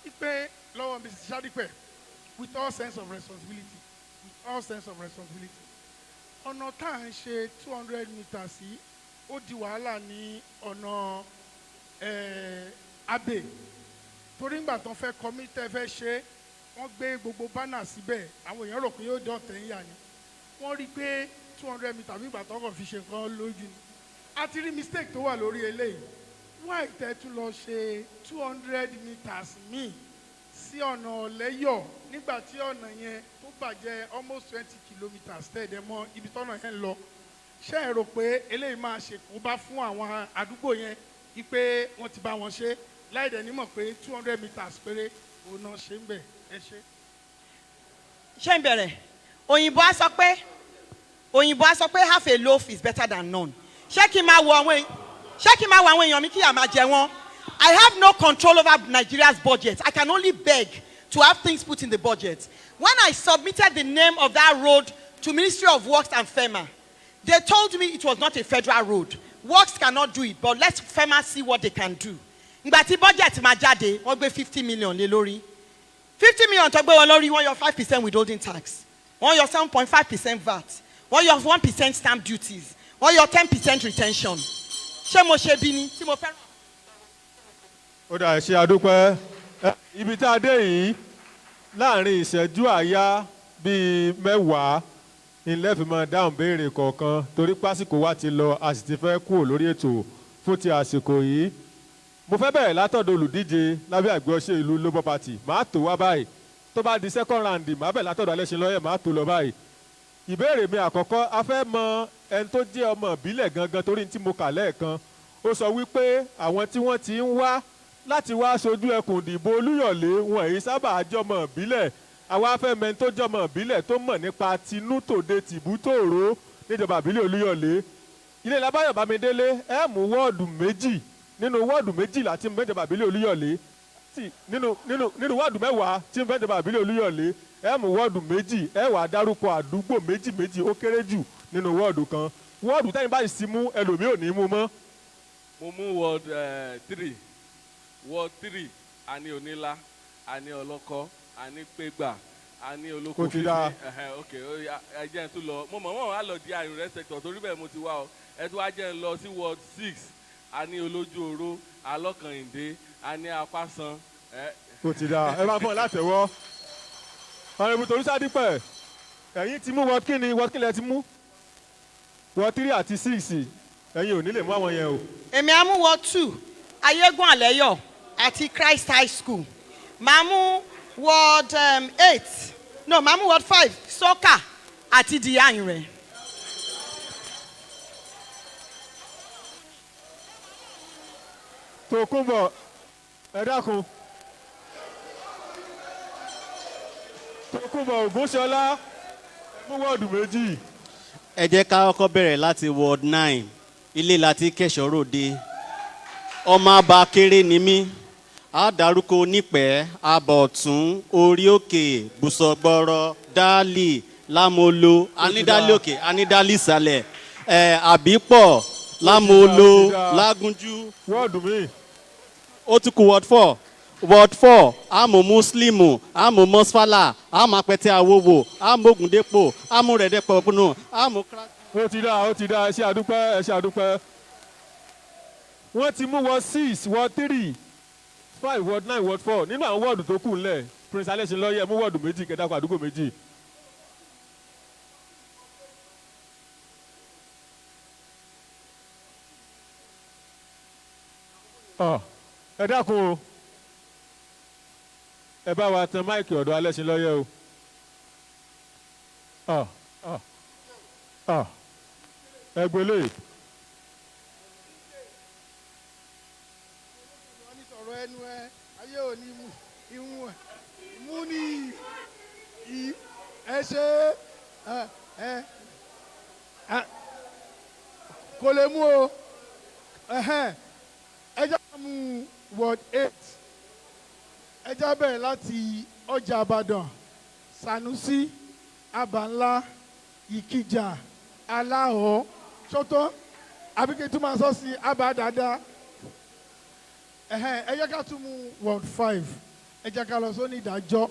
Ipe lọ́wọ́ Mr. Shadipe with all sense of responsibility ọ̀nà tá à ń ṣe 200 meters yìí ó di wàhálà ní ọ̀nà Abe torí ńgbà tán fẹ́ kọ́mítẹ́ fẹ́ ṣe wọ́n gbé gbogbo bánà síbẹ̀ àwọn èèyàn rò pé yóò dọ̀tẹ̀ ń yà ni wọ́n rí i pé 200 meters bí ìgbà tán kàn fi ṣe nǹkan lójú ni a ti rí mistake tó wà lórí eléyìí why tẹ́ tún lọ ṣe 200 meters míì sí ọ̀nà ọ̀lẹ́yọ̀ nígbà tí ọ̀nà yẹn tó bàjẹ́ almost 20 kilometers tẹ̀dẹ̀ mọ́ ibi tọ́nà yẹn lọ ṣé ẹ rò pé eléyìí máa ṣe kó bá fún àwọn àdúgbò yẹn wípé wọ́n ti bá wọn ṣe láìdẹ̀ nímọ̀ pé 200 meters péré òun náà ṣe ń bẹ̀ ẹ ṣe. ṣé ń bẹ̀rẹ̀ òyìnbó á sọ pé half a loaf is better than none ṣé kí n máa wo àwọn èèyàn mi kí à máa jẹ wọn. I have no control over Nigeria's budget. I can only beg to have things put in the budget. When I submitted the name of that road to Ministry of Works and FEMA, they told me it was not a federal road. Works cannot do it, but let FEMA see what they can do. Ìgbà tí budget máa jáde, wọ́n gbé 50 million lé lórí. 50 million tó gbé wọn lórí, wọ́n yọ 5% withholding tax. Wọ́n yọ 7.5% VAT. Wọ́n yọ 1% stamp duties. Wọ́n yọ 10% retention. Ṣé mo ṣe bí ni tí mo fẹ́ràn? Ó dà ṣe àdúpẹ́ ibi tá a dé yìí láàrin ìṣẹ́jú àáyá bíi 10 ilé fi máa dáhùn béèrè kọ̀ọ̀kan torí pásìkò wa ti lọ a sì ti fẹ́ kúrò lórí ètò fún ti àsìkò yìí. Mo fẹ́ bẹ̀rẹ̀ látọ̀dọ̀ olùdíje lábẹ́ àgbẹ̀ ọṣẹ́ ìlú Labour Party màá tó wá báyìí tó bá di second round màá bẹ̀rẹ̀ látọ̀dọ̀ Aleshinloye màá tó lọ báyìí. Ìbéèrè mi àkọ́kọ́ a fẹ́ mọ ẹni tó jẹ́ ọmọ ìbílẹ̀ gangan torí tí mo kà lẹ́ẹ̀kan ó sọ wípé àwọn tí wọ́n ti ń wá láti wá aṣojú ẹkùn ìdìbò Olúyọ̀lé wọn èyí sábà jọmọ ìbílẹ̀ àwa fẹ́ mẹ́ni tó jọmọ ìbílẹ̀ tó mọ̀ nípa tinútòde tìbútòrò níjọba ìbílẹ̀ Olúyọ̀lé. Ilé Labáyọ̀ Bámidélé ẹ mú wọ́ọ̀dù méjì nínú wọ́ọ̀dù méjìlá tí ń bẹ níjọba ìbílẹ̀ Olúyọ̀lé. Nínú wọ́ọ̀dù mẹ́wàá tí ń bẹ níjọba ìbílẹ̀ Olúyọ̀lé ẹ mú wọ́ọ̀dù méjì ẹ wàá dárúkọ àdúgbò méjì méjì ó kéré jù nínú wọ́ọ̀dù kan. Wọ́ọ̀dù tẹ́yìn báyìí sí mú ẹlòmíì ò ní mú mọ́. Mo mú ward 3. Ward 3 a ní Onílá, a ní Ọlọ́kọ́, a ní Pégbà, a ní Olóko Fífi. Ok, ẹ jẹ́ n tún lọ. Mo mọ̀ wọ́n á lọ di àrùn rẹ̀ sector torí bẹ́ẹ̀ mo ti wá o. Ẹ tún wá jẹ́ n lọ sí ward 6. A ní Olójú Oró, Alọ́kànyìndé, a ní Apásan. Kò ti dáa, ẹ máa fọ́n látẹ̀wọ́. Ọ̀rẹ́ ibùdó Olúṣadípẹ̀, ẹ̀yin ti mú ward kíni lẹ ti mú? Ward 3 àti 6, ẹ̀yin ò ní lè mú àwọn yẹn o. Èmi á mú ward 2 Ayégún Àlẹ́yọ̀ àti Christ High School. Màá mú ward 8 no màá mú ward 5 Sọ́kà àti Dìyàyìn rẹ̀. Tòkunbọ̀ ẹ dákun. Tòkunbọ̀ Ògúnṣọlá mú wọ́ọ̀dù méjì. Ẹ jẹ́ ká kọ́kọ́ bẹ̀rẹ̀ láti ward 9 ilé láti kẹ̀ṣọ́ ròde. Ọmọ àbá kéré ni mí. A dárúkọ Onípẹ̀, Abọ̀tún, Orí Òkè, Bùsọ̀gbọ̀rọ̀, Dálì, Lámolo, Anídálì Òkè, Anídálì Ìsàlẹ̀, Àbípọ̀, Lámolo, Lágúnjú. Wọ́ọ̀dù mi. Ó tún kù ward 4. Ward 4, àmọ́ Muslimu, àmọ́ Mọ́sfálà, àmọ́ Apẹ̀tẹ̀ Àwòwò, àmọ́ Ògùndépò, àmọ́ Rẹ̀dẹ̀pọ̀ Ọ̀pọ̀nù, àmọ́. Ó ti dá, ẹ ṣé àdúpẹ́. Wọ́n ti mú ward 6, ward 3, 5, ward 9, ward 4. Nínú àwọn wọ́ọ̀dù tó kù ńlẹ̀, Prince Alẹ́ṣinlọ́yẹ mú wọ́ọ̀dù méjì kẹ́dákọ̀ àdúgbò méjì. Ẹ dákun o. Ẹ bá wa tan máìkì ọ̀dọ̀ Alẹ́ṣinlọ́yẹ o. Ẹ gbélé. Sọ̀rọ̀ ẹnu ẹ ayé ò ní mú ní ẹ ṣe kò lè mú o ẹ jẹ́ ká mú ward 8 ẹ jẹ́ bẹ̀rẹ̀ láti ọjà Ìbàdàn Sanusi Abanla Ìkìjà Aláhọ̀ ṣótó àbíkẹ́ tó máa sọ sí Abá dáadáa. Ẹ jẹ́ ká tún mú ward 5 ẹ jẹ́ ká lọ sóní ìdájọ́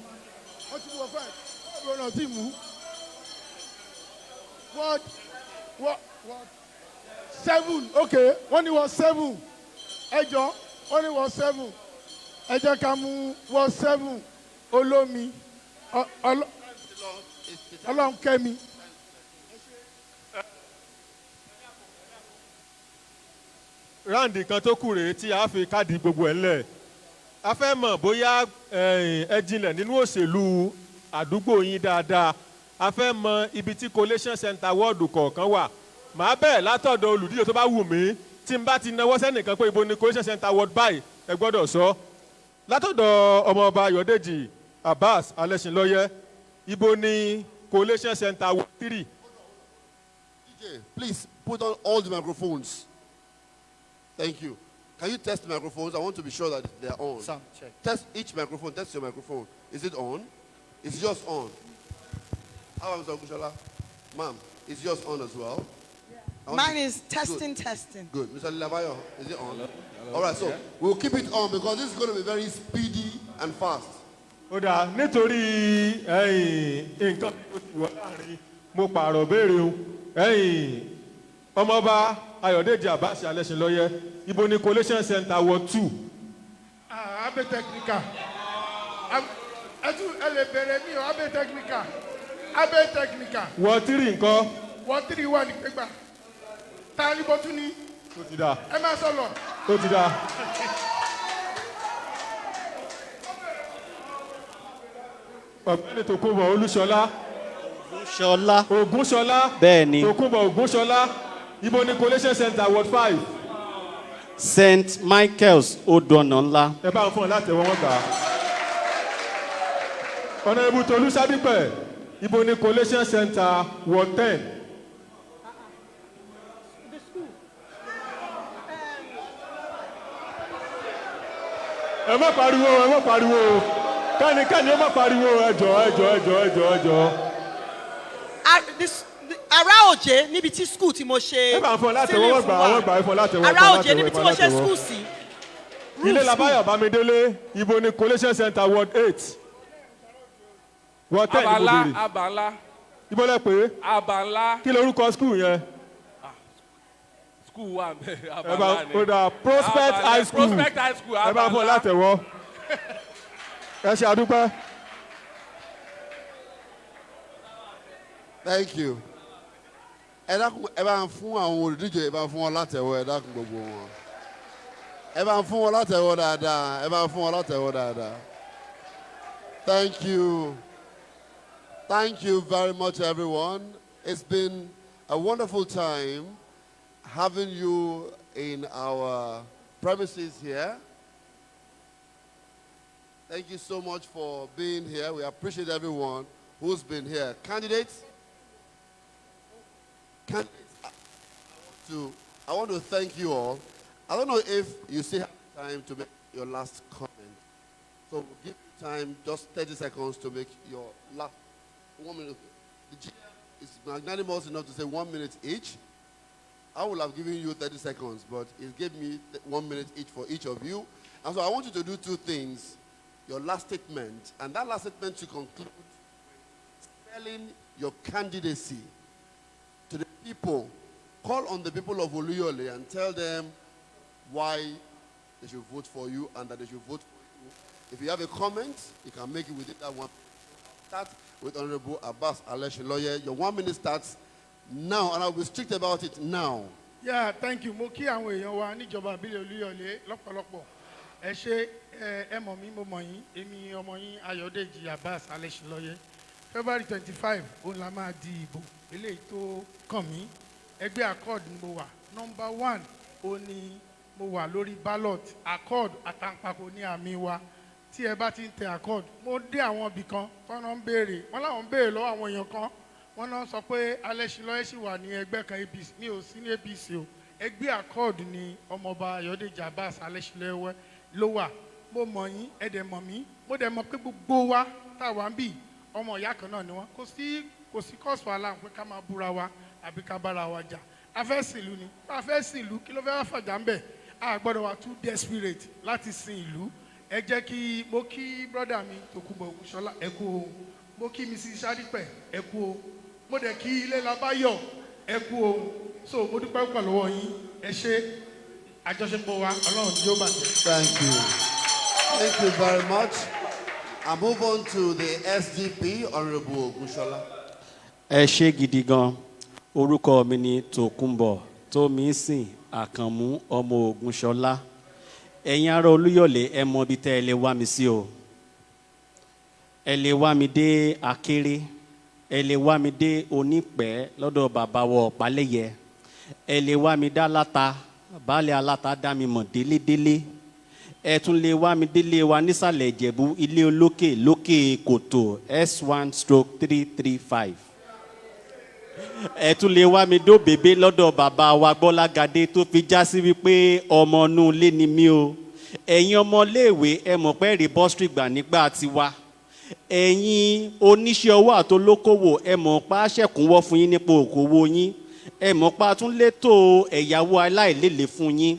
wọ́n ti mú ward 5 wọ́n náà ti mú ward 7 ok wọ́n ní ward 7 ẹ jọ wọ́n ní ward 7 ẹ jẹ́ ká mú ward 7 Olómi Ọlọ́nkẹ́mi. Ráǹdì kan tó kù rèé tí a fi káàdì gbogbo ẹ̀ ńlẹ̀. A fẹ́ mọ̀ bóyá ẹ jinlẹ̀ nínú òṣèlú àdúgbò yín dáadáa. A fẹ́ mọ ibi tí collation center wọ́ọ̀dù kọ̀ọ̀kan wà. Màá bẹ̀rẹ̀ látọ̀dọ̀ olùdíje tó bá wù mí. Tí n bá ti nawọ́ sẹ́nìkan pé ibo ni collation center ward báyìí ẹ gbọ́dọ̀ sọ. Látọ̀dọ̀ ọmọọba Ayọ̀dèjì Abbas Alẹ́ṣinlọ́yẹ ibo ni collation center ward 3. DJ, please put on all the microphones. Thank you. Can you test the microphones? I want to be sure that they're on. Sound check. Test each microphone. Test your microphone. Is it on? It's just on. How am I, Mr. Ogushola? Ma'am, is yours on as well? Yeah. Mine is testing. Good. Mr. Labayo, is it on? Hello. All right, so we'll keep it on because this is going to be very speedy and fast. Ó dáa nítorí nǹkan tó ti wọ láàrin mo pààrọ̀ béèrè o. Ọmọọba Ayọ̀dèjì Abbas Alẹ́ṣinlọ́yẹ ibo ni collation center ward 2. Abe technical. Ẹ lè bẹ̀rẹ̀ mi o Abe technical. Abe technical. Ward 3 ńkọ́? Ward 3 wà ní Pégbà. Ta ni bó tún ní? Ó ti dáa. Ẹ máa sọ lọ. Ó ti dáa. Ọ̀gbẹ́ni Tòkunbọ̀ Olúṣọlá. Ògúnṣọlá. Bẹ́ẹ̀ni. Tòkunbọ̀ Ògúnṣọlá. Ibo ni collation center ward 5. St. Michael's Odò Ọ̀nà Ńlá. Ẹ bá ń fún ọ láti ẹ̀wọ̀n wọn gbà á. Honourable Tolu Sadipe, ibo ni collation center Ward 10. Ẹ má pariwo. Kẹ́ni ẹ má pariwo, ẹjọ́. Ará òjé níbi tí school tí mo ṣe. Ẹ bá ń fún ọ láti wọ́n gbà fún láti wọ́n. Ará òjé níbi tí mo ṣe school sí. Ilé Labayo Bamidele, ibo ni collation center Ward 8. Ward 10 ibo bèrè. Abanla. Ibo lẹ pé? Abanla. Kí lorúkọ school yẹn? School wa Ẹ bá ó dà Prospect High School. Prospect High School. Ẹ bá fún ọ láti wọ́. Ẹ ṣe àdúpẹ́. Thank you. Ẹ bá ń fún àwọn olùdíje, ẹ bá ń fún wọn látẹ̀wọ́, ẹ dákun gbogbo wọn. Ẹ bá ń fún wọn látẹ̀wọ́ dáadáa. Thank you. Thank you very much, everyone. It's been a wonderful time having you in our premises here. Thank you so much for being here. We appreciate everyone who's been here. Candidates, I want to thank you all. I don't know if you still have time to make your last comment. So we'll give you time, just 30 seconds to make your last 1 minute. The GM is magnanimous enough to say 1 minute each. I would have given you 30 seconds, but it gave me 1 minute each for each of you. And so I want you to do two things. Your last statement, and that last statement to conclude spelling your candidacy to the people. Call on the people of Oluyole and tell them why they should vote for you and that they should vote for you. If you have a comment, you can make it within that 1 minute. Start with Honorable Abbas Aleshiloye. Your 1 minute starts now, and I'll be strict about it now. Yeah, thank you. Mo kí àwọn èèyàn wa níjọba ìbílẹ̀ Olúyọ̀lé lọ́pọ̀lọpọ̀. Ẹ ṣé ẹ mọ̀ mí mo mọ̀ yín, èmi ọmọ yín Ayọ̀dèjì Abbas Aleshiloye. February 25 òun la máa di ìbò eléyìí tó kàn mí. Ẹgbẹ́ Accord ni mo wà. Number 1 òun ni mo wà lórí ballot. Accord àtàǹpàkò ní àmì wa. Tí ẹ bá ti ń tẹ Accord, mo dé àwọn ibì kan tọ́nà ń béèrè. Wọ́n láwọn ń béèrè lọ́wọ́ àwọn èèyàn kan. Wọ́n náà sọ pé Aleshiloye sì wà ní ẹgbẹ́ kan APC. Mi ò sí ní APC o. Ẹgbẹ́ Accord ni ọmọọba Ayọ̀dèjì Abbas Aleshiloye ló wà. Mo mọ̀ yín, ẹ dẹ̀ mọ̀ mí. Mo dẹ̀ mọ̀ pé gbogbo wa tá wà ń bì ọmọ ìyá kan náà ni wọ́n. Kò sí cause for alarm pé ká máa búra wa àbí ká bára wa jà. A fẹ́ sìn ìlú ni. A fẹ́ sìn ìlú kí ló fẹ́ wá fàjà ń bẹ̀? A gbọ́dọ̀ wà too desperate láti sin ìlú. Ẹ jẹ́ kí mo kí brother mi Tòkunbọ̀ Ògúnṣọlá ẹ kú o. Mo kí Mrs. Sadipe ẹ kú o. Mo dẹ̀ kí Ilé Labayo ẹ kú o. So mo dúpẹ́ púpọ̀ lọ́wọ́ yín. Ẹ ṣé àjọṣepọ̀ wa Ọlọ́run yóò bàjẹ́. Thank you. Thank you very much. I move on to the SDP, Honorable Ògúnṣọlá. Ẹ ṣé gidi gan. Orúkọ mi ni Tòkunbọ̀ Tómisìn Àkànmú ọmọ Ògúnṣọlá. Ẹ̀yin ará Olúyọ̀lé ẹ mọ ibi tẹ́ ẹ lè wá mi sí o. Ẹ lè wá mi dé Akéré. Ẹ lè wá mi dé Onípẹ́ lọ́dọ̀ bàbá wa Ọ̀pálẹ́yẹ. Ẹ lè wá mi dá Láta. Baálé Aláta dá mi mọ̀ délédélé. Ẹ tún lè wá mi délé wa nísàlẹ̀ Ìjẹ̀bú ilé olókè lókè kòtò S1/335. Ẹ tún lè wá mi dó bèbè lọ́dọ̀ bàbá wa Gbọ́lágadé tó fi já sí wípé ọmọ inú ilé ni mí o. Ẹ̀yin ọmọléèwé ẹ mọ̀ pé rí bọ́sítì gbà nígbà tiwa. Ẹ̀yin oníṣẹ́ owó àtolókòwò ẹ mọ̀ pa ṣẹ̀kúnwọ́ fún yín nípa òkòwò yín. Ẹ mọ̀ pa tún létò ẹ̀yáwó aláìlélẹ̀ fún yín.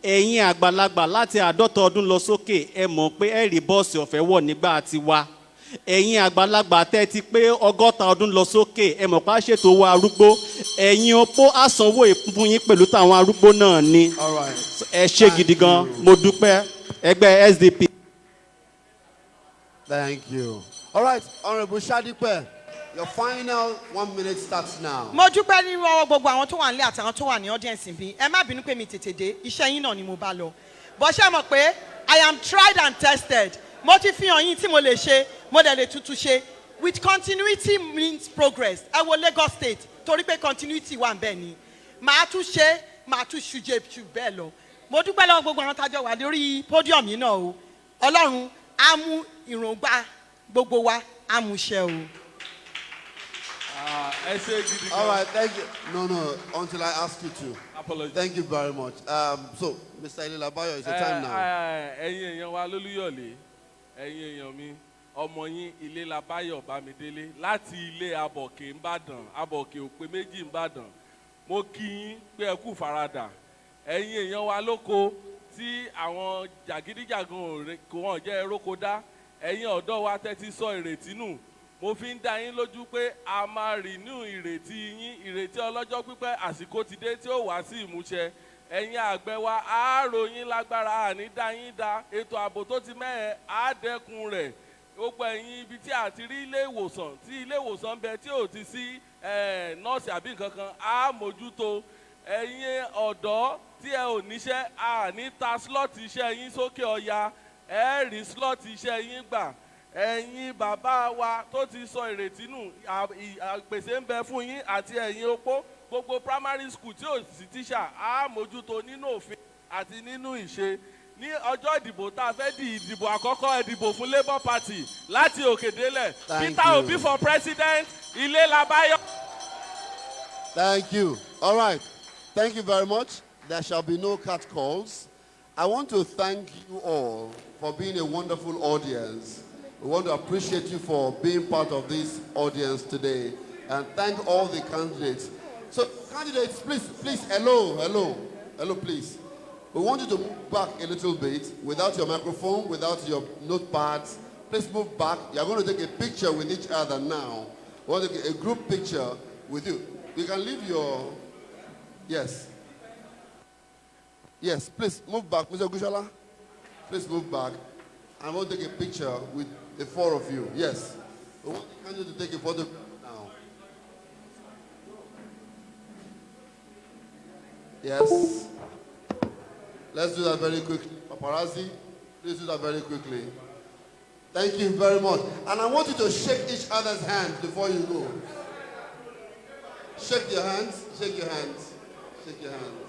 Ẹ̀yin àgbàlagbà láti 50 ọdún lọ sókè ẹ mọ̀ pé ẹ rí bọ́ọ̀sì ọ̀fẹ́ wọ̀ nígbà tiwa. Ẹ̀yin àgbàlagbà tẹ́ ti pé 60 ọdún lọ sókè ẹ mọ̀ pa ṣètò owó arúgbó. Ẹ̀yin opó àsanwó ìfún yín pẹ̀lú táwọn arúgbó náà ni. Ẹ ṣé gidi gan, mo dúpẹ́ ẹgbẹ́ SDP. Thank you. All right, Honorable Sadipe, your final 1 minute starts now. Mo dúpẹ́ ní ọwọ́ gbogbo àwọn tó wà nílé àtàwọn tó wà ní audience bí. Ẹ má bínú pé mi tètè dé, iṣẹ́ yín náà ni mo bá lọ. Bó ṣe mọ̀ pé I am tried and tested. Mo ti fi hàn yín tí mo lè ṣe, mo dẹ̀ lè tuntun ṣe. With continuity means progress. Ẹ wo Lagos State torí pé continuity wà ń bẹ̀ ni. Màá tún ṣe, màá tún ṣùjẹ́ jù bẹ́ẹ̀ lọ. Mo dúpẹ́ lọ́wọ́ gbogbo àwọn tájọ wà lórí podium yìí náà o. Ọlọ́run á mú ìròǹgbà gbogbo wa Amúṣẹ o. All right, thank you. No, until I ask you to. Apologies. Thank you very much. So, Mr. Ilelabayo, it's your time now. Ẹ̀yin èèyàn wa lólúyọ̀lé, ẹ̀yin èèyàn mi, ọmọ yín Ilelabayo Bámidélé láti ilé Abọ̀kè Ìbàdàn, Abọ̀kè Òpè méjì Ìbàdàn. Mo kí yín pé ẹ kú faradà. Ẹ̀yin èèyàn wa lóko tí àwọn jàgídíjàgan wọn jẹ́ eróko dá. Ẹ̀yin ọ̀dọ́ wa tẹ́tí sọ ìrètí nù. Mo fi ń dá yín lójú pé a máa renew ìrètí yín, ìrètí ọlọ́jọ́ pípẹ́ àsìkò ti dé tí ó wá sí ìmúṣẹ. Ẹ̀yin àgbẹ̀ wa á ròyìn lágbára àní dá yín dá ètò ààbò tó ti mẹ́ẹ̀ á dẹ́kun rẹ̀. Gbogbo ẹ̀yin ibi tí a ti rí ilé ìwòsàn tí ilé ìwòsàn bẹ tí ò ti sí nọ́ọ̀sì àbí nǹkan kan á mójútó. Ẹ̀yin ọ̀dọ́ tí ẹ ò níṣẹ́ àní ta slọ́ọ̀tì iṣẹ́ yín sókè ọya ẹ rí slọ́ọ̀tì iṣẹ́ yín gbà. Ẹ̀yin bàbá wa tó ti sọ ìrètí nù àpèsè ń bẹ fún yín àti ẹ̀yin opó gbogbo primary school tí ò sí tíṣà á mójútó nínú òfin àti nínú ìṣe. Ní ọjọ́ ìdìbò tá a fẹ́ di ìdìbò àkọ́kọ́ ìdìbò fún Labour Party láti òkè délẹ̀. Peter Obi for president, Ilelabayo. Thank you. All right. Thank you very much. There shall be no cat calls. I want to thank you all for being a wonderful audience. We want to appreciate you for being part of this audience today and thank all the candidates. So, candidates, please, hello, please. We want you to move back a little bit without your microphone, without your notepads. Please move back. You're going to take a picture with each other now. We want to get a group picture with you. You can leave your... Yes. Yes, please move back. Mr. Gushala, please move back. I want to take a picture with the four of you. Yes. We want you to take a photo now. Yes. Let's do that very quickly. Paparazzi, please do that very quickly. Thank you very much. And I want you to shake each other's hands before you go. Shake your hands, shake your hands, shake your hands.